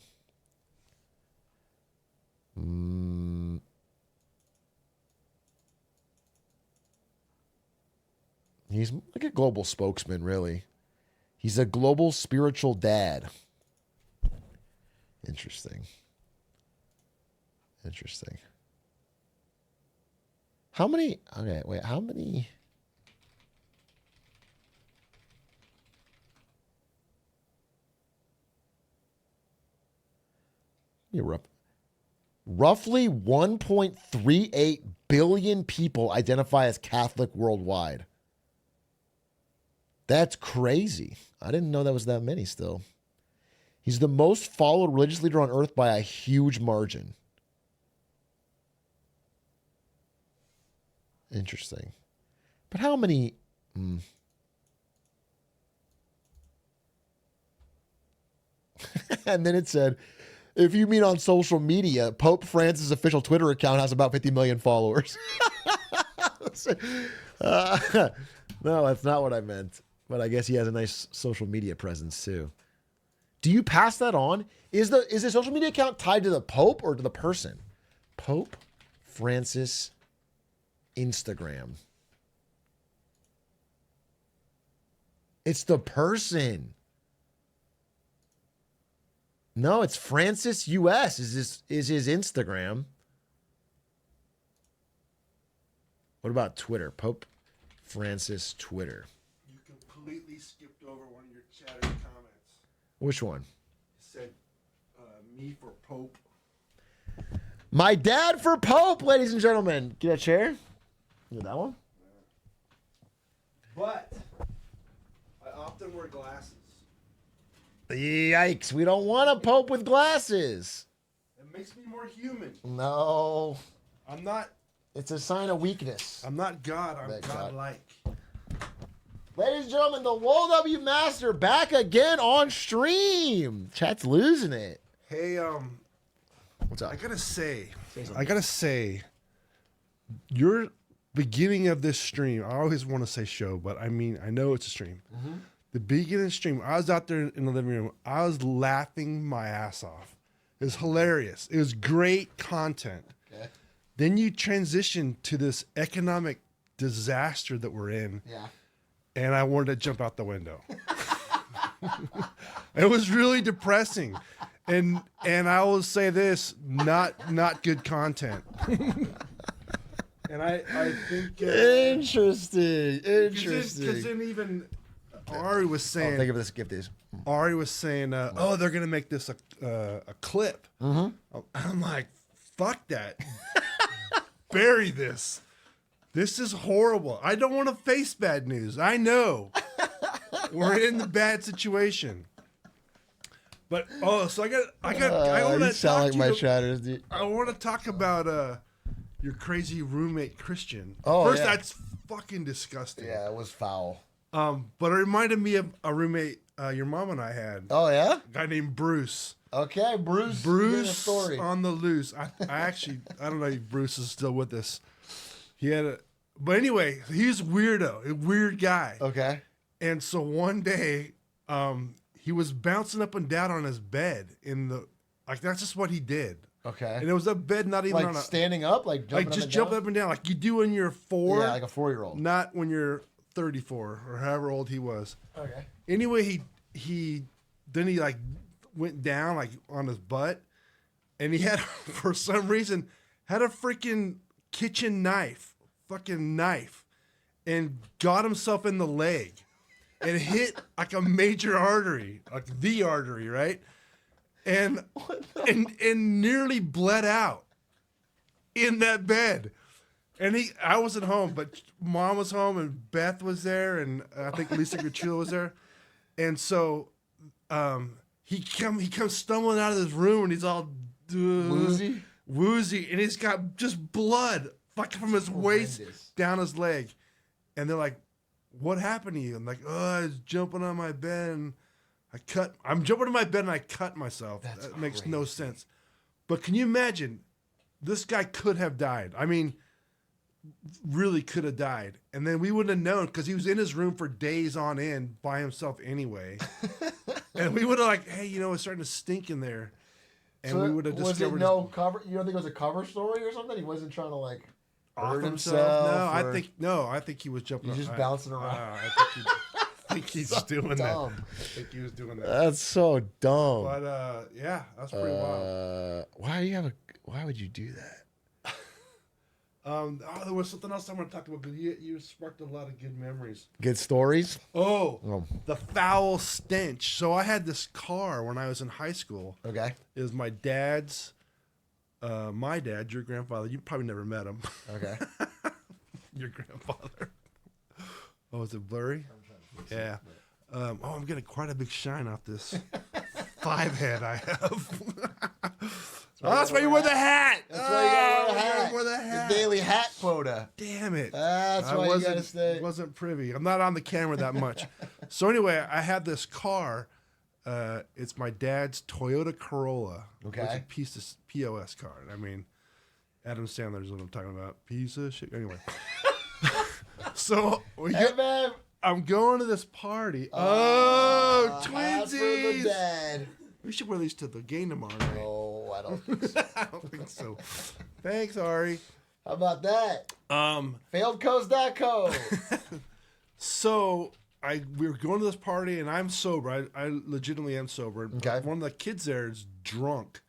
He's like a global spokesman, really. He's a global spiritual dad. Interesting. Interesting. How many? Okay, wait. How many? Roughly 1.38 billion people identify as Catholic worldwide. That's crazy. I didn't know that was that many still. He's the most followed religious leader on earth by a huge margin. Interesting. But how many... And then it said, if you mean on social media, Pope Francis' official Twitter account has about 50 million followers. No, that's not what I meant. But I guess he has a nice social media presence too. Do you pass that on? Is the social media account tied to the Pope or to the person? Pope Francis Instagram. It's the person. No, it's Francis US is his Instagram. What about Twitter? Pope Francis Twitter. You completely skipped over one of your chatter comments. Which one? It said, me for Pope. My dad for Pope, ladies and gentlemen. Get a chair. Get that one. But I often wear glasses. Yikes. We don't want a Pope with glasses. It makes me more human. No. I'm not. It's a sign of weakness. I'm not God. I'm God-like. Ladies and gentlemen, the Wall W Master back again on stream. Chat's losing it. Hey, what's up? I gotta say, your beginning of this stream, I always want to say show, but I mean, I know it's a stream. Mm-hmm. The beginning of the stream, I was out there in the living room. I was laughing my ass off. It was hilarious. It was great content. Okay. Then you transition to this economic disaster that we're in. Yeah. And I wanted to jump out the window. It was really depressing. And I will say this, not good content. And I think interesting. Because then even Ari was saying, think of this. Give these. Ari was saying, oh, they're gonna make this a clip. Mm-hmm. I'm like, fuck that. Bury this. This is horrible. I don't want to face bad news. I know we're in the bad situation. But so I want to sound like my chatters, dude. I want to talk about your crazy roommate Christian. Oh, first, yeah. that's fucking disgusting. Yeah, it was foul. But it reminded me of a roommate your mom and I had. Oh yeah, a guy named Bruce. Okay, Bruce. Bruce story. on the loose. I actually I don't know if Bruce is still with us. He had but anyway, he's weirdo, a weird guy. Okay. And so one day, he was bouncing up and down on his bed that's just what he did. Okay. And it was a bed not even like on a standing up, like jumping just up and jump down? up and down like you do when you're 4. Yeah, like a 4-year-old. Not when you're 34 or however old he was. Okay. Anyway, he like went down like on his butt, and he had for some reason had a freaking kitchen fucking knife, and got himself in the leg, and hit like a major artery, like the artery, right? And nearly bled out in that bed. And I wasn't home, but Mom was home, and Beth was there, and I think Lisa Grachula was there. And so he comes stumbling out of this room, and he's all woozy, and he's got just blood fucking from his waist down his leg. And they're like, "What happened to you?" I'm like, "Oh, I was jumping on my bed, and I'm jumping on my bed, and I cut myself." That makes no sense. But can you imagine? This guy could have died. I mean, really could have died. And then we wouldn't have known because he was in his room for days on end by himself anyway. And we would have like, hey, it's starting to stink in there. And So we would have discovered. Was it no cover? You don't think it was a cover story or something? He wasn't trying to like off hurt himself. No, I think he was jumping. He's just bouncing around. I think he's doing that. dumb. I think he was doing that. That's so dumb. But yeah, that's pretty wild. Why would you do that? There was something else I want to talk about, but you sparked a lot of good memories. Good stories? The foul stench. So I had this car when I was in high school. Okay. It was my dad's, my dad, your grandfather. You probably never met him. Okay. Your grandfather. Oh, is it blurry? Yeah. I'm getting quite a big shine off this 5 head I have. That's why you wear the hat. That's why you gotta wear the hat. The daily hat quota. Damn it. That's why you gotta stay. Wasn't privy. I'm not on the camera that much. So anyway, I had this car. It's my dad's Toyota Corolla. Okay. It's a piece of POS card. I mean, Adam Sandler's what I'm talking about. Piece of shit. Anyway. So I'm going to this party. Twinsies. Dad. We should wear these to the game tomorrow night. No, I don't think so. I don't think so. Thanks, Ari. How about that? Failedcoast.co. So we were going to this party, and I'm sober. I legitimately am sober. Okay. One of the kids there is drunk.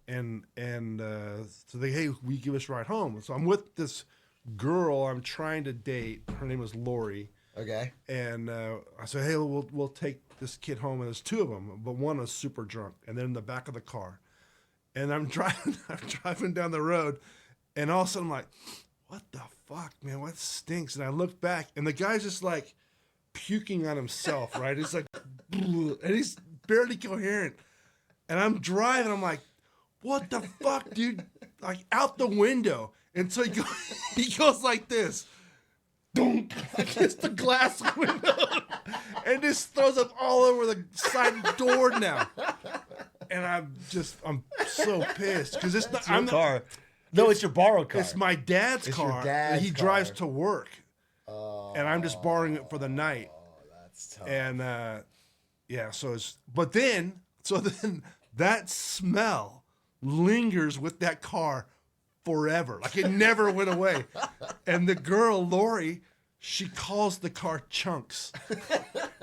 And so they, hey, will you give us a ride home? So I'm with this girl I'm trying to date. Her name is Lori. Okay. And I said, hey, we'll take this kid home, and there's 2 of them, but one is super drunk, and they're in the back of the car. And I'm driving down the road, and all of a sudden I'm like, what the fuck, man? What stinks? And I look back, and the guy's just like puking on himself, right? He's like, and he's barely coherent. And I'm driving, I'm like, what the fuck, dude? Like out the window. And so he goes like this. Dunk, against the glass window, and just throws up all over the side door now. And I'm so pissed because it's not your car. No, it's your borrowed car. It's my dad's car. Your dad's and he car. drives to work, and I'm just borrowing it for the night. That's tough. And yeah, so then that smell lingers with that car forever. Like it never went away. And the girl, Lori, she calls the car Chunks.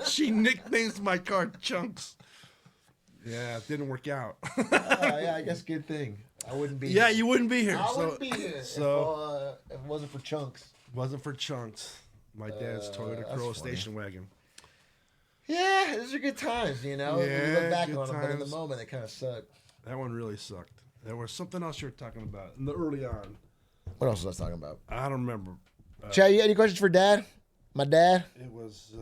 She nicknames my car Chunks. Yeah, it didn't work out. Yeah, I guess good thing. I wouldn't be here. here. You wouldn't be here. I wouldn't be here So if it wasn't for Chunks. Wasn't for Chunks. My dad's Toyota Corolla station wagon. Yeah, those are good times, you know? Yeah, you look back good on them, but in the times. moment, they kind of suck. That one really sucked. There was something else you were talking about in the early on. What else was I talking about? I don't remember. Chad, you got any questions for Dad? My dad? It was...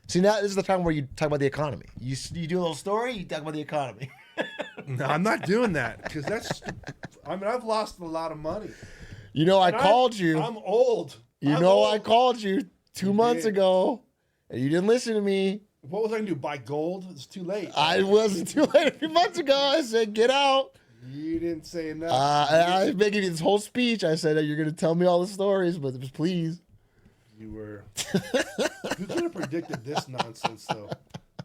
See, now this is the time where you talk about the economy. You do a little story, you talk about the economy. No, I'm not doing that because that's... I mean, I've lost a lot of money. You know, I called you. I'm old. I called you 2 months ago, and you didn't listen to me. What was I going to do, buy gold? It's too late. I wasn't too late a few months ago. I said, get out. You didn't say enough. I was making you this whole speech. I said, you're going to tell me all the stories, but just please. You were. Who could have predicted this nonsense, though?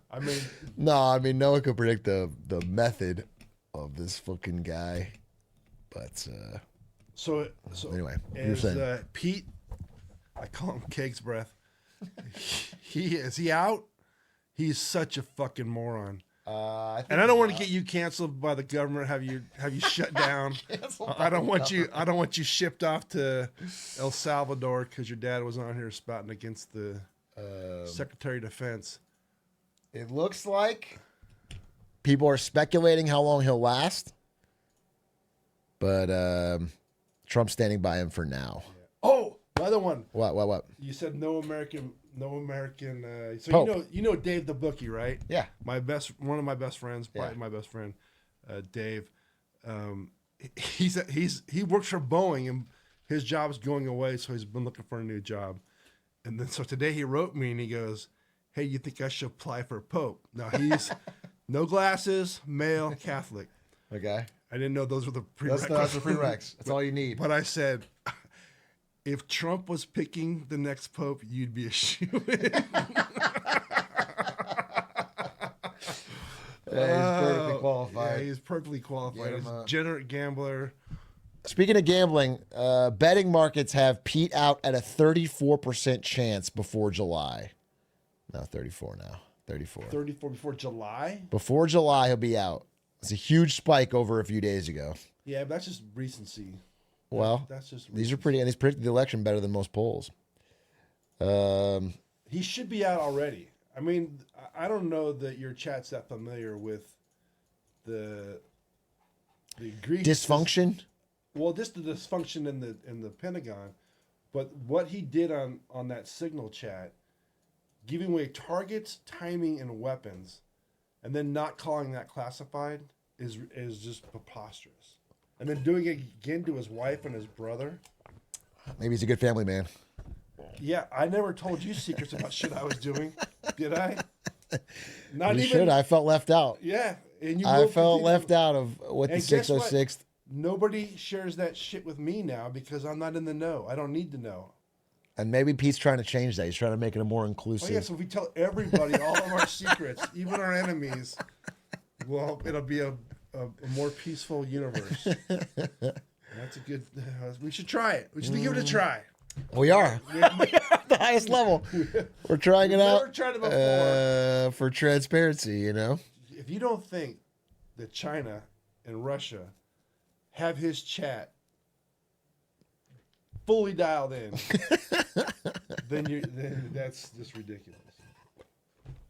I mean. No one could predict the method of this fucking guy. But, So anyway, you're saying. Pete, I call him Cake's Breath. Is he out? He's such a fucking moron. And I don't want to get you canceled by the government. Have you shut down? I don't want you shipped off to El Salvador because your dad was on here spouting against the Secretary of Defense. It looks like people are speculating how long he'll last, but Trump's standing by him for now. Oh, another one. What? You said no American. So Pope. you know Dave the bookie, right? Yeah. One of my best friends, probably my best friend, Dave. He works for Boeing, and his job's going away, so he's been looking for a new job. And then so today he wrote me and he goes, "Hey, you think I should apply for Pope?" Now he's no glasses, male, Catholic. Okay. I didn't know those were the prereqs. That's the prereqs. That's all you need. But I said, if Trump was picking the next pope, you'd be a shoo-in. He's perfectly qualified. Yeah, he's perfectly qualified. Get He's him a up. degenerate gambler. Speaking of gambling, betting markets have Pete out at a 34% chance before July. No, 34 now. 34. 34 before July? Before July, he'll be out. It's a huge spike over a few days ago. Yeah, but that's just recency. Well, That's just these are pretty, and he's predicted the election better than most polls. He should be out already. I mean, I don't know that your chat's that familiar with the Dysfunction? Well, just the dysfunction in the Pentagon, but what he did on that Signal chat, giving away targets, timing, and weapons, and then not calling that classified is just preposterous. And then doing it again to his wife and his brother. Maybe he's a good family man. Yeah, I never told you secrets about shit I was doing, did I? Not You even. should. I felt left out. Yeah, and you. I will felt continue. left out of what the And guess what? 606th. Nobody shares that shit with me now because I'm not in the know. I don't need to know. And maybe Pete's trying to change that. He's trying to make it a more Oh inclusive. yeah, so if we tell everybody all of our secrets, even our enemies, well, it'll be a more peaceful universe. That's a good. We should try it. We should give it a try. We are. We are at the highest level. We're trying it out. Never tried it before. For transparency, you know? If you don't think that China and Russia have his chat fully dialed in, then that's just ridiculous.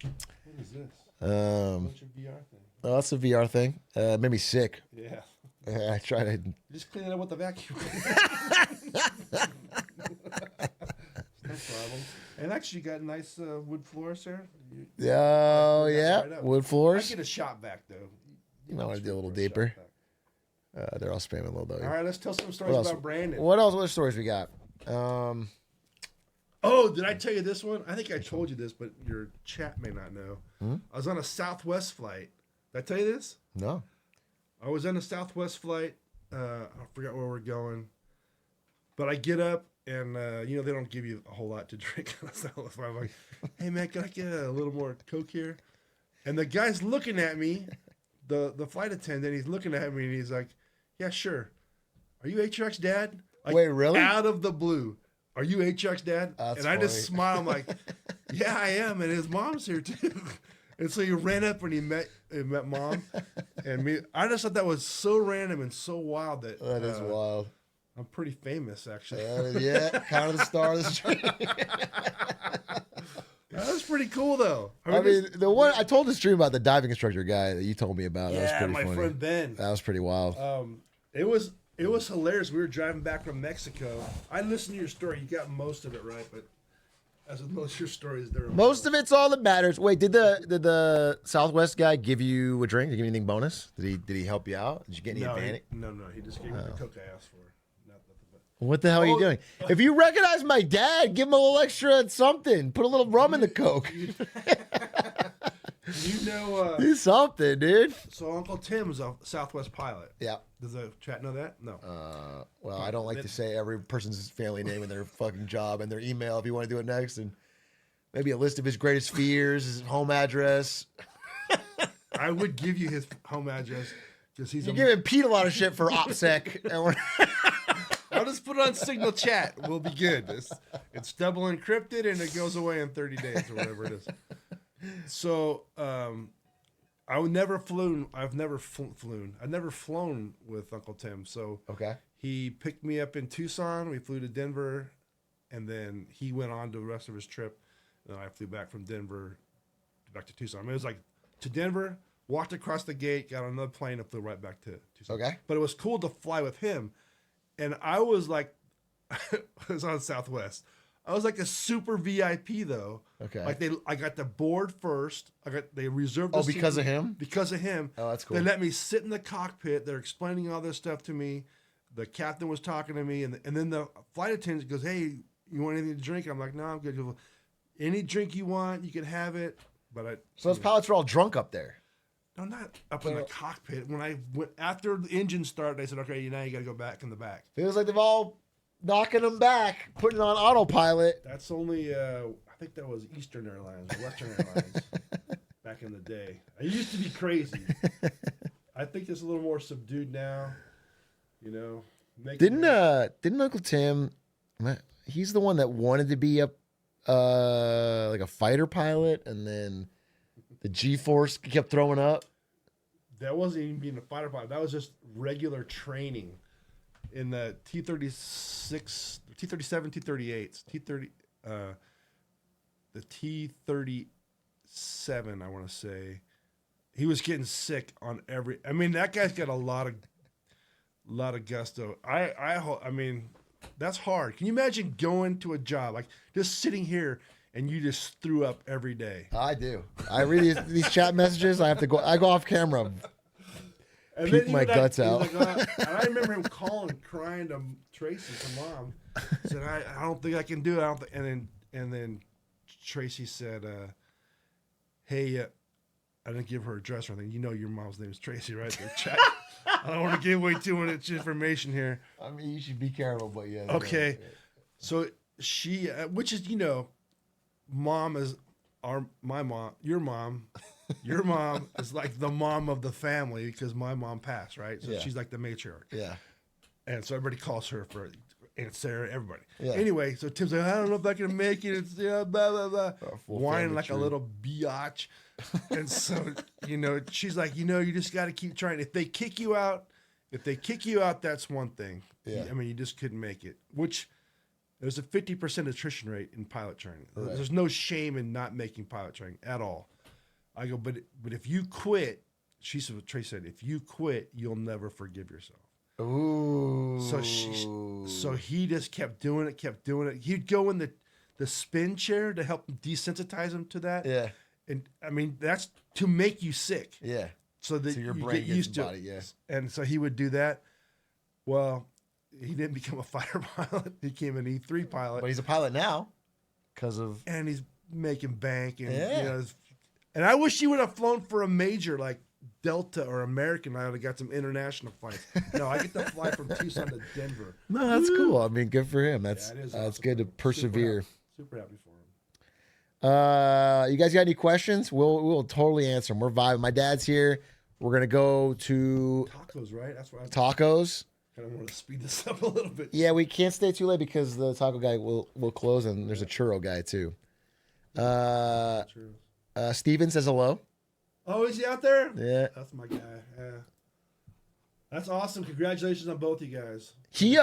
What is this? What's your VR thing? Oh, that's a VR thing. Made me sick. Yeah. I tried to. Just clean it up with the vacuum. No problem. And actually, you got nice wood floors there. Oh, yeah. Wood floors. I get a shot back, though. You might want to do a little deeper. They're all spamming a little though. All right, let's tell some stories about Brandon. What else? What stories we got? Oh, did I tell you this one? I think I told you this, but your chat may not know. Hmm? I was on a Southwest flight. Did I tell you this? No. I was on a Southwest flight. I forgot where we're going. But I get up, and, they don't give you a whole lot to drink on a Southwest flight. I'm like, hey, man, can I get a little more Coke here? And the guy's looking at me, the flight attendant, he's looking at me, and he's like, yeah, sure. Are you Atrioc's dad? Like, wait, really? Out of the blue. Are you Atrioc's dad? That's and I just funny. smile. I'm like, yeah, I am. And his mom's here too. And so he ran up and he met mom and me. I just thought that was so random and so wild that Is wild. I'm pretty famous actually. Yeah, kind of the star of the street. That was pretty cool though. I mean, the one I told the stream about the diving instructor guy that you told me about. Yeah, that was pretty my funny. friend Ben. That was pretty wild. It was hilarious. We were driving back from Mexico. I listened to your story. You got most of it right, but as with most of your stories, there. Most of it's all that matters. Wait, did the Southwest guy give you a drink? Did he give you anything bonus? Did he help you out? Did you get any advantage? No. He just gave me the Coke I asked for. What the hell are you doing? If you recognize my dad, give him a little extra something. Put a little rum in the Coke. Do something, dude. So Uncle Tim's a Southwest pilot. Yeah. Does the chat know that? No. Well, I don't like to say every person's family name and their fucking job and their email if you want to do it next. And maybe a list of his greatest fears, his home address. I would give you his home address because he's You're giving Pete a lot of shit for OPSEC. And we're I'll just put it on Signal chat. We'll be good. It's double encrypted and it goes away in 30 days or whatever it is. So I've never flown with Uncle Tim. So okay, he picked me up in Tucson. We flew to Denver, and then he went on to the rest of his trip. And I flew back from Denver back to Tucson. I mean, it was like to Denver, walked across the gate, got on another plane, and flew right back to Tucson. Okay. But it was cool to fly with him. And I was like, I was on Southwest. I was like a super VIP though. Okay. Like I got the board first. They reserved. Oh, the seat because for- of him? Because of him. Oh, that's cool. They let me sit in the cockpit. They're explaining all this stuff to me. The captain was talking to me, and then the flight attendant goes, "Hey, you want anything to drink?" I'm like, "No, I'm good. Any drink you want, you can have it." But so those pilots are all drunk up there. No, not up in the cockpit. When I went after the engine started, they said, "Okay, now you got to go back in the back." Feels like they've all knocking them back, putting on autopilot. That's only, I think that was Eastern Airlines or Western Airlines back in the day. I used to be crazy. I think it's a little more subdued now. You know, didn't Uncle Tim? He's the one that wanted to be like a fighter pilot, and then the G-force kept throwing up. That wasn't even being a fighter pilot. That was just regular training in the T-36, T-37, T-38s, the T-37. I want to say he was getting sick on every. I mean, that guy's got a lot of gusto. I mean, that's hard. Can you imagine going to a job like just sitting here and you just threw up every day? I do. I read these chat messages. I have to go. I go off camera. And puke my guts out. Like, and I remember him calling, crying to Tracy, to Mom. Said, "I don't think I can do it." I don't think. And then Tracy said, "Hey, I didn't give her address or anything. You know your mom's name is Tracy, right?" Chat. I don't want to give away too much information here. I mean, you should be careful, but yeah. Okay, so she, which is, you know, Mom is my mom, your mom. Your mom is like the mom of the family because my mom passed, right? So Yeah. she's like the matriarch. Yeah. And so everybody calls her for Aunt Sarah, everybody. Yeah. Anyway, so Tim's like, I don't know if I can make it. It's blah, blah, blah. Whining like a little biatch. And so, you know, she's like, you know, you just got to keep trying. If they kick you out, that's one thing. Yeah. I mean, you just couldn't make it, which there's a 50% attrition rate in pilot training. Right. There's no shame in not making pilot training at all. I go, but if you quit, she said, what Trace said, if you quit, you'll never forgive yourself. Ooh. So he just kept doing it. He'd go in the spin chair to help desensitize him to that. Yeah. And I mean, that's to make you sick. Yeah. So that your you brain get gets used in to body, it. yeah. And so he would do that. Well, he didn't become a fighter pilot. He became an E3 pilot. But he's a pilot now because of. And he's making bank. And, Yeah. you know, and I wish he would have flown for a major like Delta or American. I would have got some international flights. No, I get to fly from Tucson to Denver. No, that's cool. I mean, good for him. That's Yeah, it is that's awesome. good to persevere. Super happy for him. You guys got any questions? We'll totally answer them. We're vibing. My dad's here. We're gonna go to Tacos, right? That's what tacos. Kind of want to speed this up a little bit. Yeah, we can't stay too late because the taco guy will close, and there's a churro guy too. Steven says hello. Oh, is he out there? Yeah. That's my guy. Yeah. That's awesome. Congratulations on both you guys. He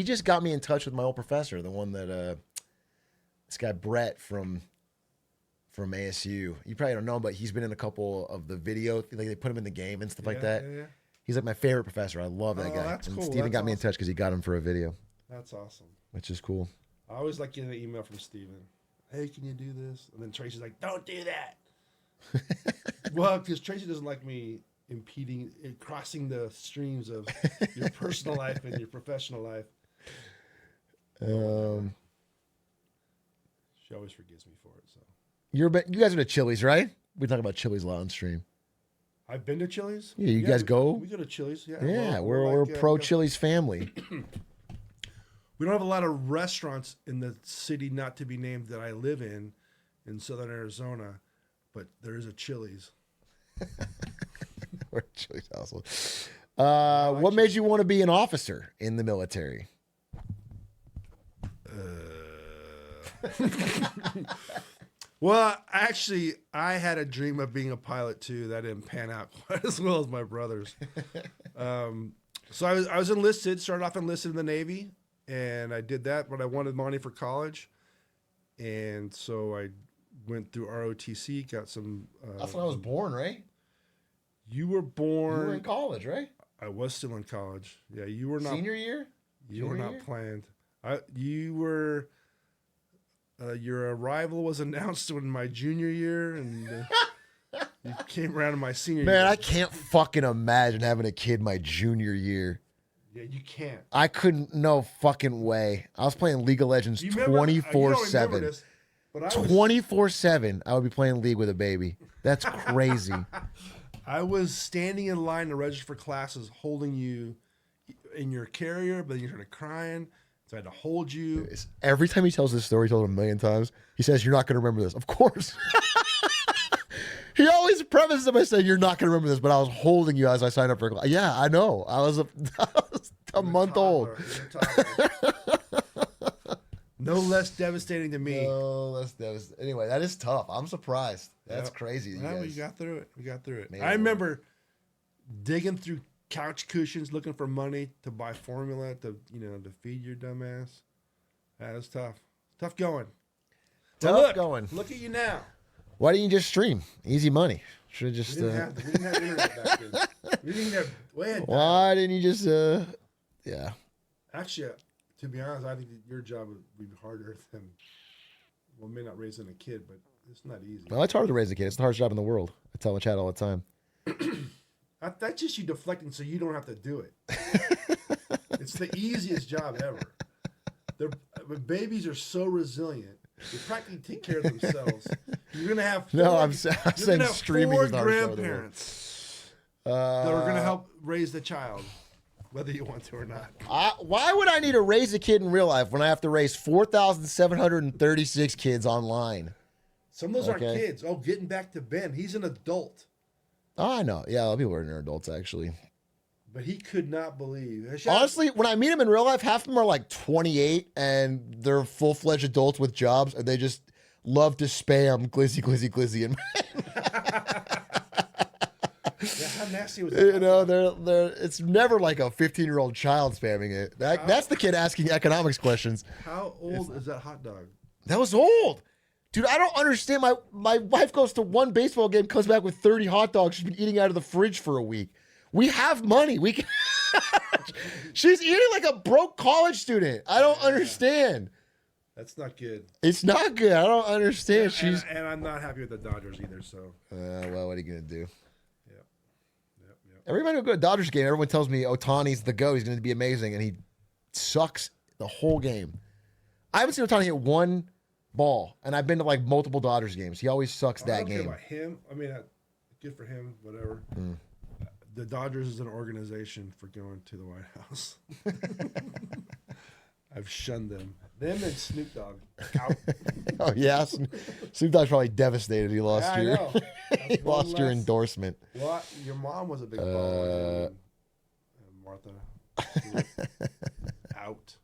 just got me in touch with my old professor, the one that this guy Brett from ASU. You probably don't know, but he's been in a couple of the video. Like they put him in the game and stuff like that. Yeah. He's like my favorite professor. I love that guy. That's and cool. Steven That's got me in touch because he got him for a video, That's awesome. which is cool. I always like getting an email from Steven. Hey, can you do this? And then Tracy's like, don't do that. Well, because Tracy doesn't like me impeding, crossing the streams of your personal life and your professional life. She always forgives me for it. So You guys are to Chili's, right? We talk about Chili's a lot on stream. I've been to Chili's. Yeah, you guys go? We go to Chili's. Yeah, Yeah, we're like, pro Chili's family. We don't have a lot of restaurants in the city not to be named that I live in southern Arizona, but there is a Chili's. We're a Chili's household. What made you want to be an officer in the military? Well, actually, I had a dream of being a pilot too. That didn't pan out quite as well as my brother's. So I was enlisted. Started off enlisted in the Navy, and I did that. But I wanted money for college, and so I went through ROTC. Got some. That's when I was born, right? You were born. You were in college, right? I was still in college. Yeah, you were not. Senior year? You were Junior not year? planned. You were. Your arrival was announced in my junior year, and you came around in my senior year. Man, I can't fucking imagine having a kid my junior year. Yeah, you can't. I couldn't. No fucking way. I was playing League of Legends You remember- you don't remember 24/7. this, but I was- 24/7. I would be playing League with a baby. That's crazy. I was standing in line to register for classes, holding you in your carrier, but then you're kind of crying, so I had to hold you. Every time he tells this story, he told it a million times. He says, "You're not going to remember this." Of course. He always prefaces it by saying, "You're not going to remember this, but I was holding you as I signed up for a class." Yeah, I know. I was a month old. No less devastating to me. No less devastating. Anyway, that is tough. I'm surprised. That's crazy. Yeah, we got through it. We got through it. Made I it remember digging through couch cushions looking for money to buy formula to feed your dumb ass. That was tough. Tough going. Tough going. Look at you now. Why didn't you just stream? Easy money. Should have just. We didn't have internet back then. We didn't have. Why didn't you just? Yeah. Actually, to be honest, I think that your job would be harder than. Well, maybe not raising a kid, but it's not easy. Well, it's hard to raise a kid. It's the hardest job in the world. I tell my chat all the time. That's just you deflecting so you don't have to do it. It's the easiest job ever. Babies are so resilient. They practically take care of themselves. You're gonna have I'm saying streaming is the hardest job in the world. grandparents that are gonna help raise the child, whether you want to or not. Why would I need to raise a kid in real life when I have to raise 4,736 kids online? Some of those aren't kids. Oh, getting back to Ben, he's an adult. Oh, I know. Yeah, a lot of people are adults actually. But he could not believe. Honestly, when I meet them in real life, half of them are like 28 and they're full-fledged adults with jobs, and they just love to spam glizzy, glizzy, glizzy. And yeah, how nasty was that? they're it's never like a 15-year-old child spamming it. That's the kid asking economics questions. How old is that hot dog? That was old. Dude, I don't understand. My wife goes to one baseball game, comes back with 30 hot dogs she's been eating out of the fridge for a week. We have money. We can She's eating like a broke college student. I don't understand. That's not good. It's not good. I don't understand. Yeah, and I'm not happy with the Dodgers either. So. Well, what are you gonna do? Yep. Every time I go to a Dodgers game, everyone tells me Ohtani's the GOAT. He's going to be amazing, and he sucks the whole game. I haven't seen Ohtani hit one ball, and I've been to like multiple Dodgers games. He always sucks that I don't game. care about him. I mean, good for him. Whatever. The Dodgers is an organization for going to the White House. I've shunned them. Them and Snoop Dogg. Out. Oh yeah, Snoop Dogg's probably devastated. He lost Yeah, I know. he lost your endorsement. What? Your mom was a big baller. Martha. Out.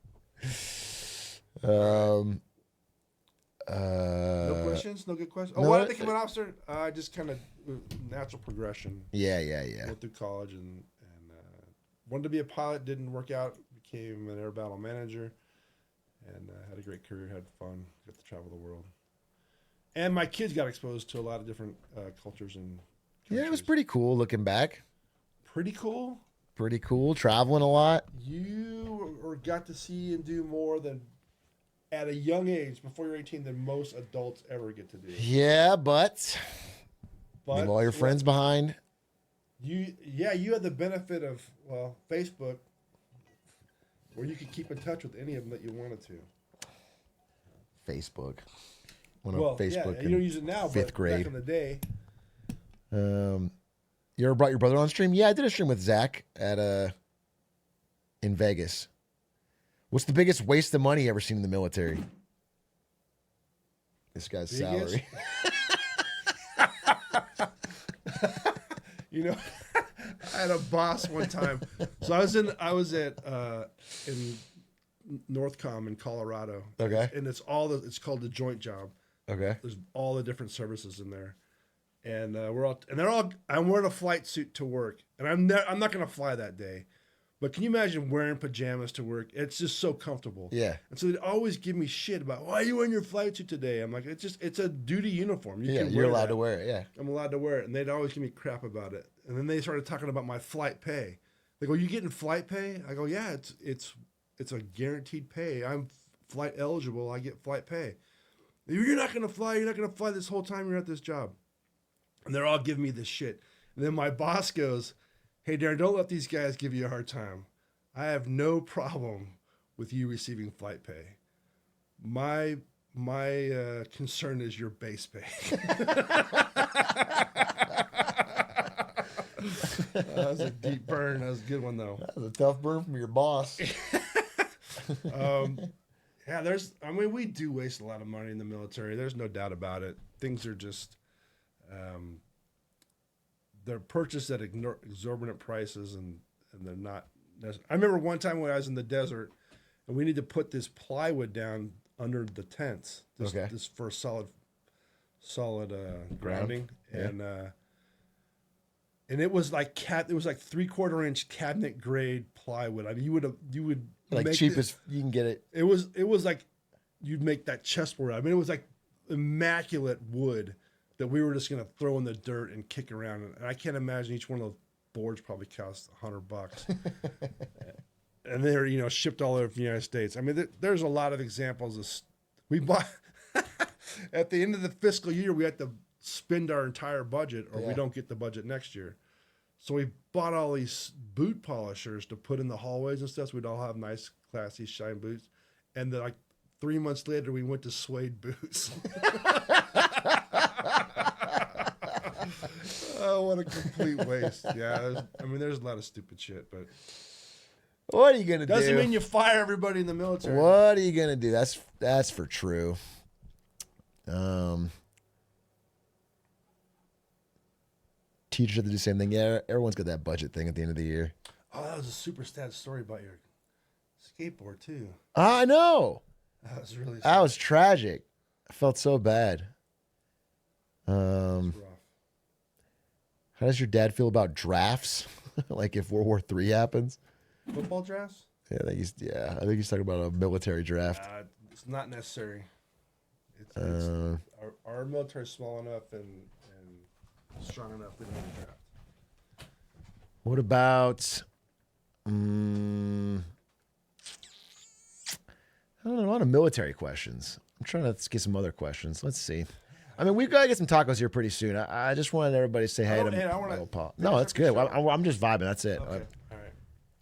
No questions? No good questions? Oh, no, why did I become an officer? Just kind of natural progression. Yeah. Went through college and wanted to be a pilot. Didn't work out. Became an air battle manager. And had a great career. Had fun. Got to travel the world. And my kids got exposed to a lot of different cultures and Yeah, it was pretty cool looking back. Pretty cool? Pretty cool. Traveling a lot. You got to see and do more than at a young age, before you're 18, than most adults ever get to do. Yeah, but leave all your friends behind. You had the benefit of, Facebook, where you could keep in touch with any of them that you wanted to. Facebook. Went on Facebook you don't use it now, fifth but grade. back in the day. You ever brought your brother on stream? Yeah, I did a stream with Zach at in Vegas. What's the biggest waste of money you ever seen in the military? This guy's salary. I had a boss one time. So I was at in Northcom in Colorado. Okay. And it's called the joint job. Okay. There's all the different services in there. And I'm wearing a flight suit to work. And I'm not going to fly that day. But can you imagine wearing pajamas to work? It's just so comfortable. Yeah. And so they'd always give me shit about, why are you wearing your flight suit today? I'm like, it's a duty uniform. You're allowed to wear it. Yeah. I'm allowed to wear it. And they'd always give me crap about it. And then they started talking about my flight pay. They go, you getting flight pay? I go, yeah, it's a guaranteed pay. I'm flight eligible. I get flight pay. You're not going to fly. You're not going to fly this whole time you're at this job. And they're all giving me this shit. And then my boss goes, hey, Darren, don't let these guys give you a hard time. I have no problem with you receiving flight pay. My concern is your base pay. That was a deep burn. That was a good one, though. That was a tough burn from your boss. We do waste a lot of money in the military. There's no doubt about it. Things are just, they're purchased at exorbitant prices, and they're not. I remember one time when I was in the desert, and we need to put this plywood down under the tents. This for solid grounding, Yeah. and it was like 3/4 inch cabinet grade plywood. I mean, you would Like make cheapest you can get it. It was like you'd make that chessboard. I mean, it was like immaculate wood that we were just gonna throw in the dirt and kick around. And I can't imagine each one of those boards probably cost $100. And they're shipped all over the United States. I mean, there's a lot of examples of we bought at the end of the fiscal year. We had to spend our entire budget, or we don't get the budget next year. So we bought all these boot polishers to put in the hallways and stuff. So we'd all have nice, classy, shine boots. And then, like 3 months later, we went to suede boots. Oh, what a complete waste! Yeah, there's a lot of stupid shit, but what are you gonna do? Doesn't mean you fire everybody in the military. What are you gonna do? That's for true. Teachers have to do the same thing. Yeah, everyone's got that budget thing at the end of the year. Oh, that was a super sad story about your skateboard too. I know. That was really sad. That was tragic. I felt so bad. How does your dad feel about drafts? Like if World War III happens? Football drafts? Yeah, I think he's talking about a military draft. It's not necessary. Our military is small enough and strong enough. We don't need a draft. What about? I don't know. A lot of military questions. I'm trying to get some other questions. Let's see. I mean, we've got to get some tacos here pretty soon. I just wanted everybody to say hey to Paul. No, that's good. I'm just vibing. That's it. Okay. All right.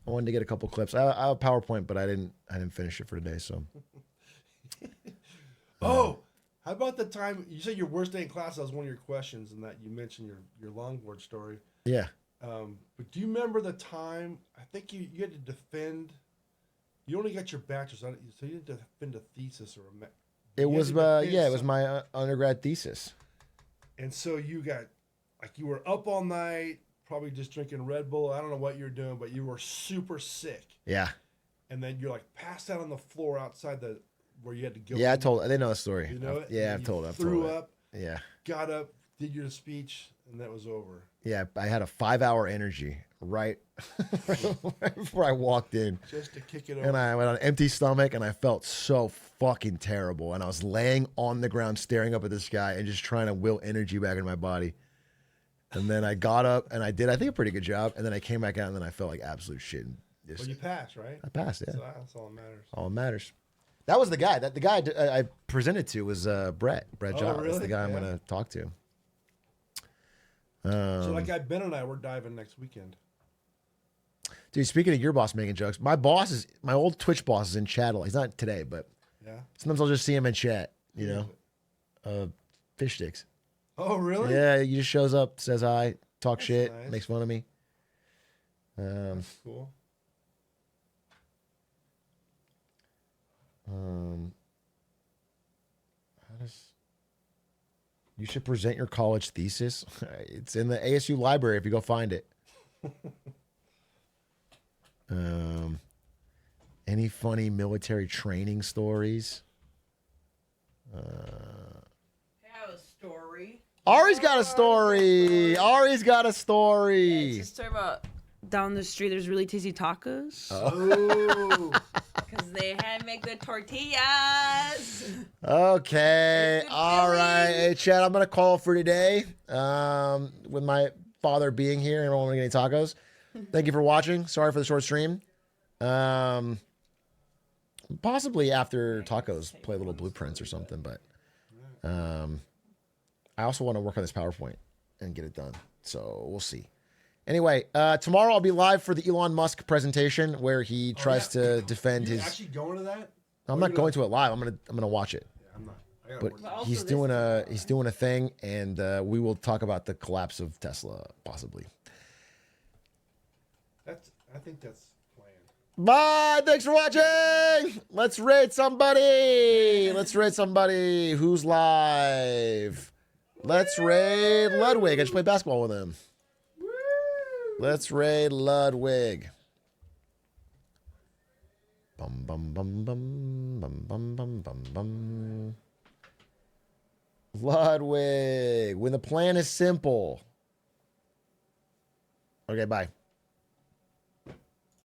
I wanted to get a couple clips. I have a PowerPoint, but I didn't finish it for today. So. Oh, how about the time you said your worst day in class? That was one of your questions, and that you mentioned your longboard story. Yeah. But do you remember the time? I think you had to defend. You only got your bachelor's, so you had to defend a thesis or a. It was my undergrad thesis. And so you were up all night, probably just drinking Red Bull. I don't know what you were doing, but you were super sick. Yeah. And then you're like passed out on the floor outside where you had to go. Yeah, they know the story. You know it? Yeah, I've told it. Threw up. Yeah. Got up, did your speech, and that was over. Yeah, I had a 5-hour energy right before I walked in. Just to kick it over. And I went on an empty stomach, and I felt so fucking terrible. And I was laying on the ground staring up at this guy and just trying to will energy back into my body. And then I got up, and I did, I think, a pretty good job. And then I came back out, and then I felt like absolute shit. Well, you passed, right? I passed, yeah. So that's all that matters. All that matters. That was the guy. The guy I presented to was Brett Job. Really? That's the guy I'm going to talk to. So like Ben and I, we're diving next weekend. Dude, speaking of your boss making jokes, my old Twitch boss is in chat. He's not today, but sometimes I'll just see him in chat, Fish sticks. Oh, really? Yeah, he just shows up, says hi, talks shit, nice. makes fun of me. That's cool. You should present your college thesis. It's in the ASU library if you go find it. Any funny military training stories? I have a story. Ari's got a story. Ari's got a story. It's a story about down the street. There's really tasty tacos. Oh. Because they hand make the tortillas. Okay. All right. Hey, Chad, I'm going to call for today. With my father being here and I don't want to get any tacos. Thank you for watching. Sorry for the short stream. Possibly after tacos, play a little blueprints or something. But I also want to work on this PowerPoint and get it done. So we'll see. Anyway, tomorrow I'll be live for the Elon Musk presentation where he tries to defend his. Actually going to that? I'm not going to it live. I'm gonna watch it. Yeah, I'm not. But he's doing a thing, and we will talk about the collapse of Tesla possibly. I think that's planned. Bye. Thanks for watching. Let's rate somebody. Let's rate somebody who's live. Let's raid Ludwig. I just played basketball with him. Let's raid Ludwig. Bum bum bum bum bum bum bum bum bum. Ludwig. When the plan is simple. Okay, bye.